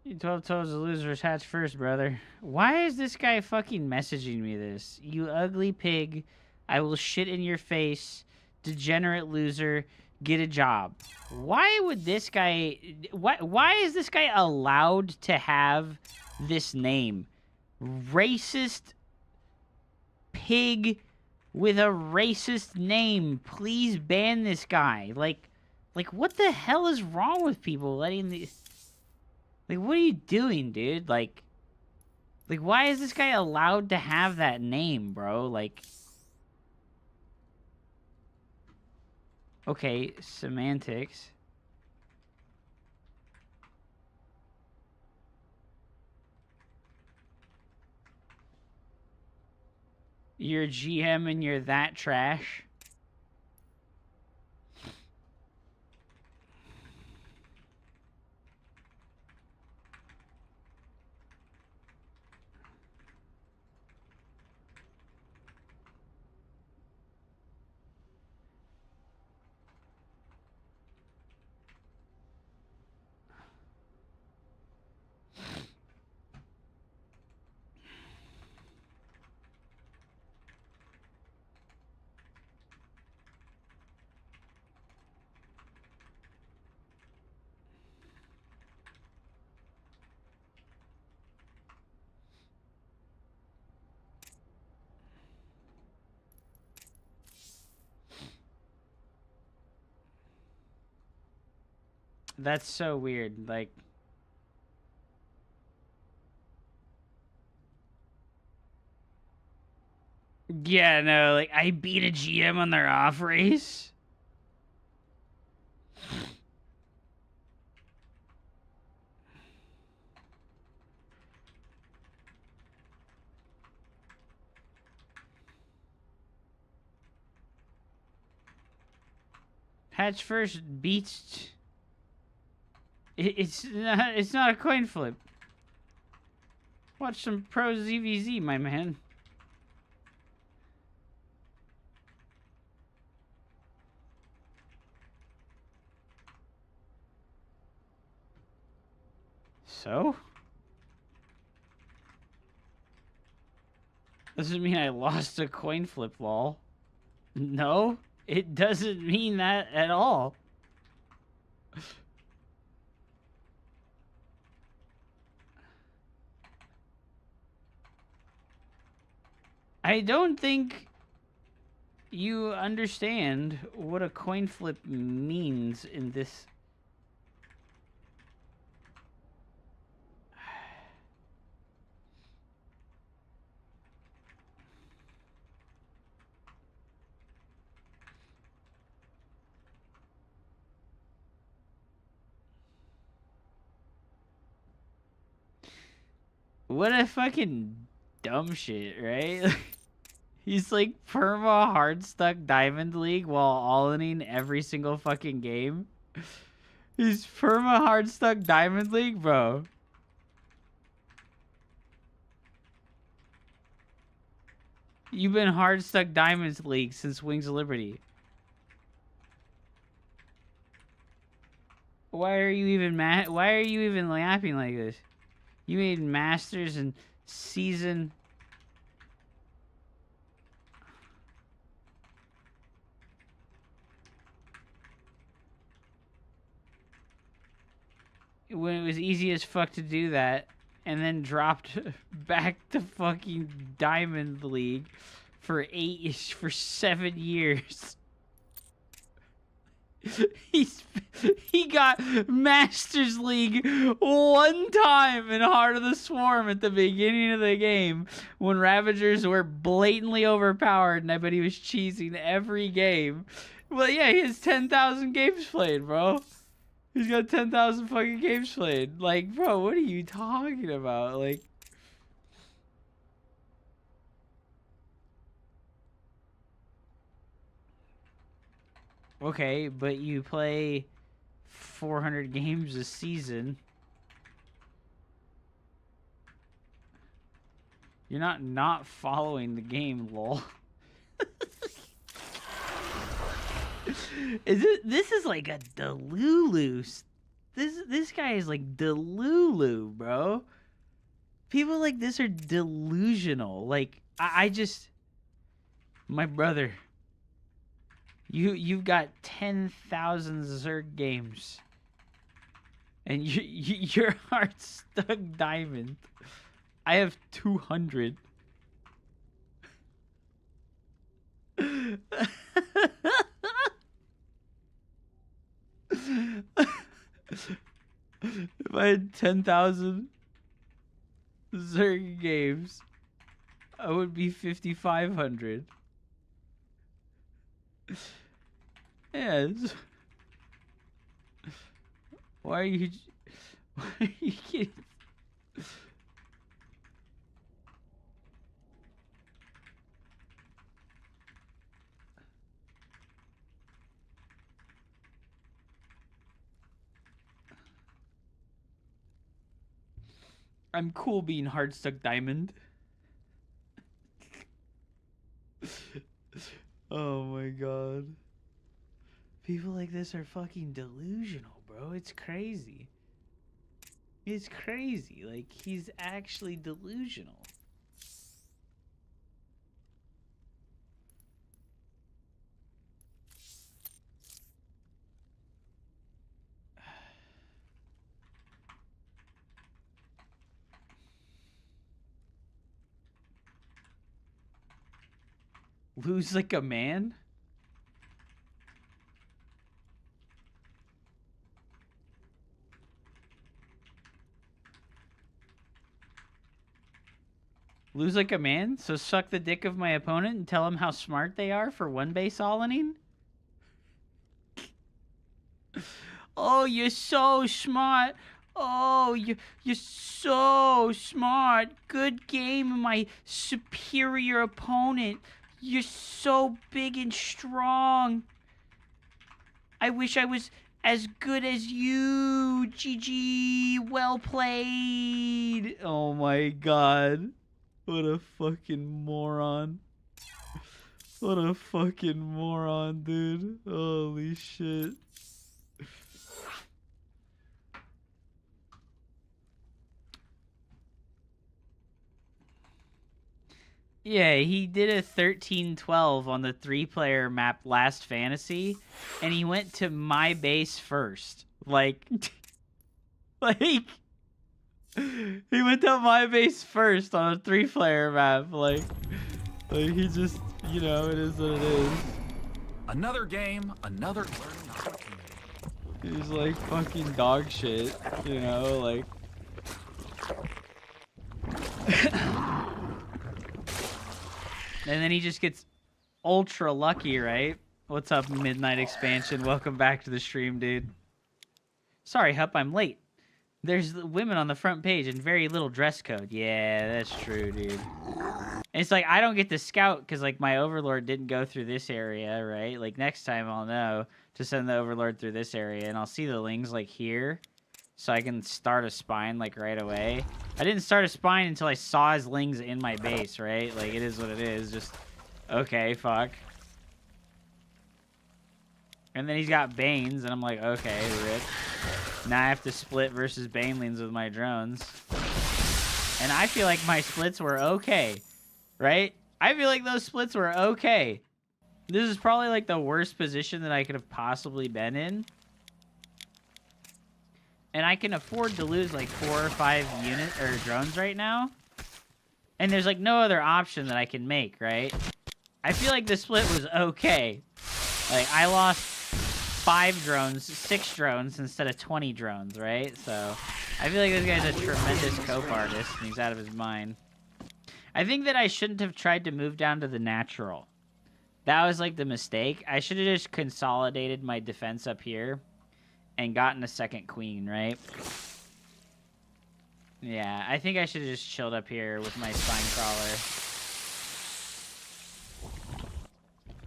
You 12 toes the losers hatch first, brother. Why is this guy fucking messaging me this? You ugly pig. I will shit in your face. Degenerate loser. Get a job. Why would this guy... Why is this guy allowed to have this name? Racist pig with a racist name. Please ban this guy. Like what the hell is wrong with people letting the... Like, what are you doing, dude? Like, why is this guy allowed to have that name, bro? Like, okay, semantics. You're GM and you're that trash. That's so weird. Like, yeah, no, like, I beat a GM on their off race. Hatch first beats... It's not a coin flip. Watch some pro ZVZ, my man. So? Doesn't mean I lost a coin flip, lol. No, it doesn't mean that at all. I don't think you understand what a coin flip means in this. What a fucking dumb shit, right? He's like perma hard stuck Diamond League while all-inning every single fucking game. He's perma hard stuck Diamond League, bro. You've been hard stuck Diamonds League since Wings of Liberty. Why are you even laughing like this? You made Masters and Season. When it was easy as fuck to do that, and then dropped back to fucking Diamond League for 7 years. He got Masters League one time in Heart of the Swarm at the beginning of the game when Ravagers were blatantly overpowered and I bet he was cheesing every game. Well, yeah, he has 10,000 games played, bro. He's got 10,000 fucking games played. Like, bro, what are you talking about? Like, okay, but you play 400 games a season. You're not following the game, lol. This is like a Delulu. This guy is like Delulu, bro. People like this are delusional. Like I just, my brother. You've got 10,000 Zerg games, and your heart's stuck Diamond. I have 200. If I had 10,000 Zerg games, I would be 5,500. Yes. Why are you kidding? I'm cool being hard stuck Diamond. Oh my god. People like this are fucking delusional, bro. It's crazy. It's crazy. Like, he's actually delusional. Lose like a man? Lose like a man? So suck the dick of my opponent and tell him how smart they are for one base all-inning? Oh, you're so smart. Oh, you're so smart. Good game, my superior opponent. You're so big and strong. I wish I was as good as you. GG. Well played. Oh my god. What a fucking moron. What a fucking moron, dude. Holy shit. Yeah, he did a 13-12 on the 3-player map Last Fantasy, and he went to my base first. Like, he went to my base first on a 3-player map. Like he just, you know, it is what it is. Another game, another learning opportunity. He's like fucking dog shit, you know, like. And then he just gets ultra lucky, right? What's up, Midnight Expansion? Welcome back to the stream, dude. Sorry, Hup, I'm late. There's women on the front page and very little dress code. Yeah, that's true, dude. And it's like, I don't get to scout because, like, my overlord didn't go through this area, right? Like, next time I'll know to send the overlord through this area, and I'll see the lings, like, here, so I can start a spine, like, right away. I didn't start a spine until I saw his lings in my base, right? Like, it is what it is. Just, okay, fuck. And then he's got Banes, and I'm like, okay, rip. Now I have to split versus Banelings with my drones. And I feel like my splits were okay, right? I feel like those splits were okay. This is probably like the worst position that I could have possibly been in. And I can afford to lose like 4 or 5 units or drones right now. And there's like no other option that I can make, right? I feel like the split was okay. Like, I lost 5 drones, 6 drones instead of 20 drones, right? So I feel like this guy's a tremendous cope artist and he's out of his mind. I think that I shouldn't have tried to move down to the natural. That was like the mistake. I should have just consolidated my defense up here and gotten a second queen, right? Yeah, I think I should have just chilled up here with my spine crawler.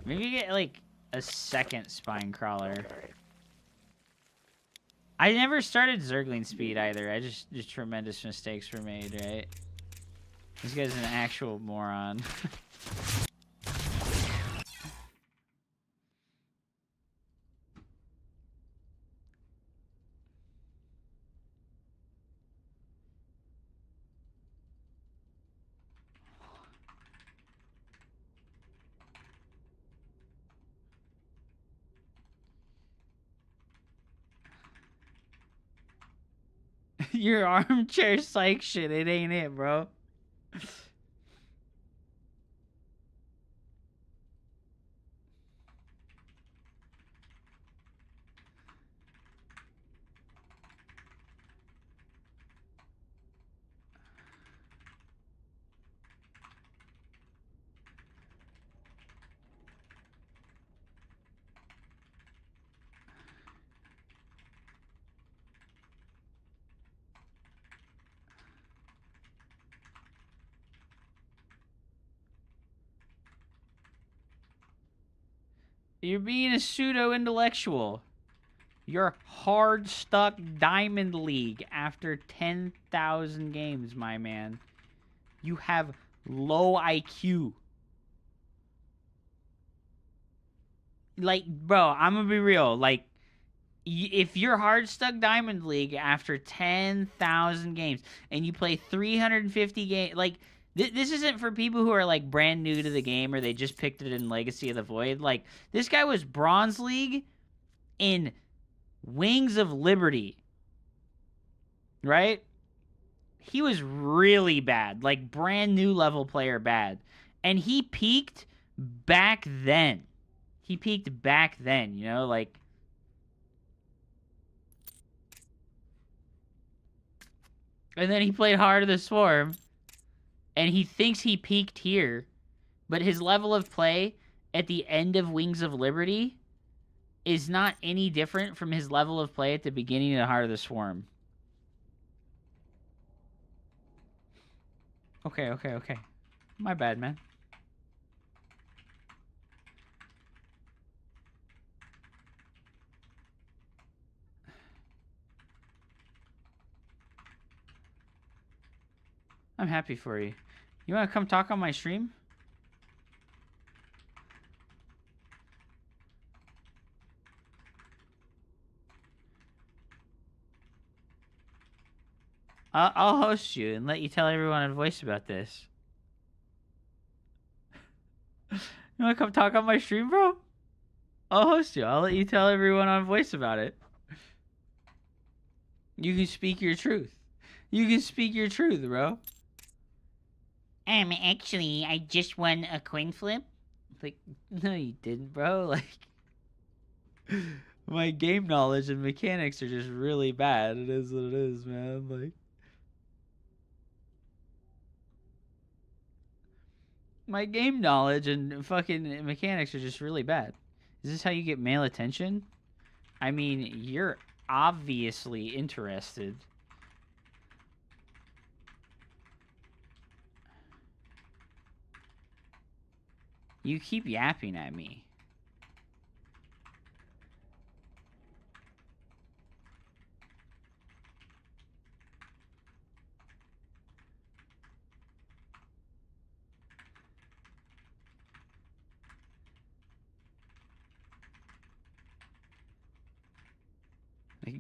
Maybe get like a second spine crawler. I never started Zergling speed either. I just tremendous mistakes were made, right? This guy's an actual moron. Your armchair psych shit, it ain't it, bro. You're being a pseudo-intellectual. You're hard stuck Diamond League after 10,000 games, my man. You have low IQ. Like, bro, I'm gonna be real. Like, if you're hard stuck Diamond League after 10,000 games and you play 350 games, like, this isn't for people who are, like, brand new to the game or they just picked it in Legacy of the Void. Like, this guy was Bronze League in Wings of Liberty. Right? He was really bad. Like, brand new level player bad. And he peaked back then. He peaked back then, you know? Like, and then he played Heart of the Swarm. And he thinks he peaked here, but his level of play at the end of Wings of Liberty is not any different from his level of play at the beginning of Heart of the Swarm. Okay. My bad, man. I'm happy for you. You want to come talk on my stream? I'll host you and let you tell everyone on voice about this. You want to come talk on my stream, bro? I'll host you. I'll let you tell everyone on voice about it. You can speak your truth. You can speak your truth, bro. Actually, I just won a coin flip. Like, no, you didn't, bro. Like, my game knowledge and mechanics are just really bad. It is what it is, man. Like, my game knowledge and fucking mechanics are just really bad. Is this how you get male attention? I mean, you're obviously interested. You keep yapping at me.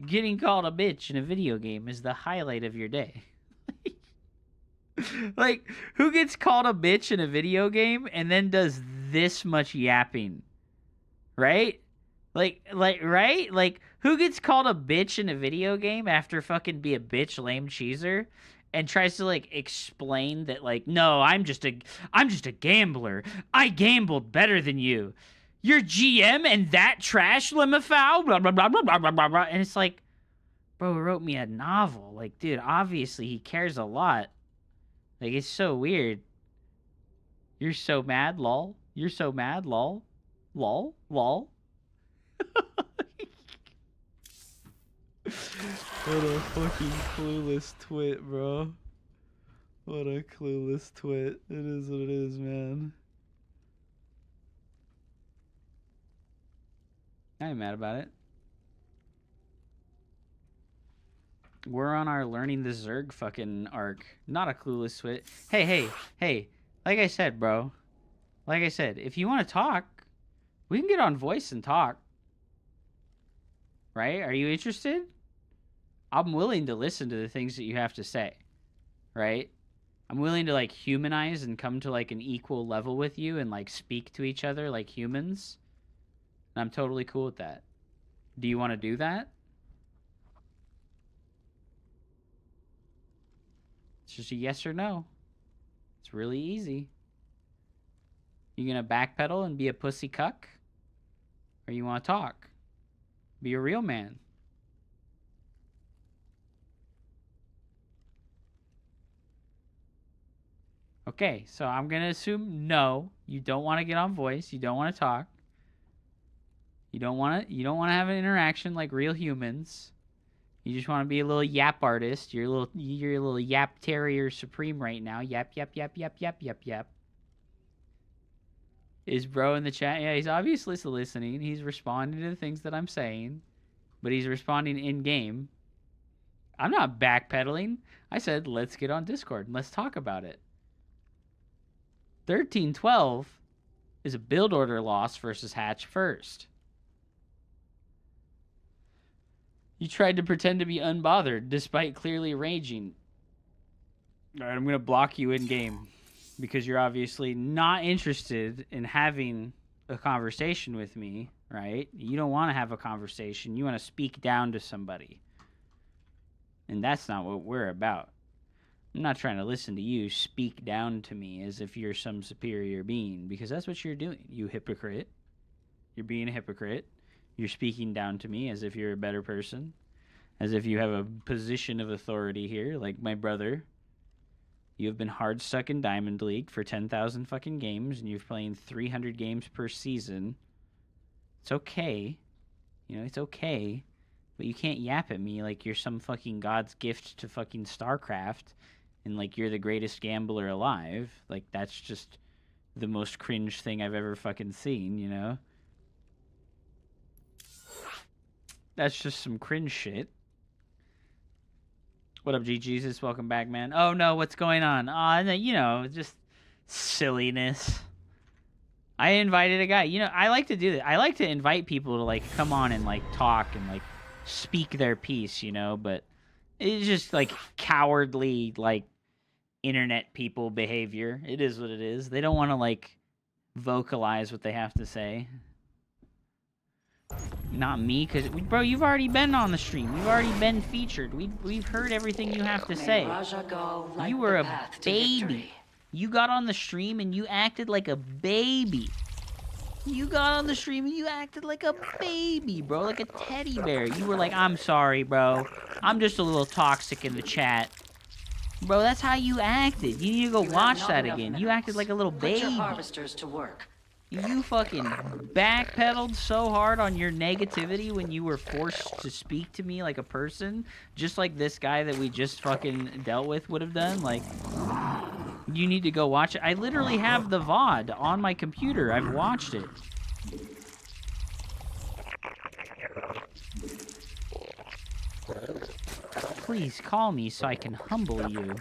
Getting called a bitch in a video game is the highlight of your day. Like, who gets called a bitch in a video game and then does this much yapping? Right? Right? Like, who gets called a bitch in a video game after fucking be a bitch lame cheeser and tries to, like, explain that, like, no, I'm just a gambler. I gambled better than you. Your GM and that trash Limafau, blah, blah, blah, blah, blah, blah, blah, blah. And it's like, bro wrote me a novel. Like, dude, obviously he cares a lot. Like, it's so weird. You're so mad, lol. You're so mad, lol. Lol, lol. What a fucking clueless twit, bro. What a clueless twit. It is what it is, man. I ain't mad about it. We're on our learning the Zerg fucking arc. Not a clueless twit. Hey. Like I said, bro. Like I said, if you want to talk, we can get on voice and talk. Right? Are you interested? I'm willing to listen to the things that you have to say. Right? I'm willing to, like, humanize and come to, like, an equal level with you and, like, speak to each other like humans. And I'm totally cool with that. Do you want to do that? It's just a yes or no. It's really easy. You gonna backpedal and be a pussy cuck? Or you want to talk? Be a real man. Okay, so I'm gonna assume no. You don't want to get on voice. You don't want to talk. You don't want to have an interaction like real humans. You just want to be a little yap artist. You're a little yap terrier supreme right now. Yap. Is bro in the chat? Yeah, he's obviously listening. He's responding to the things that I'm saying, but he's responding in game. I'm not backpedaling. I said, let's get on Discord and let's talk about it. 13-12 is a build order loss versus Hatch first. You tried to pretend to be unbothered despite clearly raging. All right, I'm going to block you in game because you're obviously not interested in having a conversation with me, right? You don't want to have a conversation. You want to speak down to somebody. And that's not what we're about. I'm not trying to listen to you speak down to me as if you're some superior being, because that's what you're doing, you hypocrite. You're being a hypocrite. You're speaking down to me as if you're a better person, as if you have a position of authority here, like my brother. You have been hard stuck in Diamond League for 10,000 fucking games, and you're playing 300 games per season. It's okay. You know, it's okay. But you can't yap at me like you're some fucking god's gift to fucking StarCraft, and like you're the greatest gambler alive. Like, that's just the most cringe thing I've ever fucking seen, you know? That's just some cringe shit. What up, G Jesus? Welcome back, man. Oh no, what's going on? You know, just silliness. I invited a guy. You know, I like to do that. I like to invite people to, like, come on and, like, talk and, like, speak their piece, you know, but it's just, like, cowardly, like, internet people behavior. It is what it is. They don't want to, like, vocalize what they have to say. Not me, because, bro, you've already been on the stream. You've already been featured. We've heard everything you have to say. You were a baby. You got on the stream and you acted like a baby. You got on the stream and you acted like a baby, bro. Like a teddy bear. You were like, I'm sorry, bro. I'm just a little toxic in the chat. Bro, that's how you acted. You need to go watch that again. You acted like a little baby. Put your harvesters to work. You fucking backpedaled so hard on your negativity when you were forced to speak to me like a person, just like this guy that we just fucking dealt with would have done. Like, You need to go watch it. I literally have the VOD on my computer. I've watched it. Please call me so I can humble you.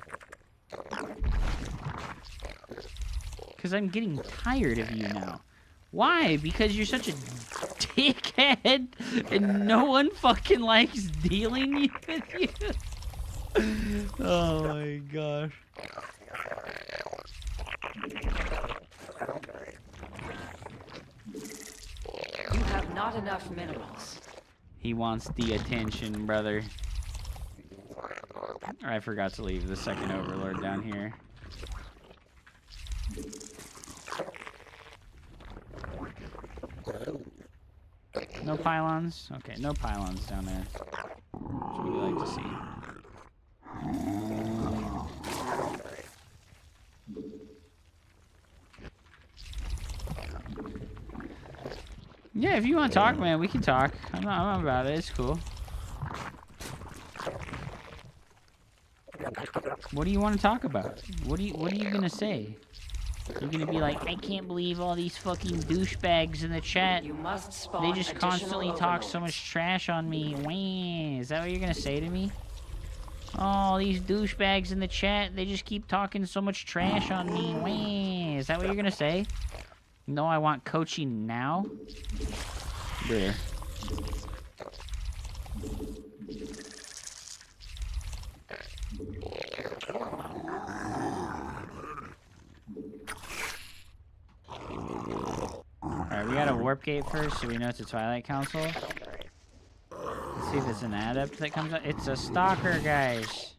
Because I'm getting tired of you now. Why? Because you're such a dickhead and no one fucking likes dealing with you. Oh my gosh. You have not enough minerals. He wants the attention, brother. I forgot to leave the second overlord down here. No pylons? Okay, no pylons down there. That's what we like to see. Yeah, if you want to talk, man, we can talk. I'm about it. It's cool. What do you want to talk about? What are you gonna say? You're gonna be like, I can't believe all these fucking douchebags in the chat. You must spawn They just constantly talk so much trash on me. Wah. Is that what you're gonna say to me? Oh, these douchebags in the chat, they just keep talking so much trash on me. Wah. Is that what you're gonna say? No, I want coaching now. There. Alright, we got a warp gate first, so we know it's a Twilight Council. Let's see if it's an adept that comes up. It's a stalker, guys.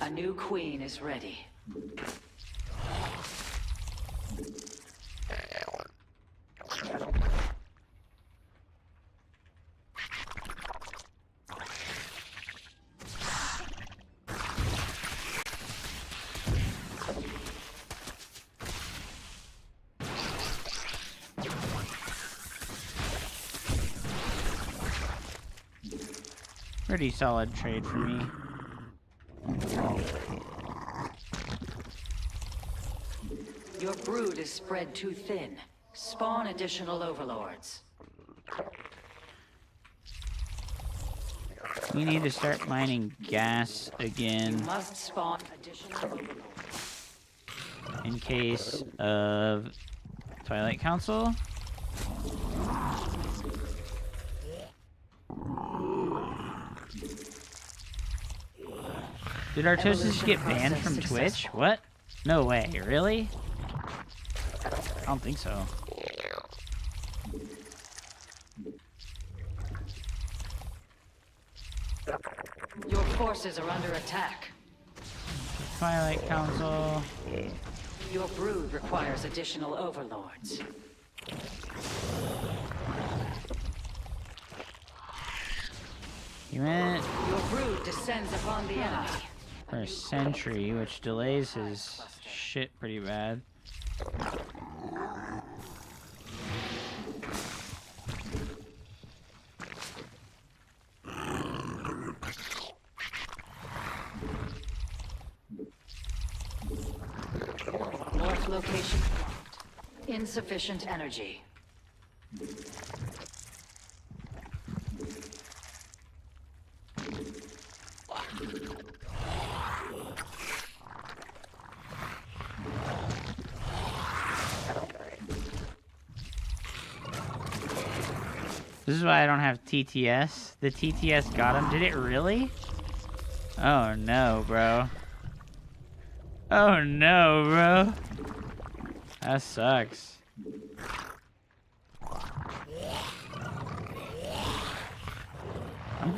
A new queen is ready. Pretty solid trade for me. Your brood is spread too thin. Spawn additional overlords. We need to start mining gas You again must spawn additional overlords. in case of Twilight Council. Did Artosis get banned from Twitch? What? No way, really? I don't think so. Your forces are under attack. Twilight Council. Your brood requires additional overlords. He went Your brood descends upon the enemy. for a sentry, which delays his shit pretty bad. North location. Insufficient energy. This is why I don't have TTS. The TTS got him. Did it really? Oh no, bro. Oh no, bro. That sucks.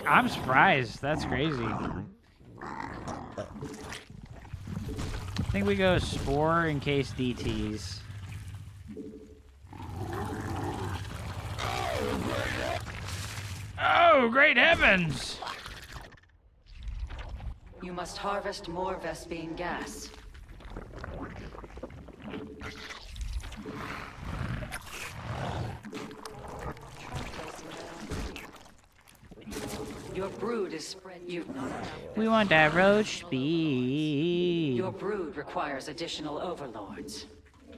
I'm surprised. That's crazy. I think we go Spore in case DTs. Oh, great heavens! You must harvest more Vespine gas. Your brood is spread You've not enough. We want that roach speed. Your brood requires additional overlords.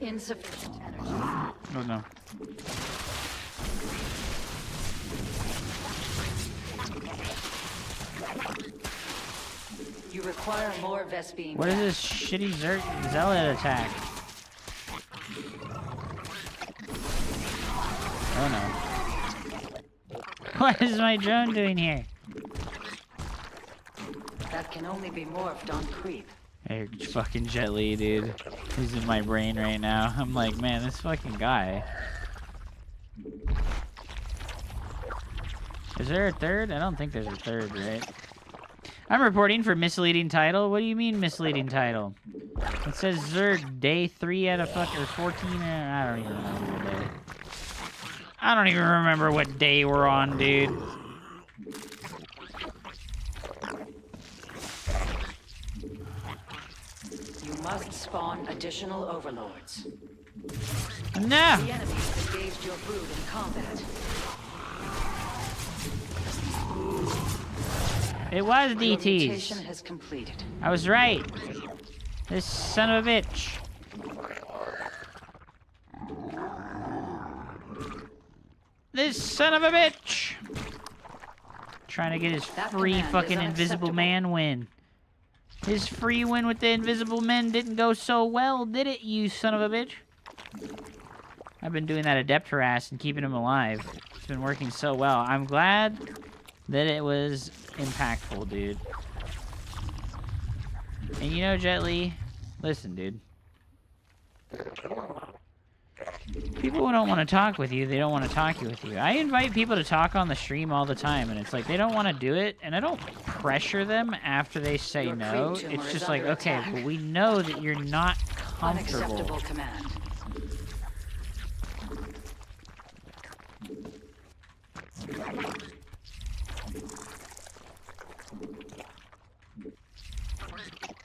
Insufficient energy. Oh no. You require more Vespine. What is this shitty zealot attack? Oh no. What is my drone doing here? That can only be morphed on creep. Hey, fucking Jet Li, dude. He's in my brain right now. I'm like, man, this fucking guy. Is there a third? I don't think there's a third, right? I'm reporting for misleading title. What do you mean misleading title? It says Zerg day 3 out of fucking 14. I don't even remember the day. I don't even remember what day we're on, dude. You must spawn additional overlords. No! The enemy has engaged your brood in combat. It was Your mutation DTs. has completed. I was right. This son of a bitch. This son of a bitch. Trying to get his That free command is fucking Invisible unacceptable. Man win. His free win with the Invisible Men didn't go so well, did it, you son of a bitch? I've been doing that adept harass and keeping him alive. It's been working so well. I'm glad that it was impactful, dude. And you know, Jet Li, listen, dude. People who don't want to talk with you, they don't want to talk with you. I invite people to talk on the stream all the time, and it's like they don't want to do it, and I don't pressure them after they say Your no. creep tumor It's is just like, under okay, attack. well, we know that you're not comfortable. Unacceptable command.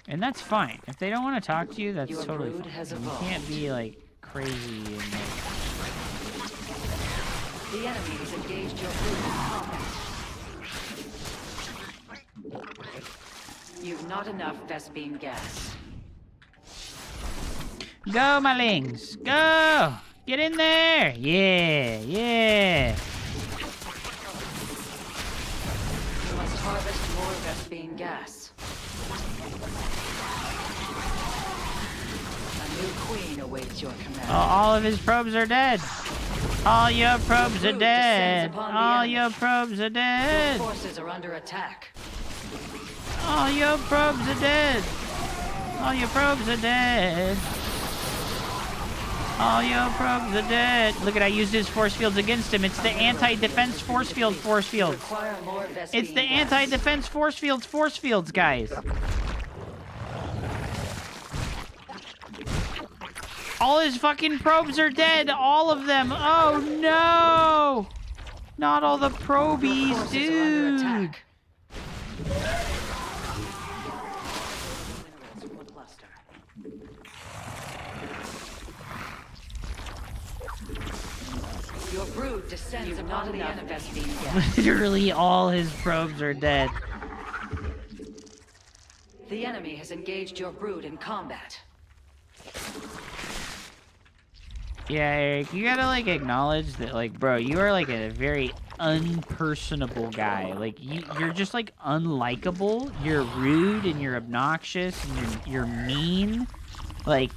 And that's fine. If they don't want to talk to you, that's Your totally brood fine. has You evolved. can't be, like, crazy and, like... The enemy has engaged your brood in combat. You've not enough Vespine gas. Go, my lings! Go! Get in there! Yeah, yeah! You must harvest more Vespine gas. A new queen awaits your command. All of his probes are dead! All your probes are brood dead! descends upon the All enemy. your probes are Your dead! forces are under attack. All your probes are dead! All your probes are dead! All your probes are dead! Look at, I used his force fields against him. It's the anti-defense force fields. Require more Vespine It's the gas. anti-defense force fields, guys. All his fucking probes are dead. All of them. Oh no! Not all the Your probies, forces are under dude. attack. Minerals from the cluster. Your brood descends upon the enemy. Vespine gas. Literally all his probes are dead. The enemy has engaged your brood in combat. Yeah, Eric, you gotta, like, acknowledge that, like, bro, you are, like, a very unpersonable guy. Like, you're just, like, unlikable. You're rude and you're obnoxious and you're mean. Like,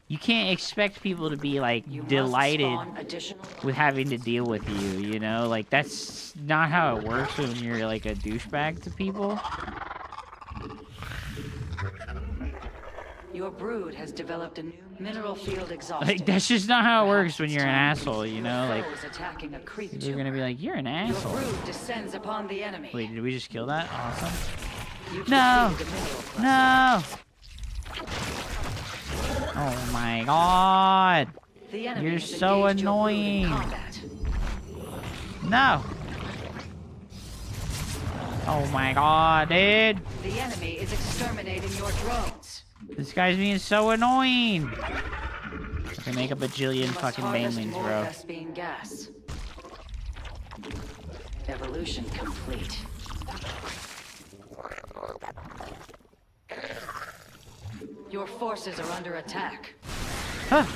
you can't expect people to be, like, You delighted must spawn additional. with having to deal with you, you know? Like, that's not how it works when you're, like, a douchebag to people. Your brood has developed a new mineral field exhausted. Like, that's just not how it works when Perhaps you're an time asshole, you your know? Like, foe is attacking a creep you're gonna be like, you're an Your asshole. brood descends upon the enemy. Wait, did we just kill that? Awesome. You've No. defeated the mineral cluster. No! Oh my god! The enemy You're has so engaged your brood in annoying. combat. No! Oh my god, dude! The enemy is exterminating your drones. This guy's being so annoying! I can make a bajillion You must fucking harvest banelings, more bro. Vespine gas. Evolution complete. Your forces are under attack. Huh.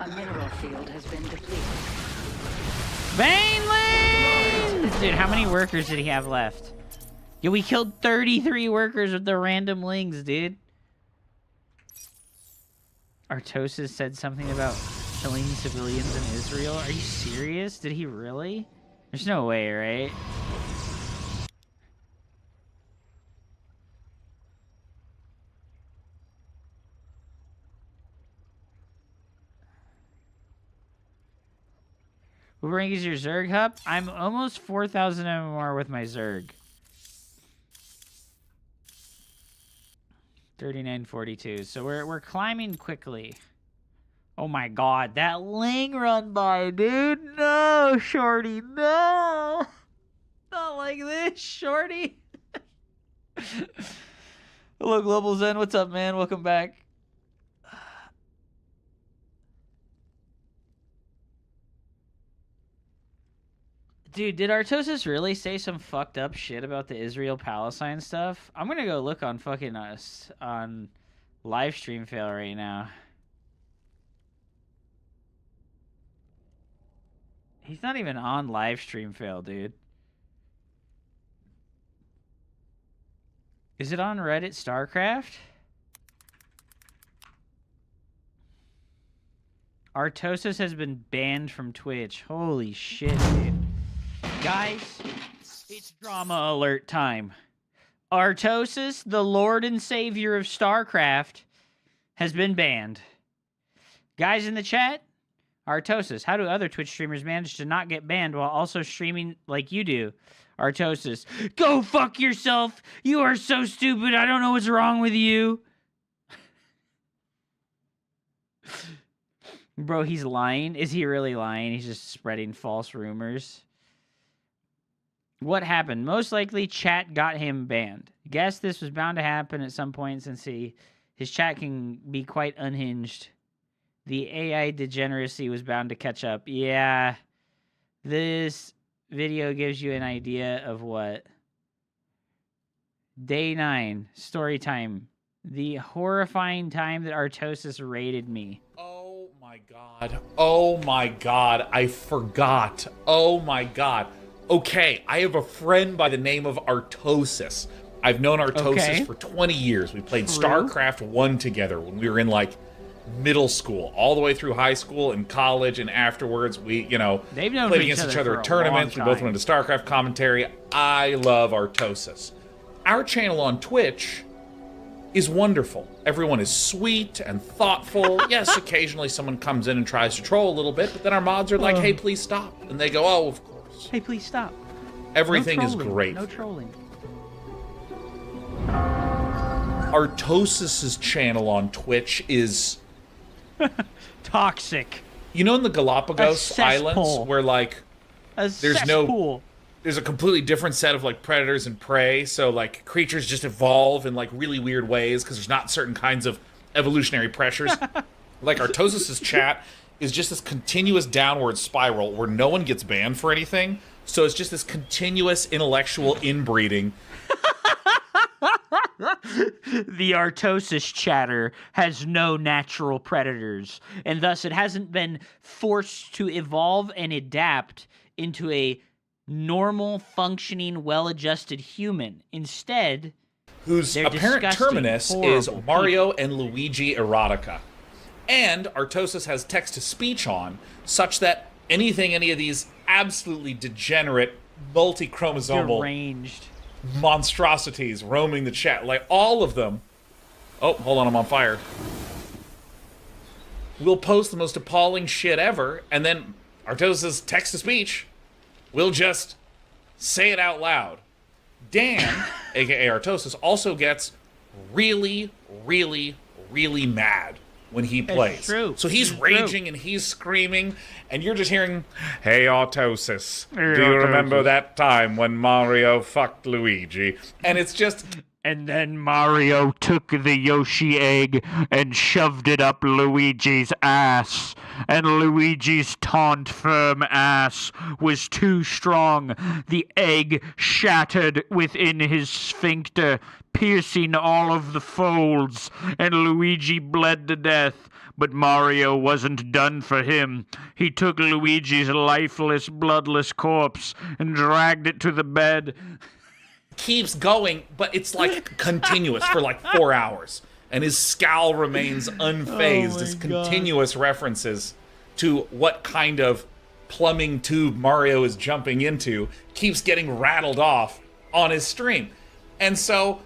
A mineral field has been depleted. Banelands! Dude, how many workers did he have left? Yo, we killed 33 workers with the random lings, dude. Artosis said something about killing civilians in Israel. Are you serious? Did he really? There's no way, right? What rank is your Zerg hub? I'm almost 4,000 MMR with my Zerg. 3942. So we're climbing quickly. Oh my god, that ling run by, dude. No, shorty, no. Not like this, shorty. Hello, Global Zen. What's up, man? Welcome back. Dude, did Artosis really say some fucked up shit about the Israel-Palestine stuff? I'm gonna go look on fucking us on live stream fail right now. He's not even on live stream fail, dude. Is it on Reddit StarCraft? Artosis has been banned from Twitch. Holy shit, dude. Guys, it's drama alert time. Artosis, the Lord and Savior of StarCraft, has been banned. Guys in the chat, Artosis, how do other Twitch streamers manage to not get banned while also streaming like you do? Artosis, go fuck yourself! You are so stupid, I don't know what's wrong with you! Bro, he's lying? Is he really lying? He's just spreading false rumors. What happened? Most likely chat got him banned. Guess this was bound to happen at some point since his chat can be quite unhinged. The AI degeneracy was bound to catch up. Yeah. This video gives you an idea of what? Day 9. Story time. The horrifying time that Artosis raided me. Oh my god. Oh my god. I forgot. Oh my god. Okay, I have a friend by the name of Artosis. I've known Artosis for 20 years. We played StarCraft 1 together when we were in, like, middle school, all the way through high school and college, and afterwards we, you know, They've known played against each other at tournaments. We both went into StarCraft commentary. I love Artosis. Our channel on Twitch is wonderful. Everyone is sweet and thoughtful. Yes, occasionally someone comes in and tries to troll a little bit, but then our mods are like, hey, please stop. And they go, oh, of course. Hey, please stop. Everything is great. No trolling. Artosis's channel on Twitch is toxic. You know, in the Galapagos Islands, where like there's a completely different set of like predators and prey, so like creatures just evolve in like really weird ways because there's not certain kinds of evolutionary pressures. Like Artosis's chat is just this continuous downward spiral where no one gets banned for anything. So it's just this continuous intellectual inbreeding. The Artosis chatter has no natural predators, and thus it hasn't been forced to evolve and adapt into a normal, functioning, well-adjusted human. Instead, whose apparent terminus is Mario and Luigi erotica. And Artosis has text-to-speech on, such that anything any of these absolutely degenerate, multi-chromosomal deranged monstrosities roaming the chat, like all of them. Oh, hold on, I'm on fire. Will post the most appalling shit ever, and then Artosis' text-to-speech will just say it out loud. Dan, aka Artosis, also gets really, really, really mad when he plays. True. So he's raging and he's screaming, and you're just hearing, hey, Artosis, do you remember that time when Mario fucked Luigi? And it's just And then Mario took the Yoshi egg and shoved it up Luigi's ass. And Luigi's taunt firm ass was too strong. The egg shattered within his sphincter, piercing all of the folds, and Luigi bled to death. But Mario wasn't done for him. He took Luigi's lifeless, bloodless corpse and dragged it to the bed. Keeps going, but it's like continuous for like 4 hours. And his scowl remains unfazed as continuous references to what kind of plumbing tube Mario is jumping into keeps getting rattled off on his stream. And so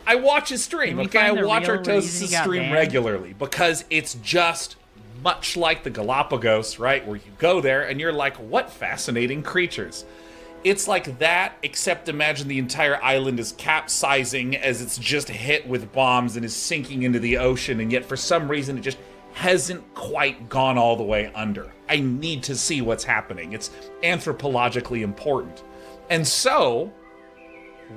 I watch his stream, okay? I watch Artosis' stream regularly because it's just much like the Galapagos, right? Where you go there and you're like, what fascinating creatures. It's like that, except imagine the entire island is capsizing as it's just hit with bombs and is sinking into the ocean, and yet for some reason it just hasn't quite gone all the way under. I need to see what's happening. It's anthropologically important. And so,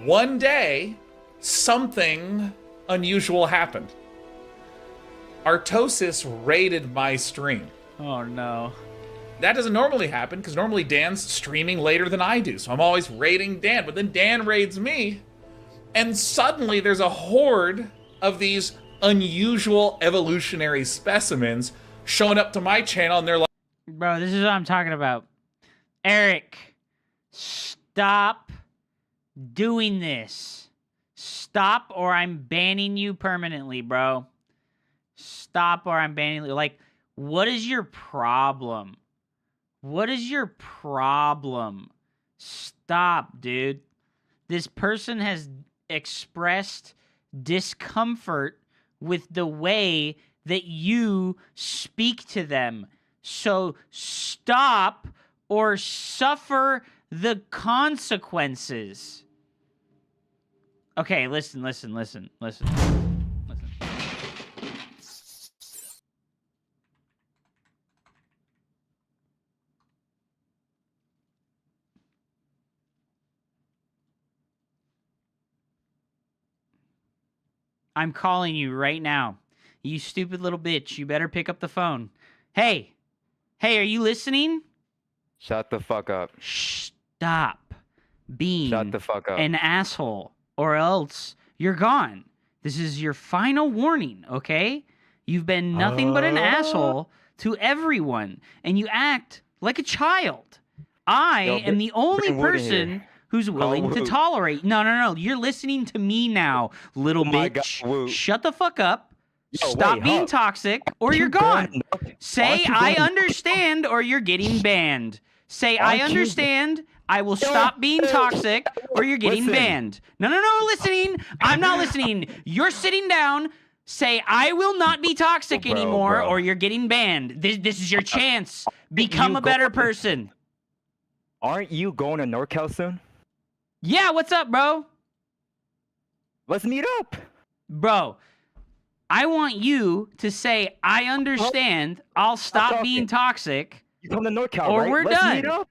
one day, something unusual happened. Artosis raided my stream. Oh no. That doesn't normally happen, because normally Dan's streaming later than I do, so I'm always raiding Dan, but then Dan raids me, and suddenly there's a horde of these unusual evolutionary specimens showing up to my channel, and they're like... Bro, this is what I'm talking about. Eric, stop doing this. Stop, or I'm banning you permanently, bro. Stop, or I'm banning you. Like, what is your problem? What is your problem? Stop, dude. This person has expressed discomfort with the way that you speak to them. So stop or suffer the consequences. Okay, listen. I'm calling you right now. You stupid little bitch. You better pick up the phone. Hey, are you listening? Shut the fuck up. Stop being Shut the fuck up. an asshole, or else you're gone. This is your final warning, okay? You've been nothing but an asshole to everyone, and you act like a child. I am the only person who's willing to tolerate. No. You're listening to me now, little bitch. Shut the fuck up. Stop being toxic, or you're gone. Say, I understand, or you're getting banned. Say, I understand, I will stop being toxic, or you're getting banned. No, listening. I'm not listening. You're sitting down. Say, I will not be toxic anymore, or you're getting banned. This is your chance. Become a better person. Aren't you going to NorCal soon? Yeah, what's up, bro? Let's meet up. Bro, I want you to say, I understand, I'll stop being toxic. You come to NorCal, or right? we're Let's done. Meet up.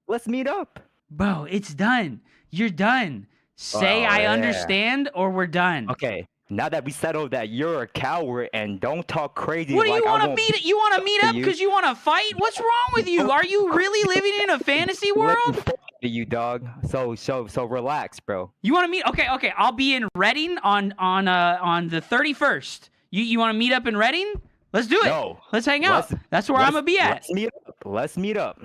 Let's meet up. Bro, it's done. You're done. Say, I understand, or we're done. Okay, now that we settled that you're a coward and don't talk crazy. What do like you want to meet? You want to meet up because you want to fight? What's wrong with you? Are you really living in a fantasy world? You dog. So relax, bro. You want to meet? Okay. I'll be in Reading on the 31st. You want to meet up in Reading? Let's do it. No. Let's hang out. That's where I'm gonna be at. Let's meet up.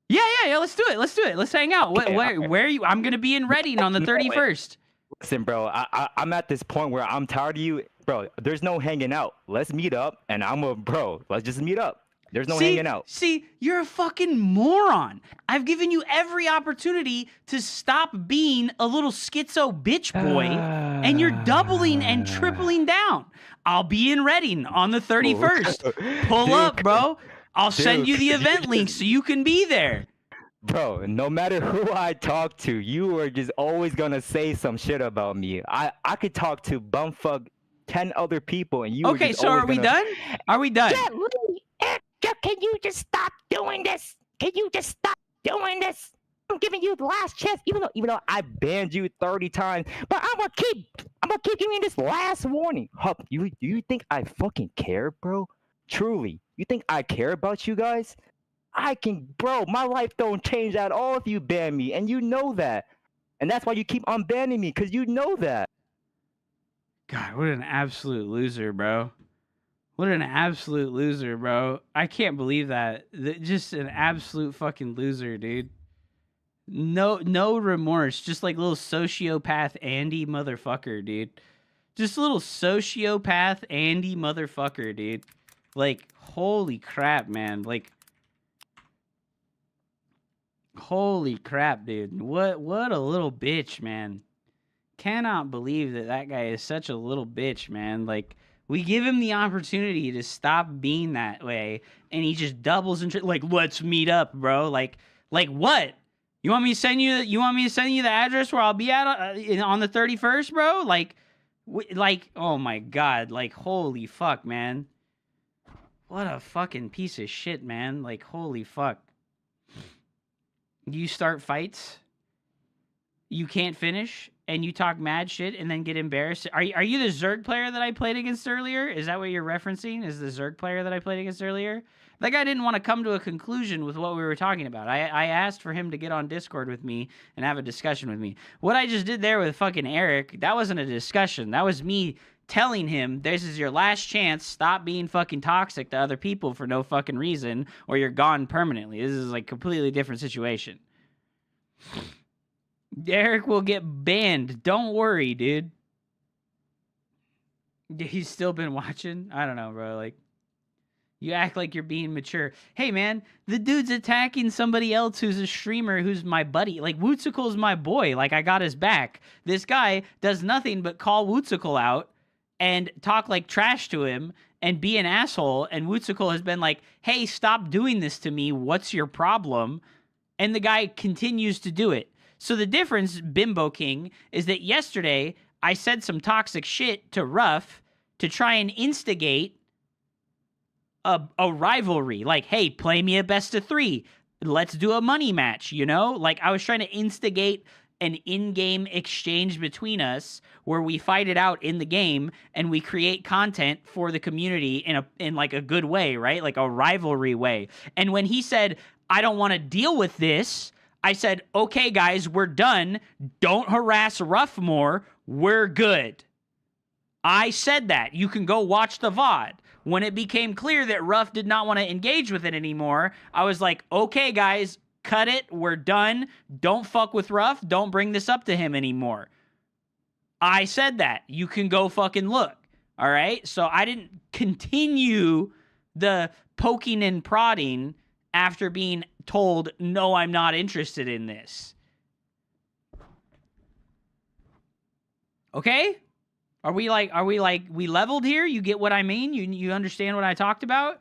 Yeah. Let's do it. Let's hang out. Okay, where are you? I'm gonna be in Reading on the 31st. Listen, bro. I'm at this point where I'm tired of you, bro. There's no hanging out. Let's meet up, and let's just meet up. There's no hanging out. See, you're a fucking moron. I've given you every opportunity to stop being a little schizo bitch boy, and you're doubling and tripling down. I'll be in Reading on the 31st. Pull up, bro. I'll send you the event link so you can be there. Bro, no matter who I talk to, you are just always gonna say some shit about me. I could talk to bumfuck 10 other people, and you. Okay, so are we done? Are we done? Can you just stop doing this? Can you just stop doing this? I'm giving you the last chance, even though I banned you 30 times, but I'm gonna keep giving you this last warning. Hup, do you think I fucking care, bro? Truly, you think I care about you guys? Bro, my life don't change at all if you ban me, and you know that. And that's why you keep unbanning me, because you know that. God, what an absolute loser, bro. What an absolute loser, bro. I can't believe that. Just an absolute fucking loser, dude. No remorse. Just like little sociopath Andy motherfucker, dude. Just a little sociopath Andy motherfucker, dude. Like, holy crap, man. Like, holy crap, dude. What a little bitch, man. Cannot believe that guy is such a little bitch, man. Like, we give him the opportunity to stop being that way, and he just doubles and like, let's meet up, bro. Like what? You want me to send you the address where I'll be at on the 31st, bro? Like, oh my god, like, holy fuck, man. What a fucking piece of shit, man. Like, holy fuck. You start fights, you can't finish, and you talk mad shit and then get embarrassed. Are you the Zerg player that I played against earlier? Is that what you're referencing? Is the Zerg player that I played against earlier? That guy didn't want to come to a conclusion with what we were talking about. I asked for him to get on Discord with me and have a discussion with me. What I just did there with fucking Eric, that wasn't a discussion. That was me telling him, this is your last chance. Stop being fucking toxic to other people for no fucking reason, or you're gone permanently. This is like a completely different situation. Eric will get banned. Don't worry, dude. He's still been watching? I don't know, bro. Like, you act like you're being mature. Hey, man, the dude's attacking somebody else who's a streamer who's my buddy. Like, Wootsicle's my boy. Like, I got his back. This guy does nothing but call Wootsicle out and talk like trash to him and be an asshole. And Wootsicle has been like, hey, stop doing this to me. What's your problem? And the guy continues to do it. So the difference, Bimbo King, is that yesterday I said some toxic shit to Ruff to try and instigate a rivalry. Like, hey, play me a best of 3. Let's do a money match, you know? Like, I was trying to instigate an in-game exchange between us where we fight it out in the game and we create content for the community in like a good way, right? Like a rivalry way. And when he said, I don't want to deal with this, I said, okay, guys, we're done. Don't harass Ruff more. We're good. I said that. You can go watch the VOD. When it became clear that Ruff did not want to engage with it anymore, I was like, okay, guys, cut it. We're done. Don't fuck with Ruff. Don't bring this up to him anymore. I said that. You can go fucking look. All right? So I didn't continue the poking and prodding after being told, no, I'm not interested in this. Okay? Are we we leveled here? You get what I mean? You understand what I talked about?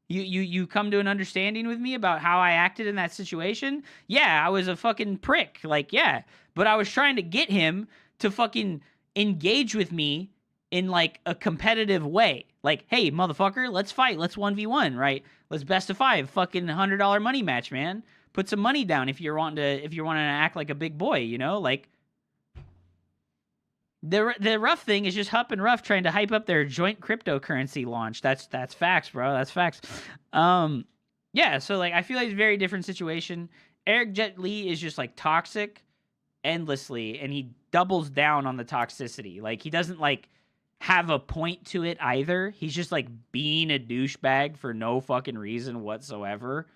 You come to an understanding with me about how I acted in that situation? Yeah, I was a fucking prick. Like, yeah. But I was trying to get him to fucking engage with me in like a competitive way. Like, hey, motherfucker, let's fight. Let's 1v1, right? Let's best of 5. Fucking $100 money match, man. Put some money down if you're wanting to act like a big boy, you know? Like, the Ruff thing is just Hupp and Ruff trying to hype up their joint cryptocurrency launch. That's facts, bro. That's facts. Yeah, so like I feel like it's a very different situation. Eric Jet Li is just like toxic endlessly, and he doubles down on the toxicity. Like, he doesn't like have a point to it either. He's just like being a douchebag for no fucking reason whatsoever,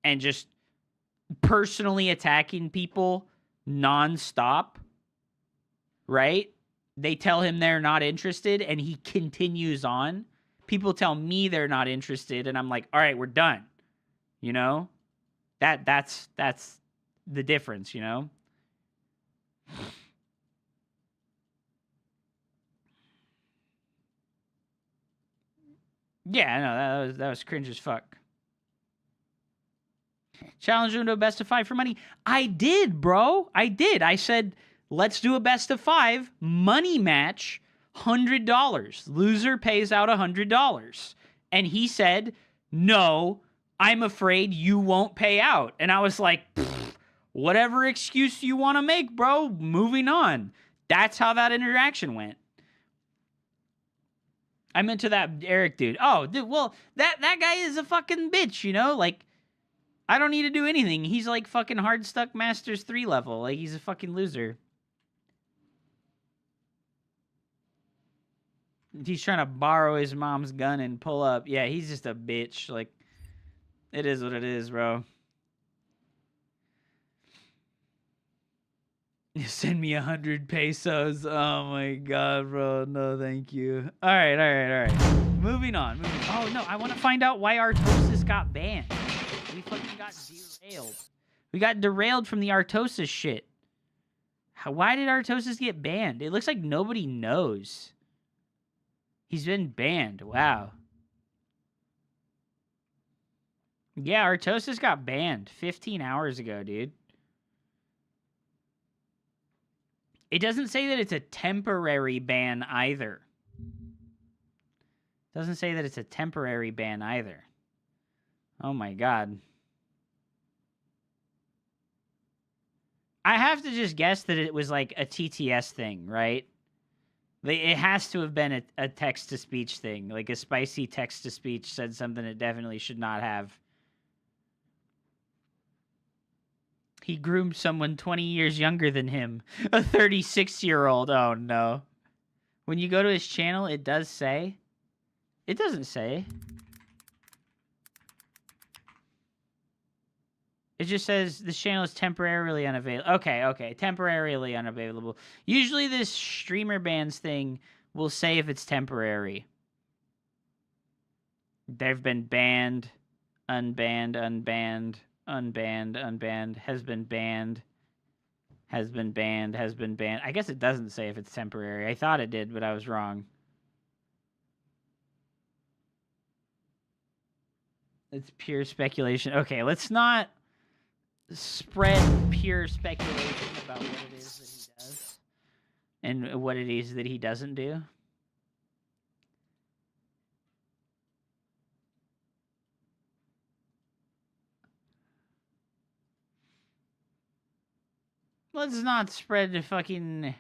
and just personally attacking people nonstop. Right? They tell him they're not interested, and he continues on. People tell me they're not interested, and I'm like, all right, we're done. You know? That's the difference, you know? Yeah, no, that was cringe as fuck. Challenge him to a best of 5 for money. I did, bro. I did. I said, let's do a best of 5 money match, $100. Loser pays out $100. And he said, no, I'm afraid you won't pay out. And I was like, Whatever excuse you want to make, bro. Moving on. That's how that interaction went. I meant to that Eric dude. Oh, dude, well, that guy is a fucking bitch, you know? Like, I don't need to do anything. He's like fucking hard stuck Masters 3 level. Like, he's a fucking loser. He's trying to borrow his mom's gun and pull up. Yeah, he's just a bitch. Like, it is what it is, bro. Send me 100 pesos. Oh my god, bro. No, thank you. All right. Moving on. Oh no, I want to find out why Artosis got banned. We fucking got derailed. We got derailed from the Artosis shit. Why did Artosis get banned? It looks like nobody knows. He's been banned. Wow. Yeah, Artosis got banned 15 hours ago, dude. It doesn't say that it's a temporary ban either. Doesn't say that it's a temporary ban either. Oh my god. I have to just guess that it was like a TTS thing, right? It has to have been a text-to-speech thing. Like a spicy text-to-speech said something it definitely should not have. He groomed someone 20 years younger than him. A 36-year-old. Oh, no. When you go to his channel, it does say. It doesn't say. It just says this channel is temporarily unavailable. Okay. Temporarily unavailable. Usually this streamer bans thing will say if it's temporary. They've been banned, unbanned, unbanned. Unbanned, has been banned. I guess it doesn't say if it's temporary. I thought it did, but I was wrong. It's pure speculation. Okay, let's not spread pure speculation about what it is that he does and what it is that he doesn't do. Let's not spread the fucking...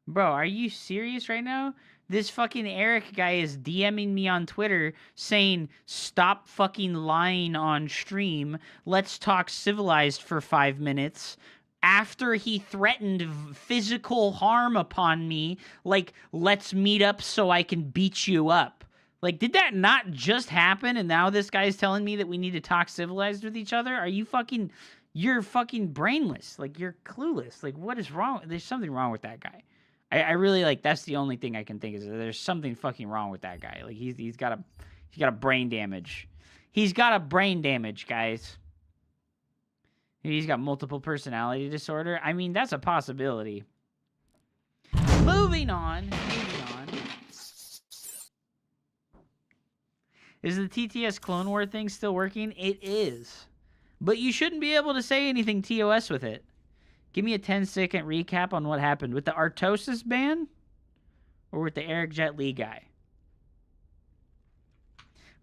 Bro, are you serious right now? This fucking Eric guy is DMing me on Twitter saying, stop fucking lying on stream. Let's talk civilized for 5 minutes. After he threatened physical harm upon me, like, let's meet up so I can beat you up. Like, did that not just happen? And now this guy's telling me that we need to talk civilized with each other? Are you fucking... You're fucking brainless. Like, you're clueless. Like, what is wrong? There's something wrong with that guy. I really, like, that's the only thing I can think is that there's something fucking wrong with that guy. Like, he's got a brain damage. He's got a brain damage, guys. He's got multiple personality disorder. I mean, that's a possibility. Moving on. Is the TTS Clone War thing still working? It is. But you shouldn't be able to say anything TOS with it. Give me a 10-second recap on what happened. With the Artosis ban? Or with the Eric Jet Li guy?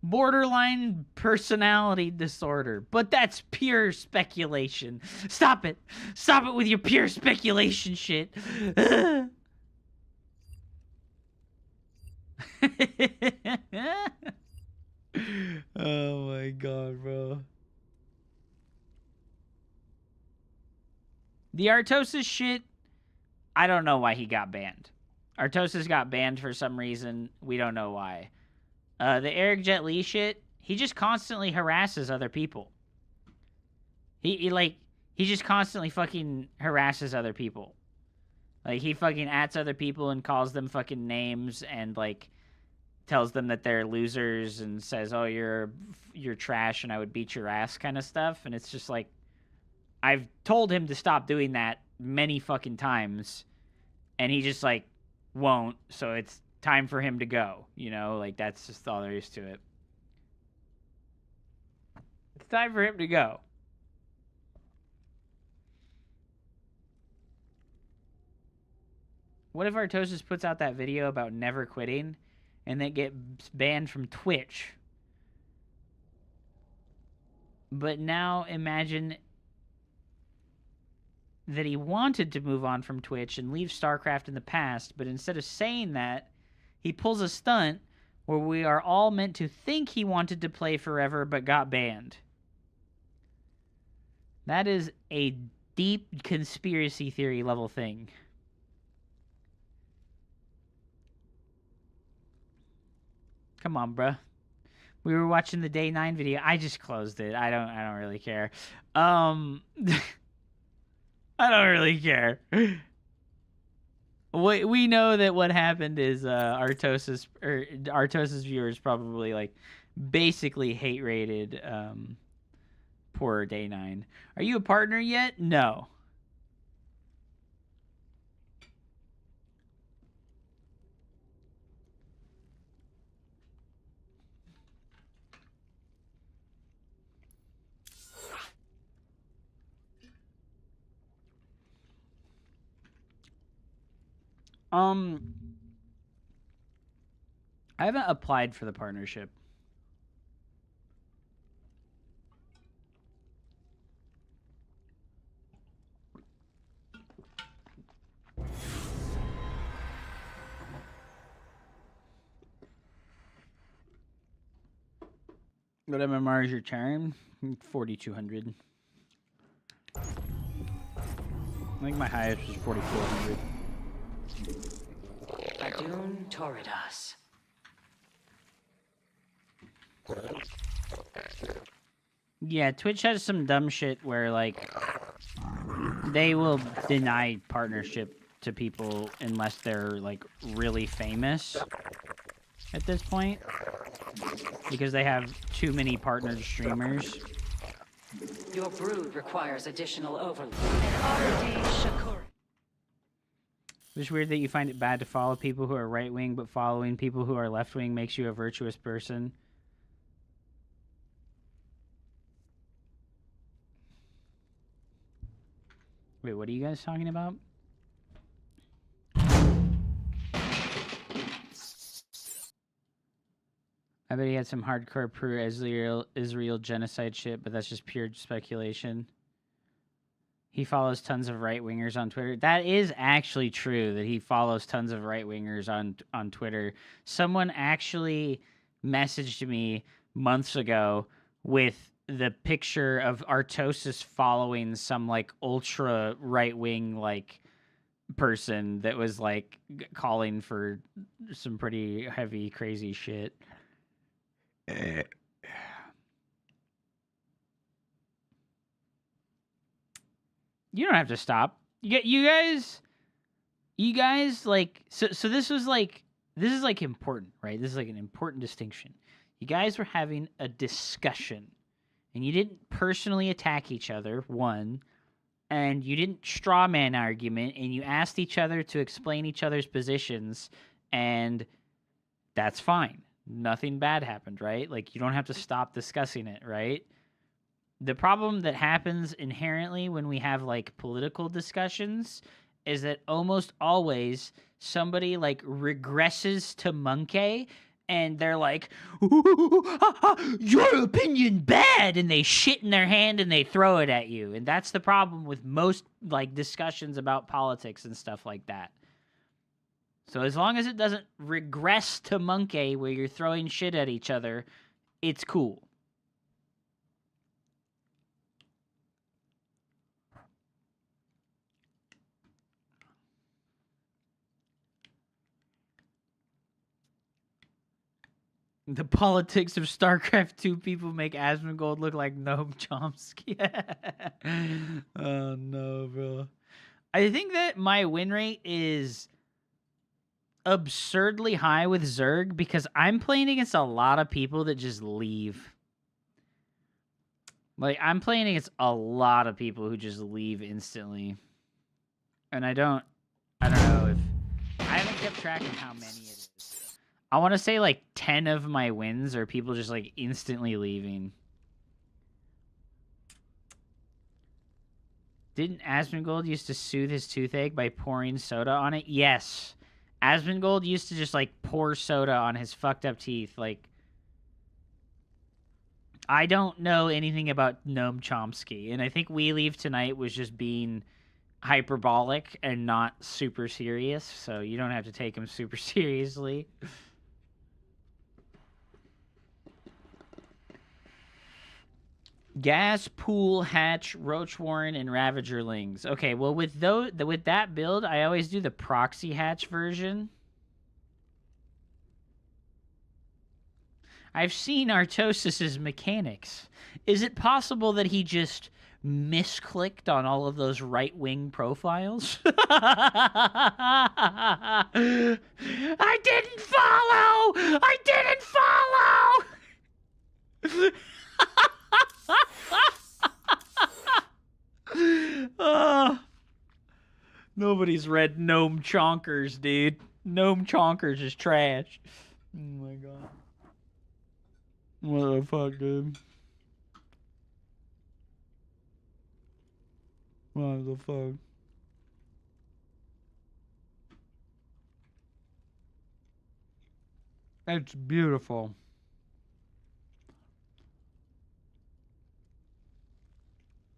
Borderline personality disorder. But that's pure speculation. Stop it. Stop it with your pure speculation shit. Oh my god, bro. The Artosis shit, I don't know why he got banned. Artosis got banned for some reason. We don't know why. The Eric Jet Li shit, he just constantly harasses other people. He just constantly fucking harasses other people. Like, he fucking ats other people and calls them fucking names and, like, tells them that they're losers and says, oh, you're trash and I would beat your ass kind of stuff. And it's just like, I've told him to stop doing that many fucking times. And he just, like, won't. So it's time for him to go. You know, like, that's just all there is to it. It's time for him to go. What if Artosis puts out that video about never quitting and then gets banned from Twitch? But now imagine that he wanted to move on from Twitch and leave StarCraft in the past, but instead of saying that, he pulls a stunt where we are all meant to think he wanted to play forever but got banned. That is a deep conspiracy theory level thing. Come on, bruh. We were watching the day 9 video. I just closed it. I don't really care. I don't really care. We know that what happened is Artosis viewers probably like basically hate rated poor day 9. Are you a partner yet? No. I haven't applied for the partnership. What MMR is your charm? 4,200. I think my highest was 4,400. Adun Toridas. Yeah, Twitch has some dumb shit where, like, they will deny partnership to people unless they're, like, really famous at this point. Because they have too many partnered streamers. Your brood requires additional overload. R.D. Shakur. It's weird that you find it bad to follow people who are right-wing, but following people who are left-wing makes you a virtuous person. Wait, what are you guys talking about? I bet he had some hardcore pro-Israel genocide shit, but that's just pure speculation. He follows tons of right-wingers on Twitter. That is actually true, that he follows tons of right-wingers on Twitter. Someone actually messaged me months ago with the picture of Artosis following some, like, ultra right-wing, like, person that was, like, calling for some pretty heavy, crazy shit. You don't have to stop. You guys like so this is like important, right? This is like an important distinction. You guys were having a discussion and you didn't personally attack each other, one, and you didn't straw man argument, and you asked each other to explain each other's positions, and that's fine. Nothing bad happened, right? Like, you don't have to stop discussing it, right? The problem that happens inherently when we have, like, political discussions is that almost always somebody, like, regresses to monkey, and they're like, your opinion bad, and they shit in their hand and they throw it at you. And that's the problem with most, like, discussions about politics and stuff like that. So as long as it doesn't regress to monkey where you're throwing shit at each other, it's cool. The politics of StarCraft 2 people make Asmongold look like Noam Chomsky. Oh no, bro. I think that my win rate is absurdly high with Zerg because I'm playing against a lot of people that just leave. Like, I'm playing against a lot of people who just leave instantly. And I don't know if... I haven't kept track of how many it is. I want to say, like, 10 of my wins are people just, like, instantly leaving. Didn't Asmongold used to soothe his toothache by pouring soda on it? Yes. Asmongold used to just, like, pour soda on his fucked up teeth. Like, I don't know anything about Noam Chomsky, and I think We Leave Tonight was just being hyperbolic and not super serious, so you don't have to take him super seriously. Gas, Pool, Hatch, Roach Warren, and Ravagerlings. Okay, well with that build, I always do the proxy hatch version. I've seen Artosis's mechanics. Is it possible that he just misclicked on all of those right-wing profiles? I didn't follow! I didn't follow! Nobody's read Noam Chonkers, dude. Noam Chonkers is trash. Oh my god. What the fuck, dude? What the fuck? It's beautiful.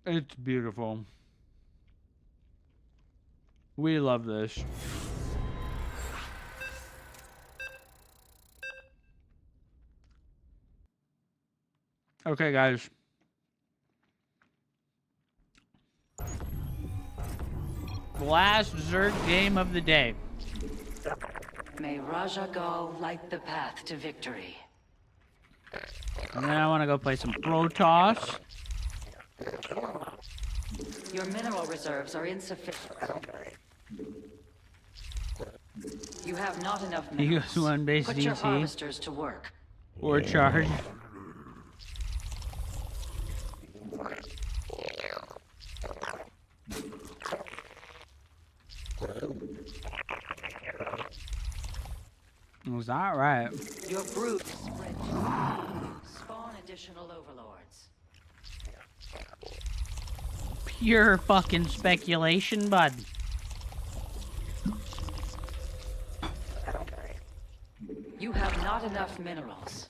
It's beautiful. We love this. Okay, guys. Last Zerg game of the day. May Raja Gal light the path to victory. And then I want to go play some Protoss. Your mineral reserves are insufficient. You have not enough minerals. You one base Put DT. your harvesters to work. Or charge. Was that right? Your brood is spread. Spawn additional overlords. Pure fucking speculation, bud. You have not enough minerals.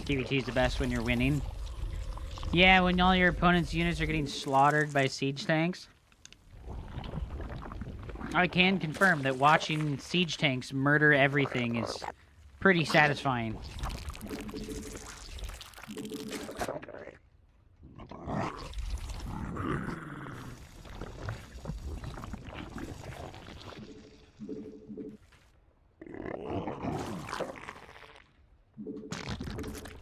TVT is the best when you're winning. Yeah, when all your opponent's units are getting slaughtered by siege tanks. I can confirm that watching siege tanks murder everything is pretty satisfying.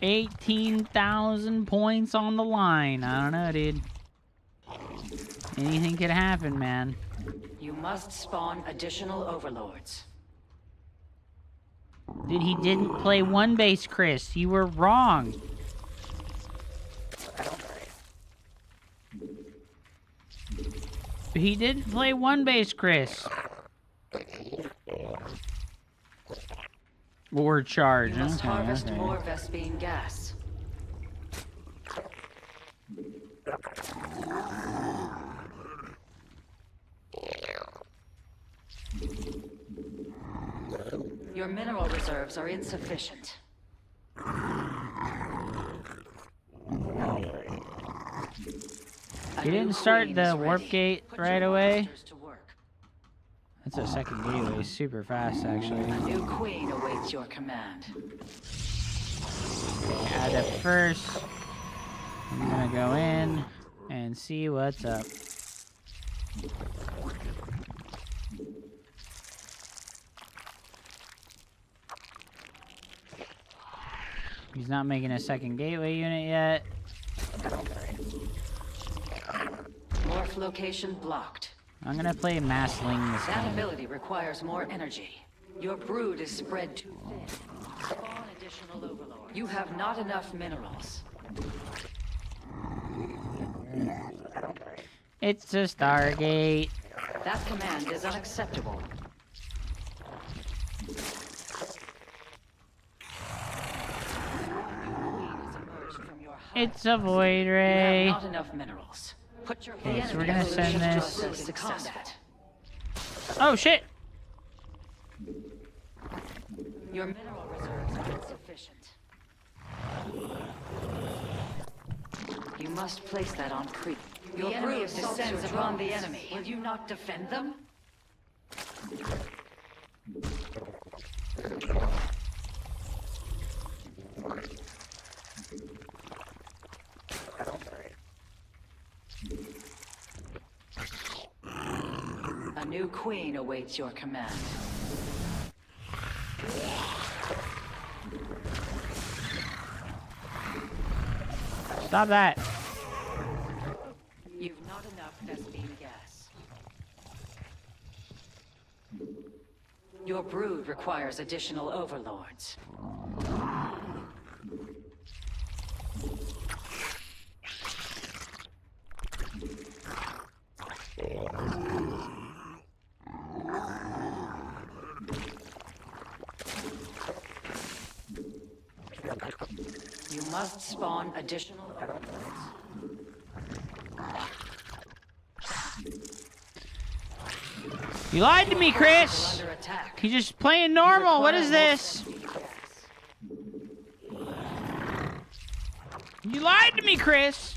$18,000 points on the line. I don't know, dude. Anything could happen, man. You must spawn additional overlords. Dude, he didn't play one base, Chris. You were wrong. He didn't play one base, Chris. Or charge. You must Okay, harvest okay. more Vespine gas. Your mineral reserves are insufficient. He didn't start the warp gate right away. That's a second gateway, super fast actually. A new queen awaits your command. Add it first. I'm gonna go in and see what's up. He's not making a second gateway unit yet. Morph location blocked. I'm gonna play Massling this That time. ability requires more energy. Your brood is spread too thin. Spawn additional overlords. You have not enough minerals. It's a Stargate. That command is unacceptable. It's a void ray. You have not enough minerals. Put your Okay, so we're enemy gonna send evolution this. to combat. Oh shit! Your mineral reserves are insufficient. You must place that on creep. Your brood descends upon the enemy. Will you not defend them? A new queen awaits your command. Stop that. You've not enough Vespine gas. Your brood requires additional overlords. You must spawn additional overlords. You lied to me, Chris. He's just playing normal. What is this? You lied to me, Chris.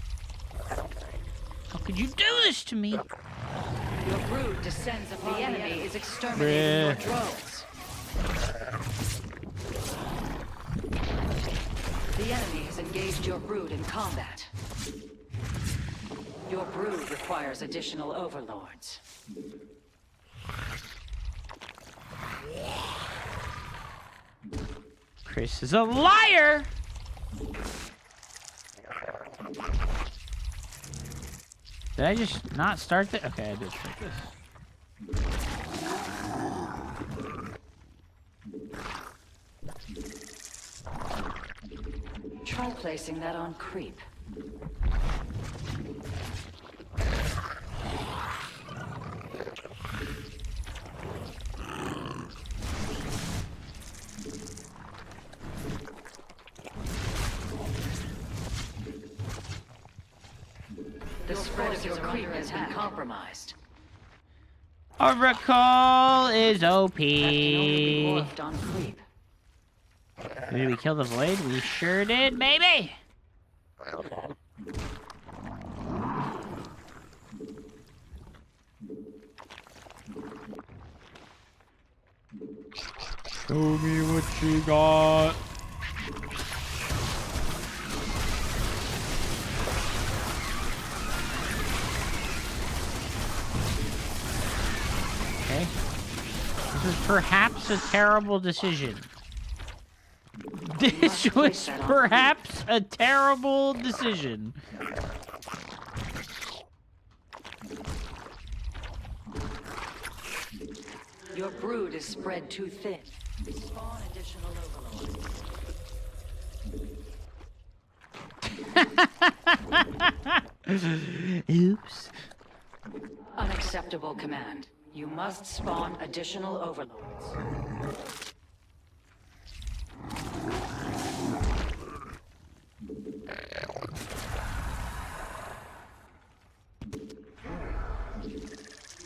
How could you do this to me? Your brood descends upon the enemy is exterminating your drones. The enemy has engaged your brood in combat. Your brood requires additional overlords. Chris is a liar. Did I just not start this? Okay, I did start this. Try placing that on creep. The spread of your creep has been compromised. Oracle is OP. Morphed on creep. Did we kill the void? We sure did, baby. Show me what you got. Okay. This was perhaps a terrible decision. This was perhaps a terrible decision. Your brood is spread too thin. Spawn additional overlords. Oops. Unacceptable command. You must spawn additional overlords.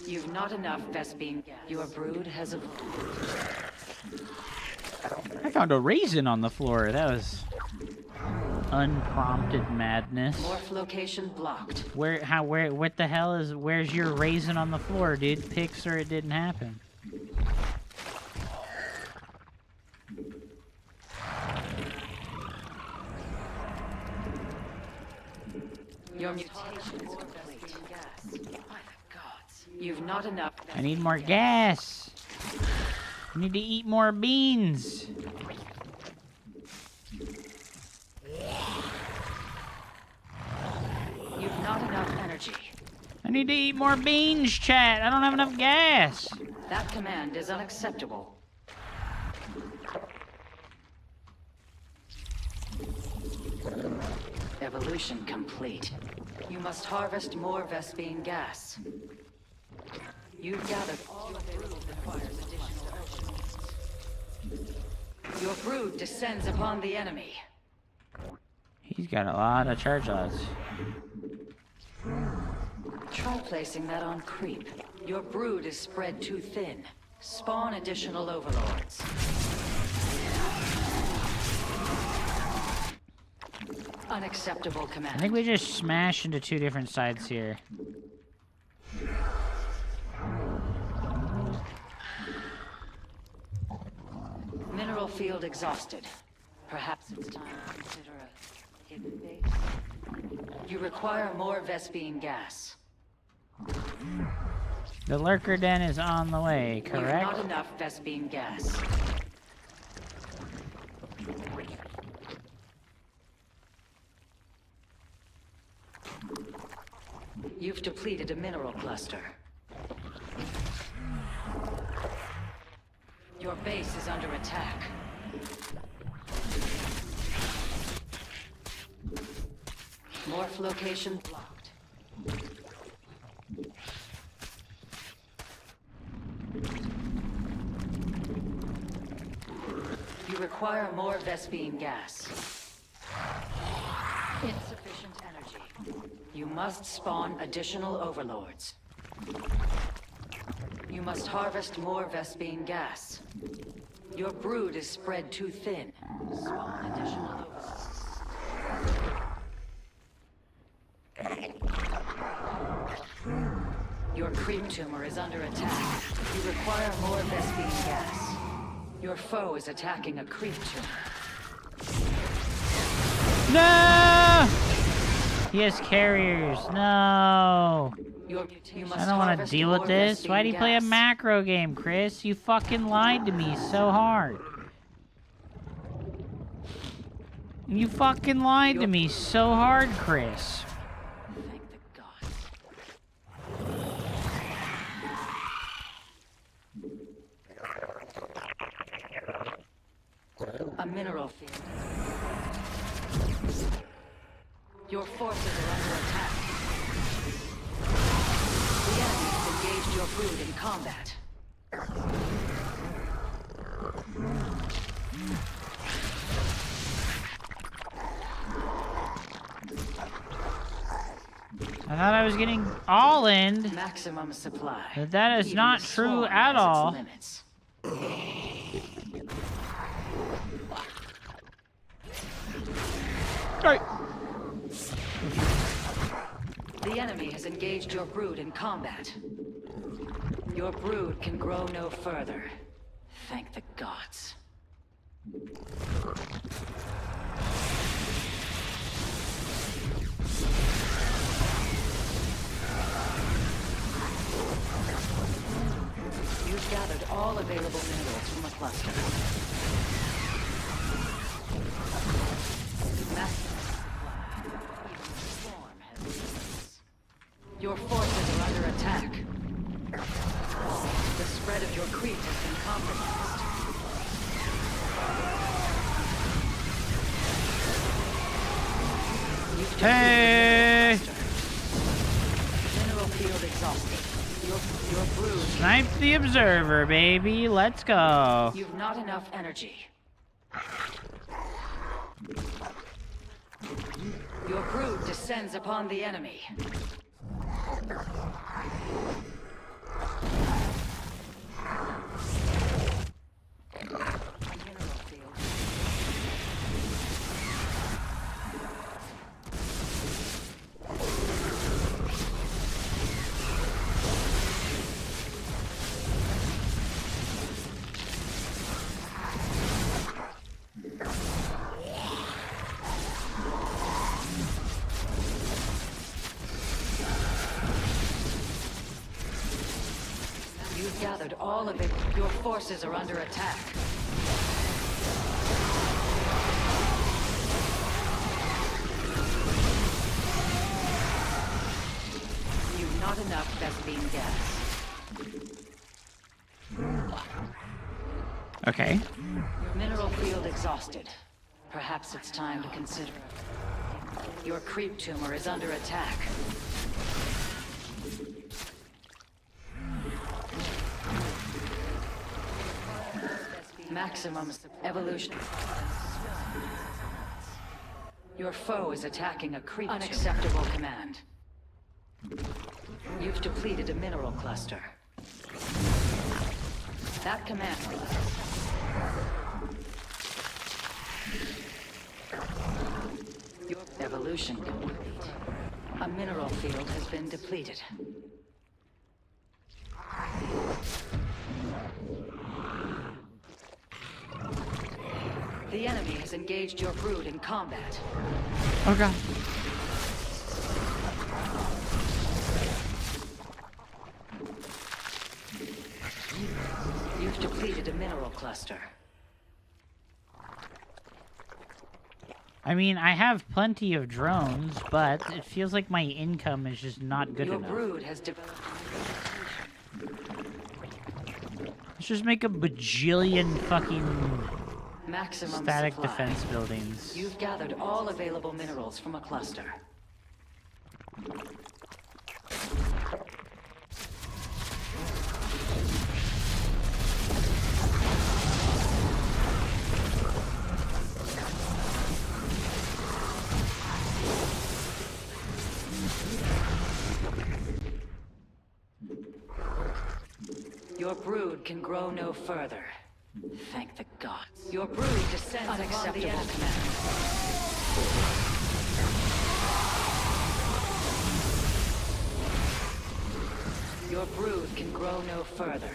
You've not enough Vespine gas. Your brood has evolved. I found a raisin on the floor. That was unprompted madness. Morph location blocked. What the hell is, where's your raisin on the floor, dude? Pics or it didn't happen. Your mutation is complete. By the gods. You've not enough. I need more gas. I need to eat more beans. You've not enough energy. I need to eat more beans, chat. I don't have enough gas. That command is unacceptable. Evolution complete. You must harvest more Vespine gas. You've gathered all of it requires additional overlords. Your brood descends upon the enemy. He's got a lot of charge lots. Try placing that on creep. Your brood is spread too thin. Spawn additional overlords. Unacceptable command. I think we just smashed into two different sides here. Mineral field exhausted. Perhaps it's time to consider a hidden base. You require more Vespine gas. The lurker den is on the way, You've correct? not enough Vespine gas. You've depleted a mineral cluster. Your base is under attack. Morph location blocked. You require more Vespine gas. Insufficient energy. You must spawn additional overlords. You must harvest more Vespine gas. Your brood is spread too thin. Spawn additional overlords. Your creep tumor is under attack. You require more Vespine gas. Your foe is attacking a creep tumor. No! He has carriers. No. I don't want to deal with this. Why do you play a macro game, Chris? You fucking lied to me so hard. You fucking lied to me so hard, Chris. Thank the gods. A mineral field. Your forces are under attack. The enemy has engaged your brood in combat. I thought I was getting all in. Maximum supply. But that is Even not the true swarm at has its all. limits. Right. The enemy has engaged your brood in combat. Your brood can grow no further. Thank the gods. You've gathered all available minerals from the cluster. Your forces are under attack. The spread of your creep has been compromised. Hey! Mineral field exhausted. Your brood. Snipe the observer, baby. Let's go. You've not enough energy. Your brood descends upon the enemy. You've gathered all of it. Your forces are under attack. You've not enough Vespine gas. Okay. Your mineral field exhausted. Perhaps it's time to consider. Your creep tumor is under attack. Maximum evolution. Your foe is attacking a creature. Unacceptable command. You've depleted a mineral cluster. That command. Your evolution complete. A mineral field has been depleted. The enemy has engaged your brood in combat. Oh god. You've depleted a mineral cluster. I mean, I have plenty of drones, but it feels like my income is just not good Your enough. brood has developed. Let's just make a bajillion fucking Maximum static supply. defense buildings. You've gathered all available minerals from a cluster. Your brood can grow no further. Thank the gods. Your brood descends upon the enemy. Your brood can grow no further.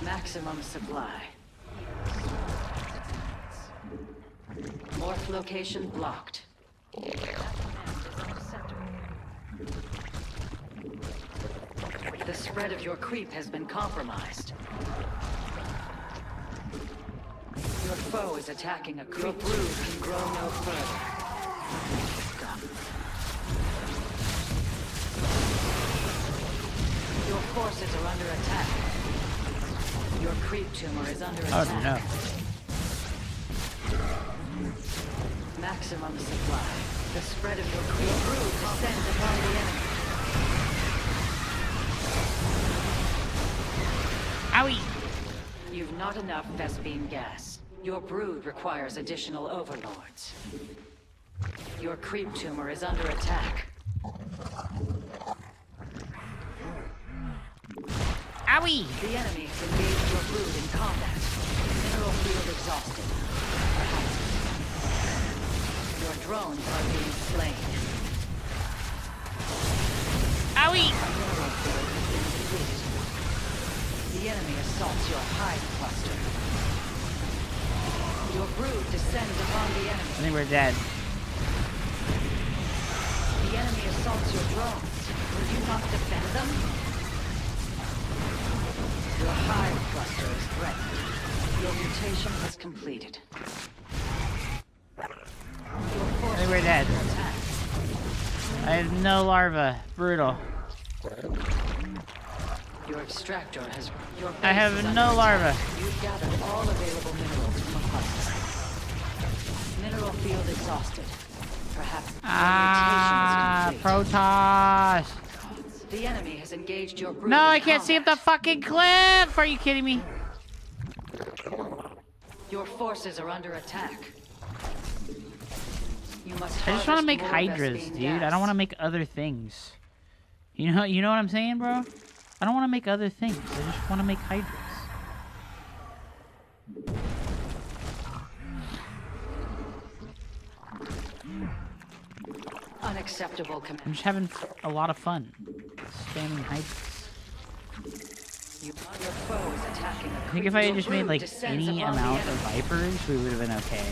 Maximum supply. Morph location blocked. The spread of your creep has been compromised. Your foe is attacking a creep. Your brood can grow no further. God. Your forces are under attack. Your creep tumor is under attack. Oh no. Maximum supply. The spread of your creep brood descends upon the enemy. Owie! You've not enough Vespine gas. Your brood requires additional overlords. Your creep tumor is under attack. Owie! The enemy has engaged your brood in combat. Mineral field exhausted. Your drones are being slain. Owie! Mineral field has been depleted. The enemy assaults your hive cluster. Your brood descends upon the enemy. I think we're dead. The enemy assaults your drones. Will you not defend them? Your hive cluster is threatened. Your mutation has completed. I think we're dead. I have no larva. Brutal. Your extractor has. Your I have base is no under larva. attack. You've gathered all available minerals from a cluster. Mineral field exhausted. Perhaps your mutation is complete. Protoss! The enemy has engaged your brood. No, in I can't see up the combat. fucking cliff! Are you kidding me? Your forces are under attack. You must I just want to harvest make more hydras, Vespine dude. gas. I don't want to make other things. You know what I'm saying, bro? I don't want to make other things. I just want to make hydras. Unacceptable I'm command. just having a lot of fun spamming hydras. Your foe is attacking a I think if I had just made like descends any upon the amount of enemy. vipers, we would have been okay.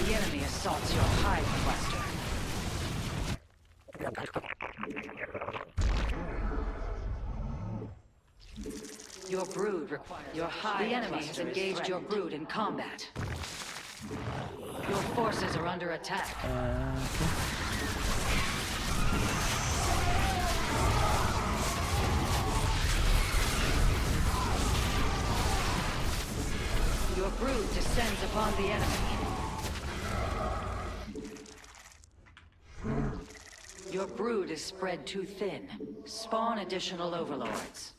The enemy assaults your hive cluster. Your brood requires your hive. The enemy has engaged your brood in combat. Your forces are under attack. Your brood descends upon the enemy. Your brood is spread too thin. Spawn additional overlords.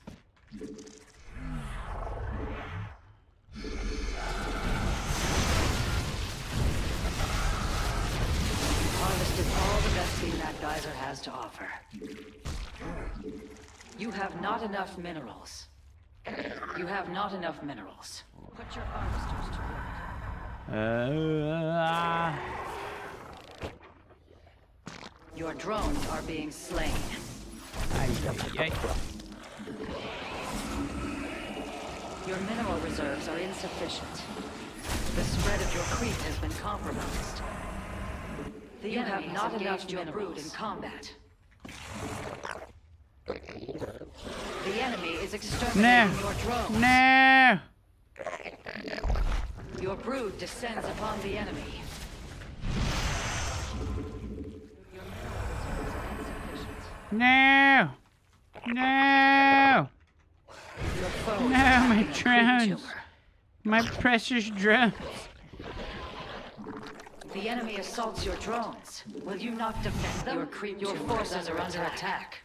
Harvested all the Vespene that geyser has to offer. You have not enough minerals. You have not enough minerals. Put your harvesters to work. Your drones are being slain. Your mineral reserves are insufficient. The spread of your creep has been compromised. You have not enough your brood in combat. The enemy is exterminating your drones. No! Your brood descends upon the enemy. No! No! No, my drones! My precious drones! The enemy assaults your drones. Will you not defend them? Your forces are under attack.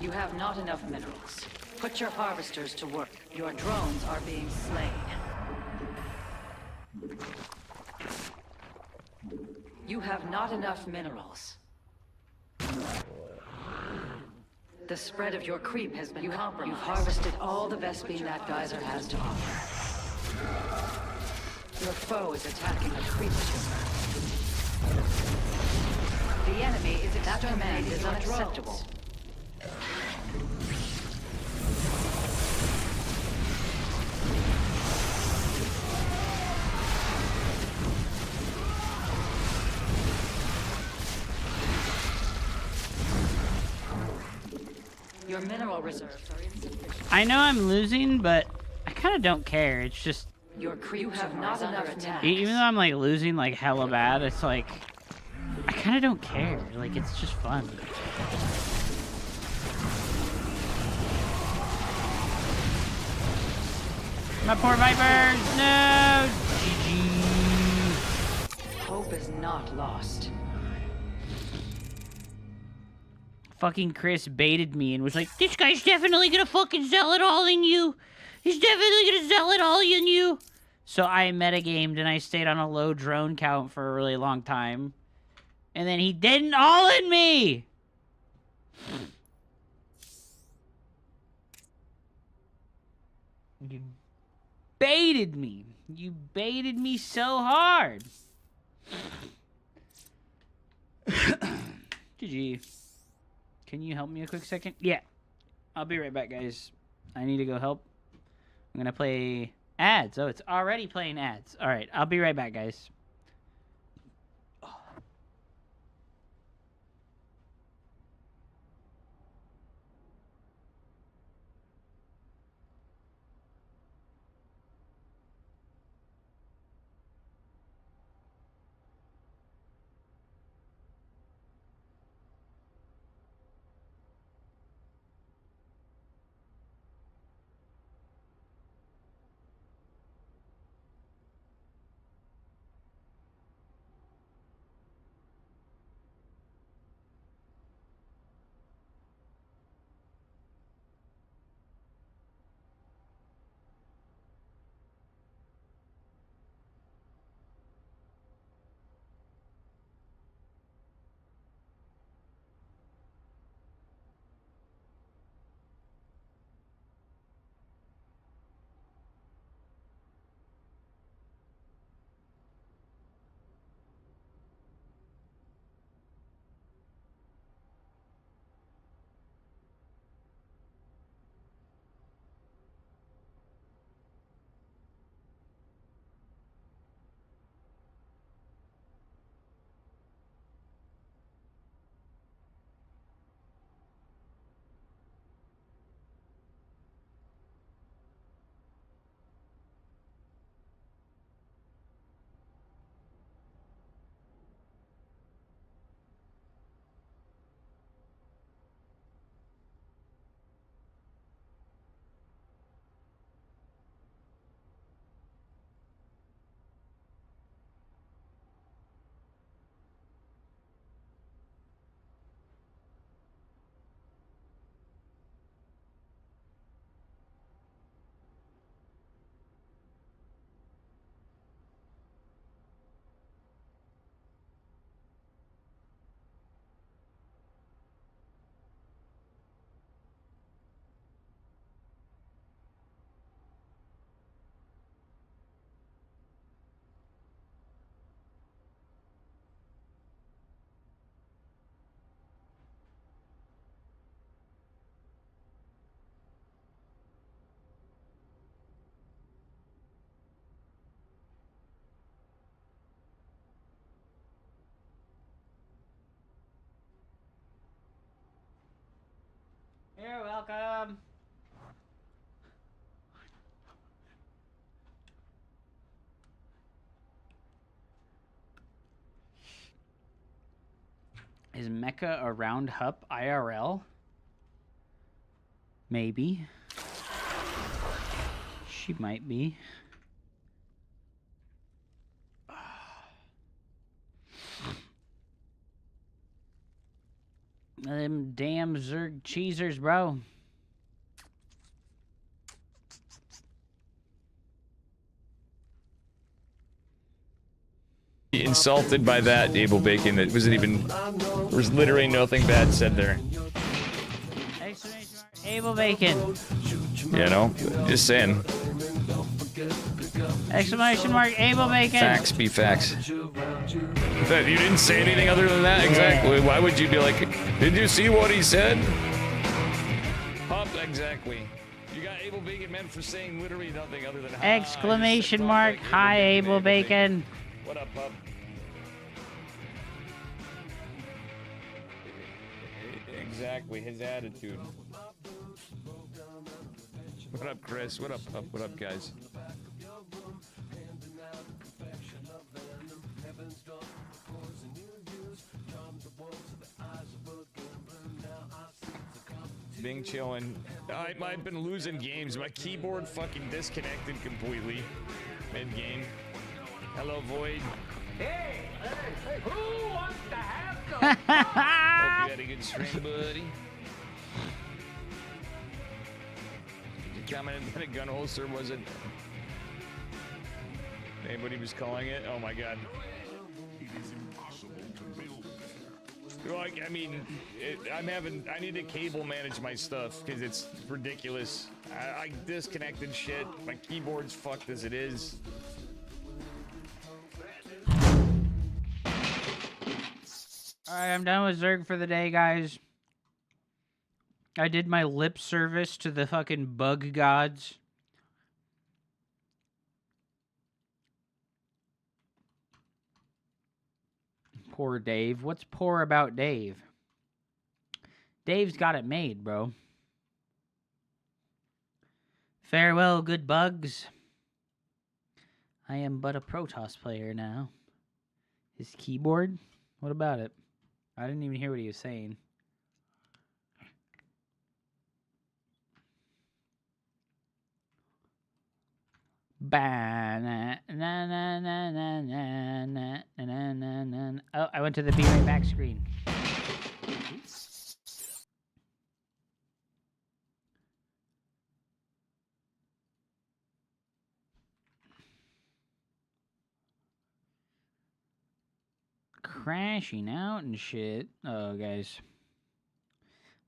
You have not enough minerals. Put your harvesters to work. Your drones are being slain. You have not enough minerals. The spread of your creep has been compromised. You've harvested all the Vespene that geyser has to offer. Your foe is attacking a creep tumor. The enemy is exterminating is unacceptable. Your mineral reserves are insufficient. I know I'm losing, but I kind of don't care. It's just your creep have not enough attack. Even though I'm like losing like hella bad, it's like I kind of don't care. Like it's just fun. My poor Vipers! No! GG. Hope is not lost. Fucking Chris baited me and was like, this guy's definitely gonna fucking sell it all in you. He's definitely gonna sell it all in you. So I metagamed and I stayed on a low drone count for a really long time. And then he didn't all in me! You baited me. You baited me so hard. GG. Can you help me a quick second? Yeah. I'll be right back, guys. I need to go help. I'm gonna play ads. Oh, it's already playing ads. Alright, I'll be right back, guys. welcome. Is Mecca around Hup IRL? Maybe. She might be. Them damn Zerg cheesers, bro. Insulted by that, Abel Bacon. It wasn't even. There was literally nothing bad said there. Exclamation mark, Abel Bacon. You know, just saying. Exclamation mark, Abel Bacon. Facts be facts. You didn't say anything other than that? Exactly. Why would you be like, did you see what he said? Pop, exactly. You got Abel Bacon meant for saying literally nothing other than Exclamation mark, hi, Abel Bacon. What up, Pop? Exactly, his attitude. What up, Chris? What up, Pup? What up, guys? Bing chillin'. I've been losing games. My keyboard fucking disconnected completely mid-game. Hello, Void. Hey, who wants to have some Hope you had a good stream, buddy. You commented that a gun holster wasn't anybody was calling it. Oh my god. Like, I mean, I need to cable manage my stuff because it's ridiculous. I disconnected shit. My keyboard's fucked as it is. Alright, I'm done with Zerg for the day, guys. I did my lip service to the fucking bug gods. Poor Dave. What's poor about Dave? Dave's got it made, bro. Farewell, good bugs. I am but a Protoss player now. His keyboard? What about it? I didn't even hear what he was saying. Oh, I went to the Be Right Back screen. Crashing out and shit. Oh, guys.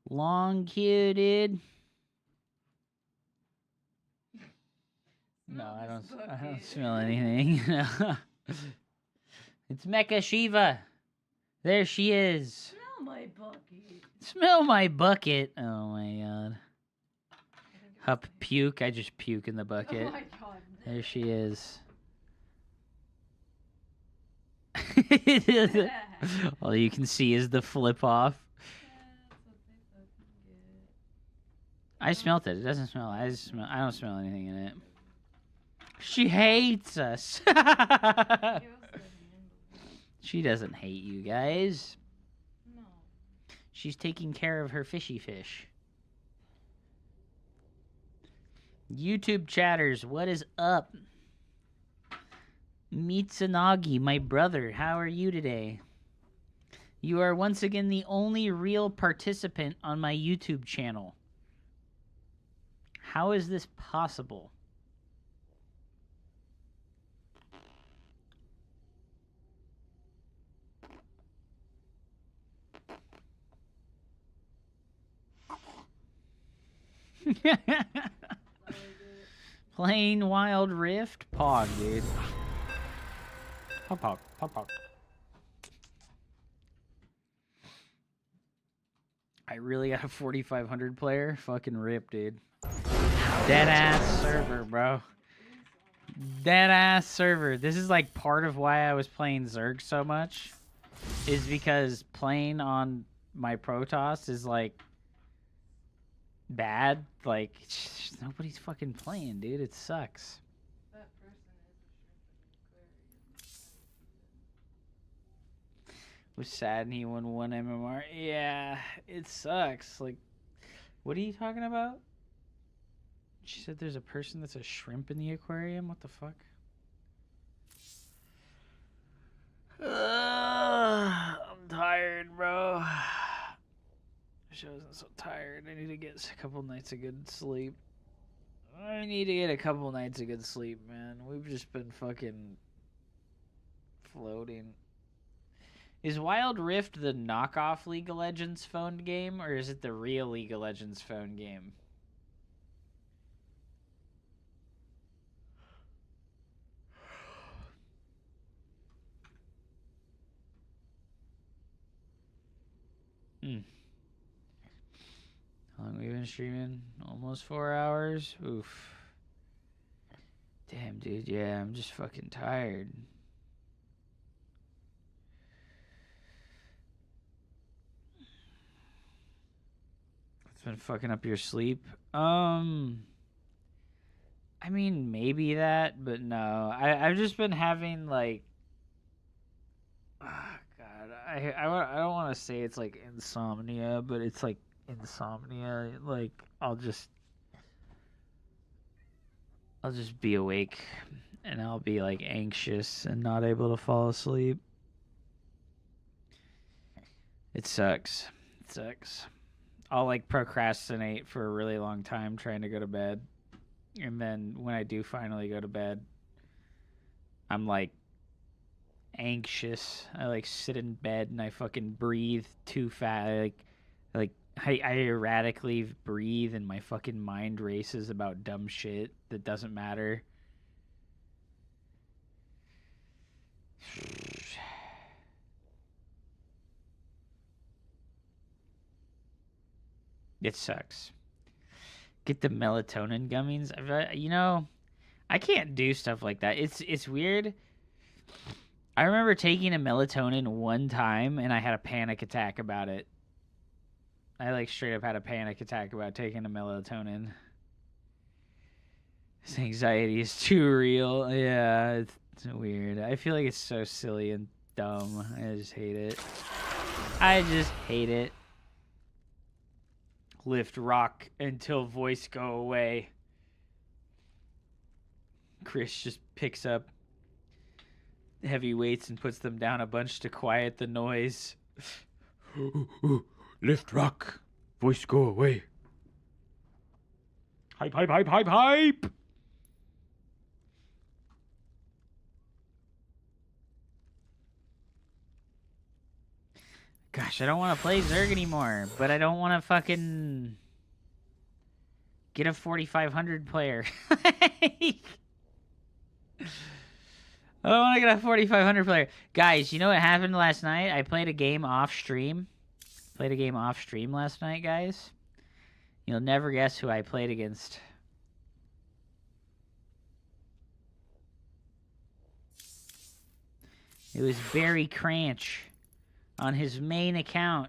Long queue, dude. No, I don't smell anything. It's Mecha Shiva. There she is. Smell my bucket. Smell my bucket. Oh my god. Hup puke. I just puke in the bucket. Oh my god. There she is. All you can see is the flip off. I smelt it. It doesn't smell. I don't smell anything in it. She hates us. She doesn't hate you guys. No. She's taking care of her fishy fish. YouTube chatters, what is up? Mitsunagi, my brother, how are you today? You are once again the only real participant on my YouTube channel. How is this possible? Plain Wild Rift? Pog, dude. Pog. I really got a 4500 player? Fucking rip, dude. Dead-ass server, bro. Dead-ass server. This is like part of why I was playing Zerg so much. Is because playing on my Protoss is like bad. Like, nobody's fucking playing, dude. It sucks. That person is a shrimp in the aquarium. Was sad and he won 1 MMR. Yeah, it sucks. Like, what are you talking about? She said there's a person that's a shrimp in the aquarium? What the fuck? I'm tired, bro. I wish I wasn't so tired. I need to get a couple nights of good sleep. I need to get a couple nights of good sleep, man. We've just been fucking floating. Is Wild Rift the knockoff League of Legends phone game, or is it the real League of Legends phone game? How long we been streaming? Almost 4 hours? Oof. Damn, dude, yeah, I'm just fucking tired. It's been fucking up your sleep. I mean, maybe that, but no. I've just been having, like... Oh, God. I don't want to say it's, like, insomnia, but it's, like, insomnia. Like, I'll just be awake, and I'll be, like, anxious and not able to fall asleep. It sucks. It sucks. I'll, like, procrastinate for a really long time trying to go to bed. And then when I do finally go to bed, I'm, like, anxious. I, like, sit in bed and I fucking breathe too fast. I erratically breathe and my fucking mind races about dumb shit that doesn't matter. It sucks. Get the melatonin gummies. You know, I can't do stuff like that. It's weird. I remember taking a melatonin one time and I had a panic attack about it. I like straight up had a panic attack about taking a melatonin. This anxiety is too real. Yeah, it's weird. I feel like it's so silly and dumb. I just hate it. I just hate it. Lift rock until voice go away. Chris just picks up heavy weights and puts them down a bunch to quiet the noise. Lift rock. Voice go away. Hype, hype, hype, hype, hype! Gosh, I don't want to play Zerg anymore, but I don't want to fucking get a 4500 player. I don't want to get a 4500 player. Guys, you know what happened last night? I played a game off stream. Played a game off stream last night, guys. You'll never guess who I played against. It was Barry Cranch on his main account.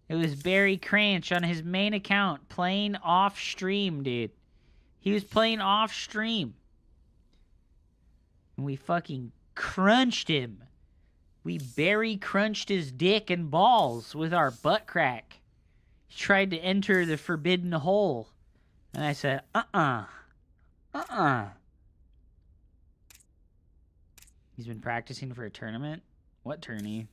It was Barry Cranch on his main account playing off stream, dude. He was playing off stream. And we fucking crunched him. We Barry crunched his dick and balls with our butt crack. He tried to enter the forbidden hole. And I said, He's been practicing for a tournament? What tourney?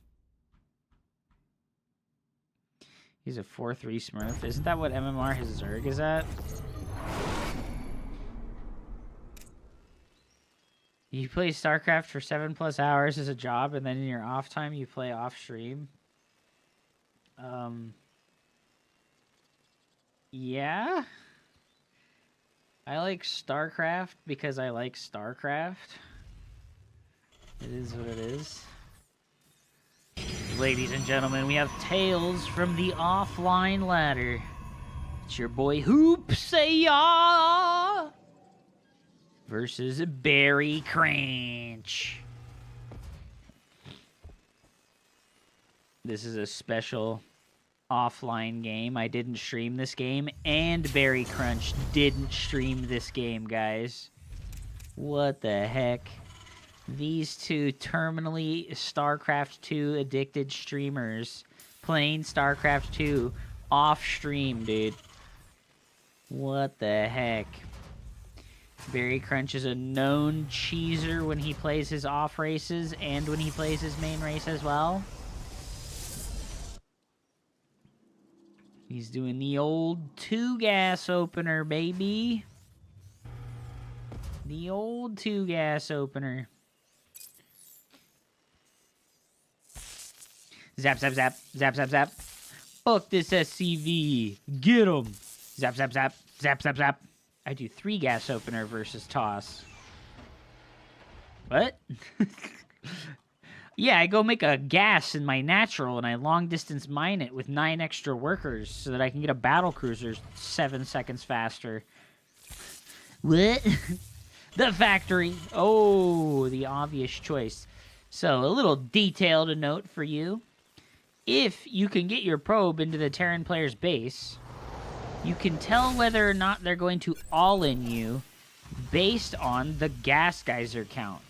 He's a 4-3 Smurf. Isn't that what MMR his Zerg is at? You play StarCraft for 7+ hours as a job, and then in your off time you play off stream. Yeah. I like StarCraft because I like StarCraft. It is what it is. Ladies and gentlemen, we have Tales from the Offline Ladder. It's your boy Hoopsaya versus Barry Cranch. This is a special offline game. I didn't stream this game, and Berry Crunch didn't stream this game, guys. What the heck? These two terminally StarCraft 2 addicted streamers playing StarCraft 2 off stream, dude. What the heck? Berry Crunch is a known cheeser when he plays his off races and when he plays his main race as well. He's doing the old 2-gas opener, baby. The old 2-gas opener. Zap, zap, zap. Zap, zap, zap. Fuck this SCV. Get him. Zap, zap, zap. Zap, zap, zap. I do 3-gas opener versus toss. What? Yeah, I go make a gas in my natural and I long distance mine it with 9 extra workers so that I can get a battle cruiser 7 seconds faster. What? The factory. Oh, the obvious choice. So, a little detail to note for you. If you can get your probe into the Terran player's base, you can tell whether or not they're going to all-in you based on the gas geyser count.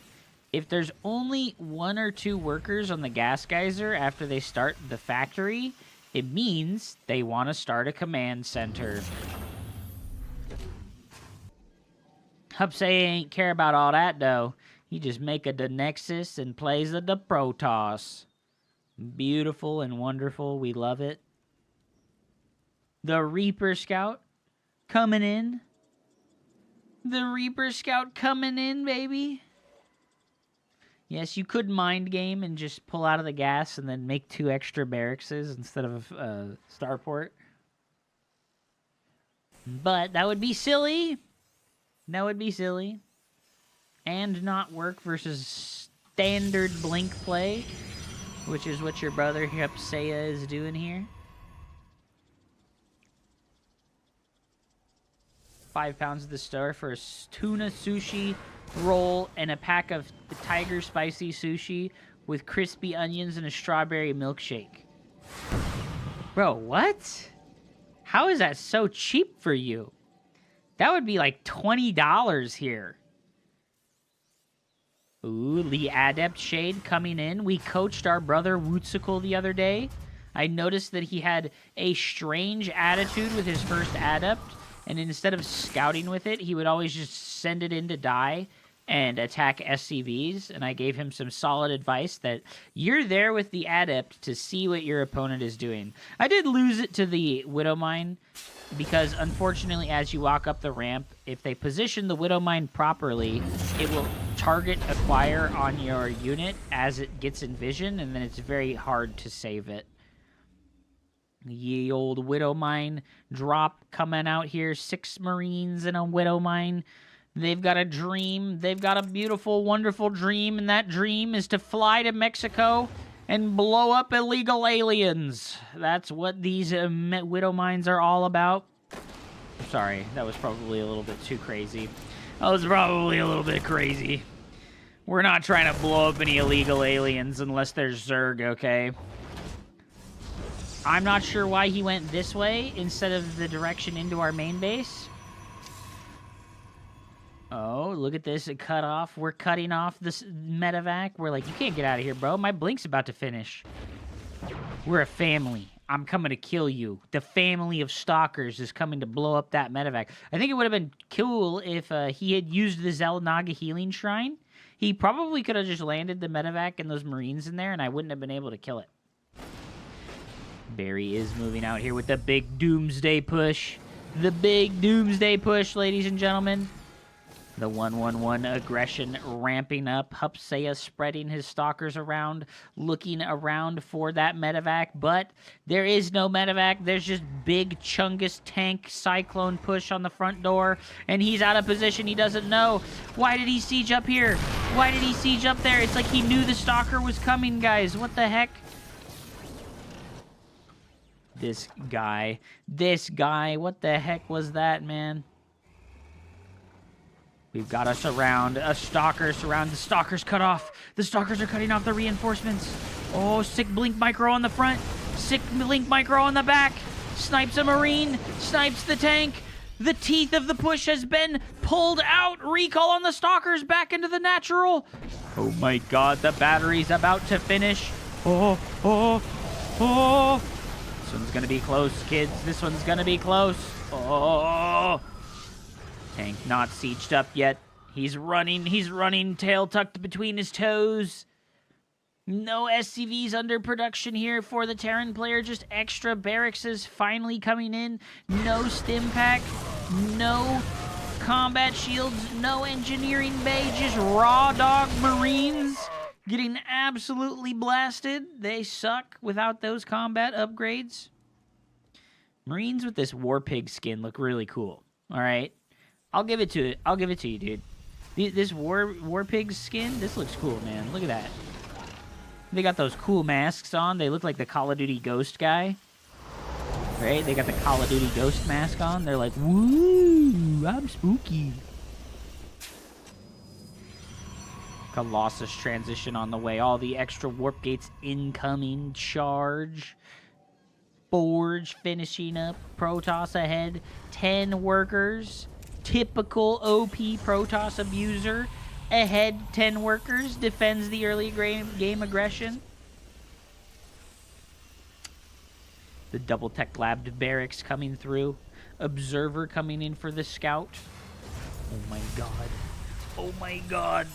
If there's only 1 or 2 workers on the gas geyser after they start the factory, it means they want to start a command center. Hupsay ain't care about all that, though. He just make a Nexus and plays the Protoss. Beautiful and wonderful. We love it. The Reaper Scout coming in. The Reaper Scout coming in, baby. Yes, you could mind game and just pull out of the gas and then make 2 extra barracks instead of starport. But that would be silly. That would be silly. And not work versus standard blink play, which is what your brother Hupsaya is doing here. 5 pounds of the store for a tuna sushi roll and a pack of tiger spicy sushi with crispy onions and a strawberry milkshake. Bro, what? How is that so cheap for you? That would be like $20 here. Ooh, the Adept Shade coming in. We coached our brother Wootsicle the other day. I noticed that he had a strange attitude with his first Adept, and instead of scouting with it, he would always just send it in to die and attack SCVs, and I gave him some solid advice that you're there with the Adept to see what your opponent is doing. I did lose it to the Widow Mine, because unfortunately as you walk up the ramp, if they position the Widow Mine properly, it will target acquire on your unit as it gets in vision, and then it's very hard to save it. Ye old Widow Mine drop coming out here. 6 Marines in a Widow Mine. They've got a dream. They've got a beautiful, wonderful dream, and that dream is to fly to Mexico and blow up illegal aliens. That's what these Widow Mines are all about. Sorry, that was probably a little bit too crazy. That was probably a little bit crazy. We're not trying to blow up any illegal aliens unless there's Zerg, okay? I'm not sure why he went this way instead of the direction into our main base. Oh, look at this. It cut off. We're cutting off this medevac. We're like, you can't get out of here, bro. My blink's about to finish. We're a family. I'm coming to kill you. The family of stalkers is coming to blow up that medevac. I think it would have been cool if he had used the Zelnaga healing shrine. He probably could have just landed the medevac and those Marines in there, and I wouldn't have been able to kill it. Barry is moving out here with the big doomsday push. The big doomsday push, ladies and gentlemen. The 1-1-1 aggression ramping up. Hupsaya spreading his stalkers around, looking around for that medevac, but there is no medevac. There's just big Chungus tank cyclone push on the front door, and he's out of position. He doesn't know. Why did he siege up here? Why did he siege up there? It's like he knew the stalker was coming, guys. What the heck? This guy, what the heck was that, man? We've got us around. A stalker surround. The stalker's cut off. The stalkers are cutting off the reinforcements. Oh, sick blink micro on the front. Sick Link Micro on the back. Snipes a Marine. Snipes the tank. The teeth of the push has been pulled out. Recall on the Stalkers back into the natural. Oh my god, the battery's about to finish. Oh. This one's gonna be close, kids. This one's gonna be close. Oh. Tank not sieged up yet. He's running, tail tucked between his toes. No SCVs under production here for the Terran player, just extra barracks finally coming in. No stim pack, no combat shields, no engineering bay, just raw dog Marines getting absolutely blasted. They suck without those combat upgrades. Marines with this War Pig skin look really cool. All right, I'll give it to you, dude. This War Pig skin, this looks cool, man. Look at that. They got those cool masks on. They look like the Call of Duty Ghost guy. Right? They got the Call of Duty Ghost mask on. They're like, woo, I'm spooky. Colossus transition on the way. All the extra warp gates incoming. Charge. Forge finishing up. Protoss ahead. 10 workers. Typical OP Protoss abuser. Ahead, 10 workers, defends the early game aggression. The double tech labbed barracks coming through. Observer coming in for the scout. Oh my god. Oh my god.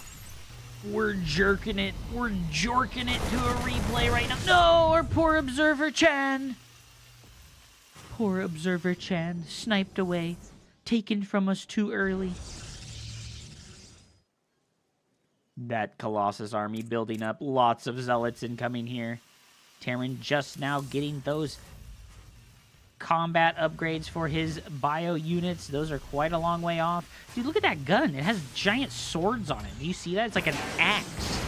We're jerking it. We're jorking it to a replay right now. No, our poor Observer Chan. Poor Observer Chan. Sniped away. Taken from us too early. That Colossus army building up. Lots of zealots incoming here. Terran just now getting those combat upgrades for his bio units. Those are quite a long way off. Dude, look at that gun. It has giant swords on it. Do you see that? It's like an axe.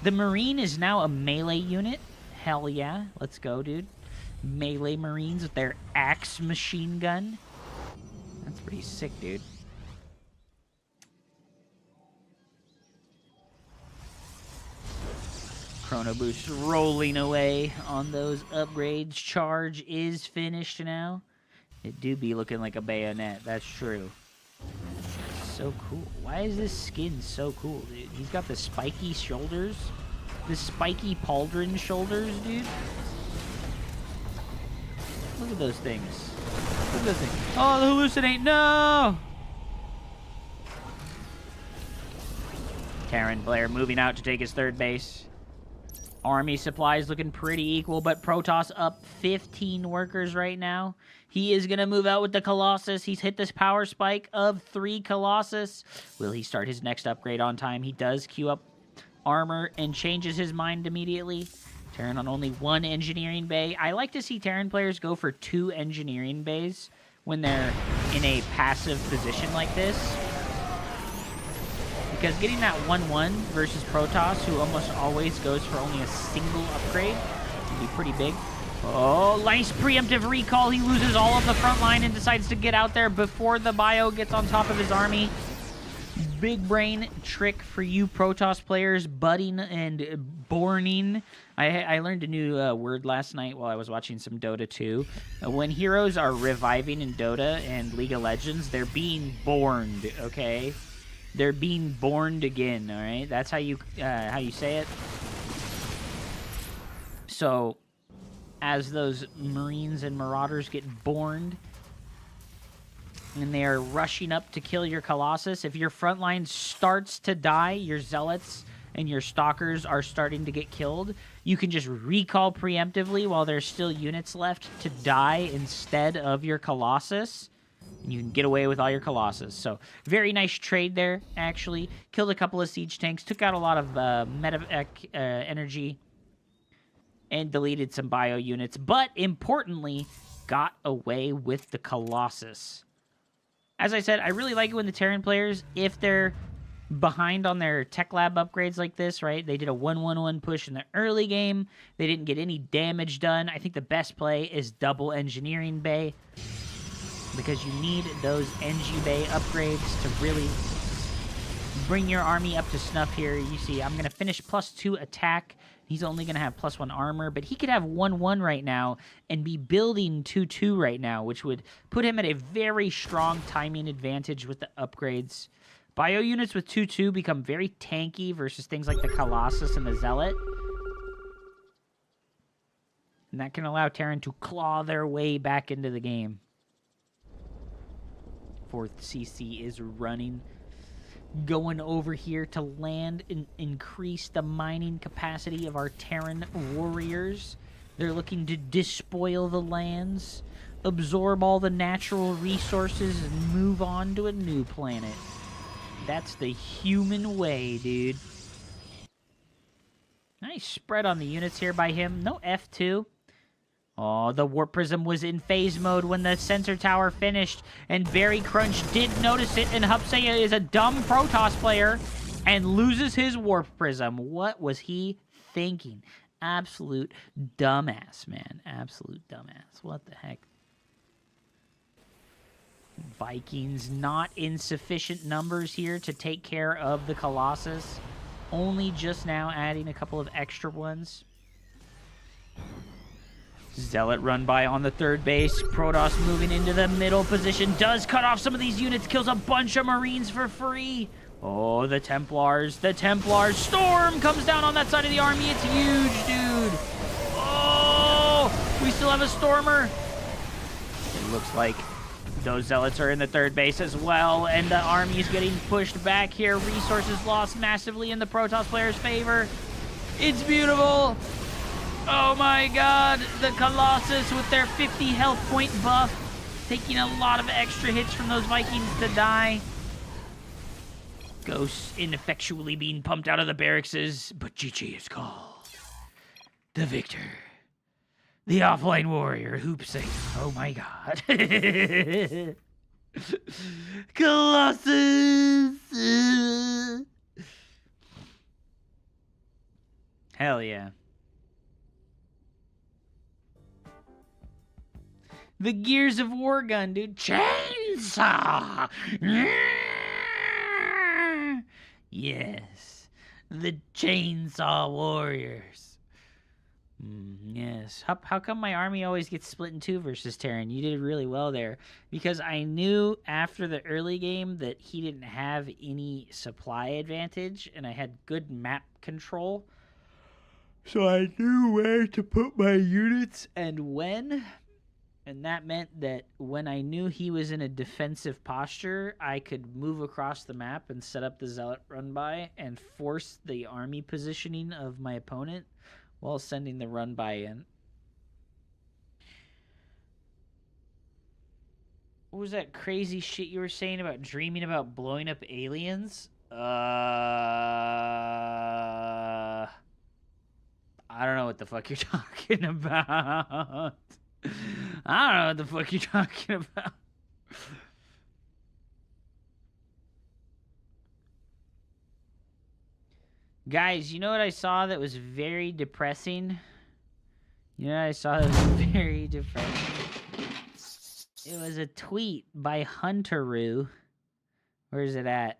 The Marine is now a melee unit. Hell yeah. Let's go, dude. Melee Marines with their axe machine gun. That's pretty sick, dude. Chrono Boost rolling away on those upgrades. Charge is finished now. It do be looking like a bayonet. That's true. So cool. Why is this skin so cool, dude? He's got the spiky shoulders. The spiky pauldron shoulders, dude. Look at those things. Look at those things. Oh, the hallucinate. No! Terran player moving out to take his third base. Army supplies looking pretty equal, but Protoss up 15 workers right now. He is going to move out with the Colossus. He's hit this power spike of 3 Colossus. Will he start his next upgrade on time? He does queue up armor and changes his mind immediately. Terran on only 1 engineering bay. I like to see Terran players go for 2 engineering bays when they're in a passive position like this. Because getting that 1-1 versus Protoss, who almost always goes for only a single upgrade, can be pretty big. Oh, nice preemptive recall. He loses all of the front line and decides to get out there before the bio gets on top of his army. Big brain trick for you Protoss players, budding and borning. I learned a new word last night while I was watching some Dota 2. When heroes are reviving in Dota and League of Legends, they're being borned, okay? They're being borned again, all right? That's how you say it. So, as those Marines and Marauders get borned, and they are rushing up to kill your Colossus, if your front line starts to die, your Zealots and your Stalkers are starting to get killed, you can just recall preemptively while there's still units left to die instead of your Colossus. And you can get away with all your Colossus. So, very nice trade there, actually. Killed a couple of siege tanks, took out a lot of medevac energy, and deleted some bio units. But, importantly, got away with the Colossus. As I said, I really like it when the Terran players, if they're behind on their tech lab upgrades like this, right? They did a 1-1-1 push in the early game. They didn't get any damage done. I think the best play is double engineering bay, because you need those NG Bay upgrades to really bring your army up to snuff here. You see, I'm going to finish +2 attack He's only going to have +1 armor, but he could have 1/1 right now and be building 2/2 right now, which would put him at a very strong timing advantage with the upgrades. Bio units with 2/2 become very tanky versus things like the Colossus and the Zealot. And that can allow Terran to claw their way back into the game. 4th CC is running. Going over here to land and increase the mining capacity of our Terran warriors. They're looking to despoil the lands, absorb all the natural resources, and move on to a new planet. That's the human way, dude. Nice spread on the units here by him. No F2. Oh, the Warp Prism was in phase mode when the sensor tower finished, and Berry Crunch did notice it, and Hupsea is a dumb Protoss player and loses his Warp Prism. What was he thinking? Absolute dumbass, man. Absolute dumbass. What the heck? Vikings not in sufficient numbers here to take care of the Colossus. Only just now adding a couple of extra ones. Zealot run by on the 3rd base. Protoss moving into the middle position. Does cut off some of these units. Kills a bunch of Marines for free. Oh, the Templars. The Templars. Storm comes down on that side of the army. It's huge, dude. Oh, we still have a Stormer. It looks like those Zealots are in the 3rd base as well. And the army is getting pushed back here. Resources lost massively in the Protoss player's favor. It's beautiful. Oh my god, the Colossus with their 50 health point buff, taking a lot of extra hits from those Vikings to die. Ghosts ineffectually being pumped out of the barracks, but GG is called. The victor. The offline warrior, Hoopsing. Oh my god. Colossus! Hell yeah. The Gears of War gun, dude. Chainsaw! Yes. The Chainsaw Warriors. Yes. How come my army always gets split in two versus Terran? You did really well there. Because I knew after the early game that he didn't have any supply advantage, and I had good map control. So I knew where to put my units and when. And that meant that when I knew he was in a defensive posture, I could move across the map and set up the Zealot run-by and force the army positioning of my opponent while sending the run-by in. What was that crazy shit you were saying about dreaming about blowing up aliens? I don't know what the fuck you're talking about. I don't know what the fuck you're talking about. Guys, you know what I saw that was very depressing? You know what I saw that was very depressing? It was a tweet by Hunteroo. Where is it at?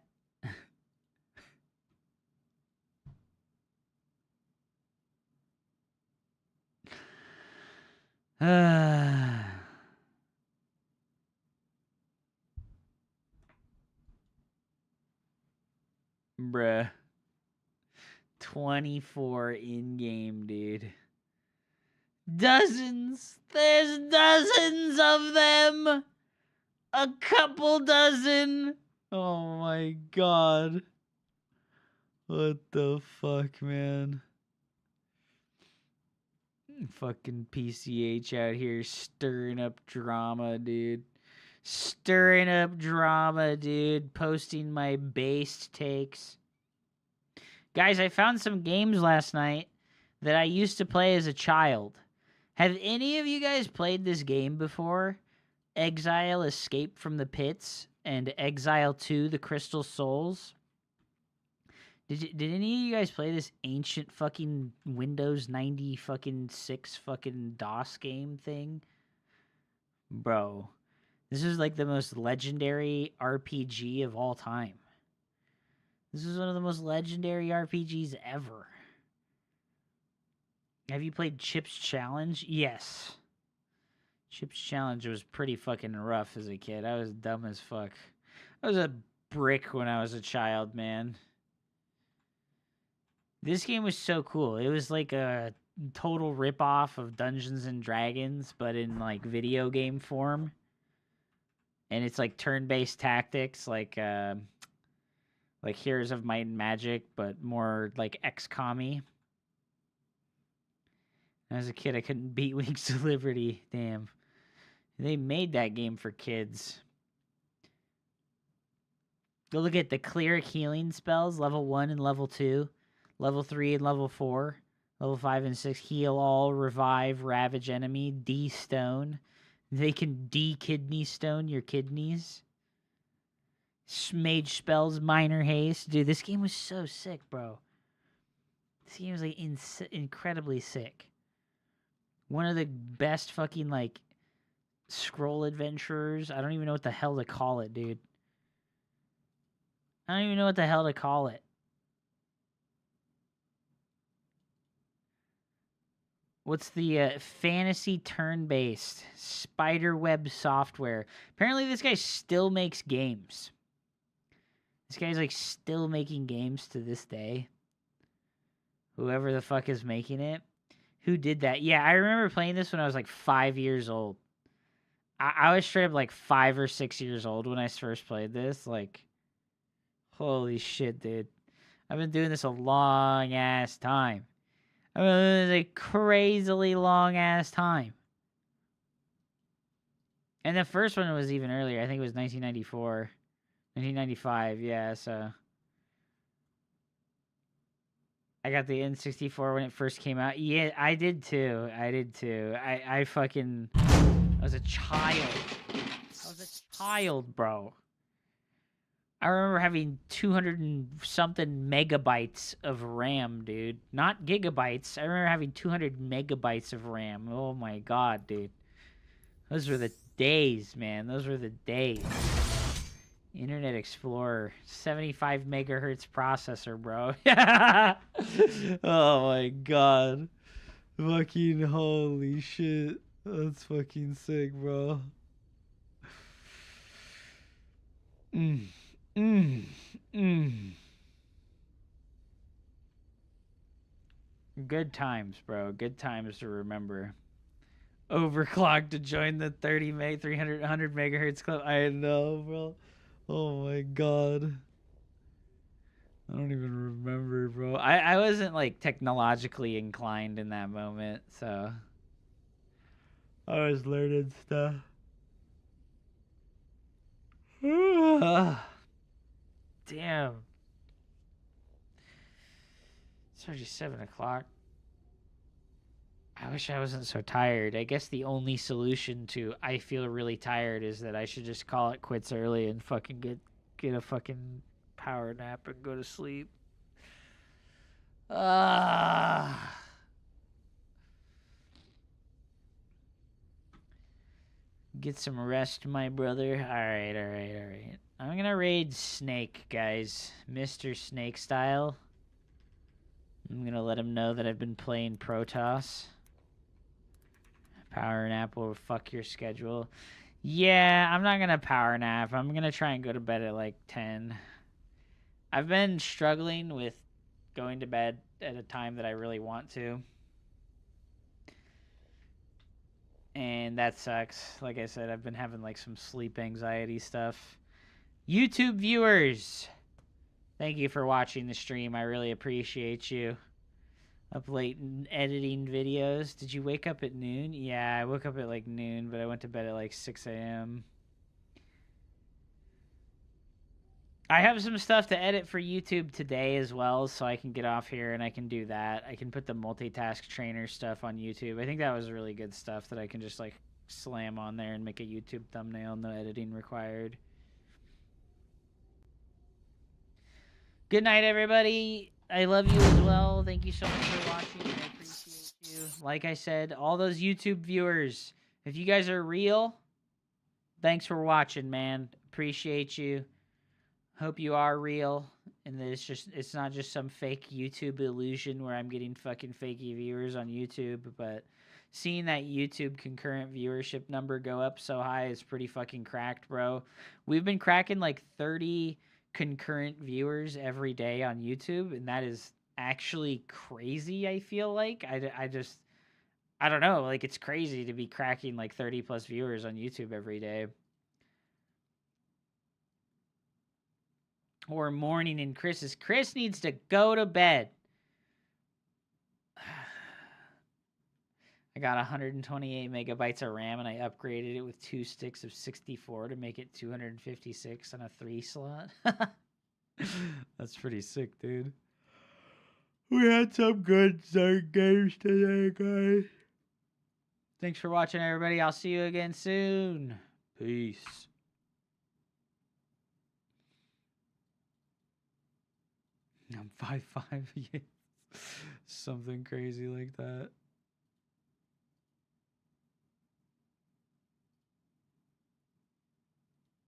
Bruh. 24 in-game, dude. Dozens! There's dozens of them! A couple dozen! Oh my god. What the fuck, man? Fucking PCH out here stirring up drama, dude. Stirring up drama, dude. Posting my based takes. Guys, I found some games last night that I used to play as a child. Have any of you guys played this game before? Exile Escape from the Pits and Exile 2 The Crystal Souls? Did any of you guys play this ancient fucking Windows 90 fucking 6 fucking DOS game thing? Bro, this is like the most legendary RPG of all time. This is one of the most legendary RPGs ever. Have you played Chip's Challenge? Yes. Chip's Challenge was pretty fucking rough as a kid. I was dumb as fuck. I was a brick when I was a child, man. This game was so cool. It was like a total ripoff of Dungeons and Dragons, but in like video game form. And it's like turn-based tactics, like Heroes of Might and Magic, but more like XCOM-y. As a kid, I couldn't beat Wings of Liberty. Damn. They made that game for kids. Go look at the cleric healing spells, level 1 and level 2. Level 3 and level 4. Level 5 and 6, heal all, revive, ravage enemy, D-stone. They can D-kidney stone your kidneys. Mage spells, minor haste. Dude, this game was so sick, bro. This game was like incredibly sick. One of the best fucking like scroll adventurers. I don't even know what the hell to call it, dude. I don't even know what the hell to call it. What's the fantasy turn-based spiderweb software? Apparently this guy still makes games. This guy's like still making games to this day. Whoever the fuck is making it. Who did that? Yeah, I remember playing this when I was like 5 years old. I was straight up like 5 or 6 years old when I first played this. Like, holy shit, dude. I've been doing this a long ass time. I mean, it was a crazily long ass time. And the first one was even earlier. I think it was 1994. 1995, yeah, so. I got the N64 when it first came out. Yeah, I did too. I was a child. Bro. I remember having 200 and something megabytes of RAM, dude. Not gigabytes. I remember having 200 megabytes of RAM. Oh my god, dude. Those were the days, man. Those were the days. Internet Explorer. 75 megahertz processor, bro. Oh my god. Fucking holy shit. That's fucking sick, bro. Good times, bro. Good times to remember. Overclocked to join the 300 megahertz club. I know, bro. Oh my god. I don't even remember, bro. I wasn't like technologically inclined in that moment, so I was learning stuff. Damn. It's already 7 o'clock. I wish I wasn't so tired. I guess the only solution to I feel really tired is that I should just call it quits early and fucking get a fucking power nap and go to sleep. Get some rest, my brother. Alright. I'm gonna raid Snake, guys. Mr. Snake style. I'm gonna let him know that I've been playing Protoss. Power nap will fuck your schedule. Yeah, I'm not gonna power nap. I'm gonna try and go to bed at like 10. I've been struggling with going to bed at a time that I really want to. And that sucks. Like I said, I've been having like some sleep anxiety stuff. YouTube viewers, thank you for watching the stream. I really appreciate you. Up late and editing videos. Did you wake up at noon? Yeah, I woke up at like noon, but I went to bed at like 6 a.m. I have some stuff to edit for YouTube today as well, so I can get off here and I can do that. I can put the multitask trainer stuff on YouTube. I think that was really good stuff that I can just like slam on there and make a YouTube thumbnail, no editing required. Good night, everybody. I love you as well. Thank you so much for watching. I appreciate you. Like I said, all those YouTube viewers, if you guys are real, thanks for watching, man. Appreciate you. Hope you are real, and that it's not just some fake YouTube illusion where I'm getting fucking fakey viewers on YouTube, but seeing that YouTube concurrent viewership number go up so high is pretty fucking cracked, bro. We've been cracking like 30 concurrent viewers every day on YouTube, and that is actually crazy. I feel like I don't know, like it's crazy to be cracking like 30 plus viewers on YouTube every day. Or morning in Chris's. Chris needs to go to bed. I got 128 megabytes of RAM and I upgraded it with 2 sticks of 64 to make it 256 on a 3 slot. That's pretty sick, dude. We had some good Zerg games today, guys. Thanks for watching, everybody. I'll see you again soon. Peace. I'm 5'5". Yeah. Something crazy like that.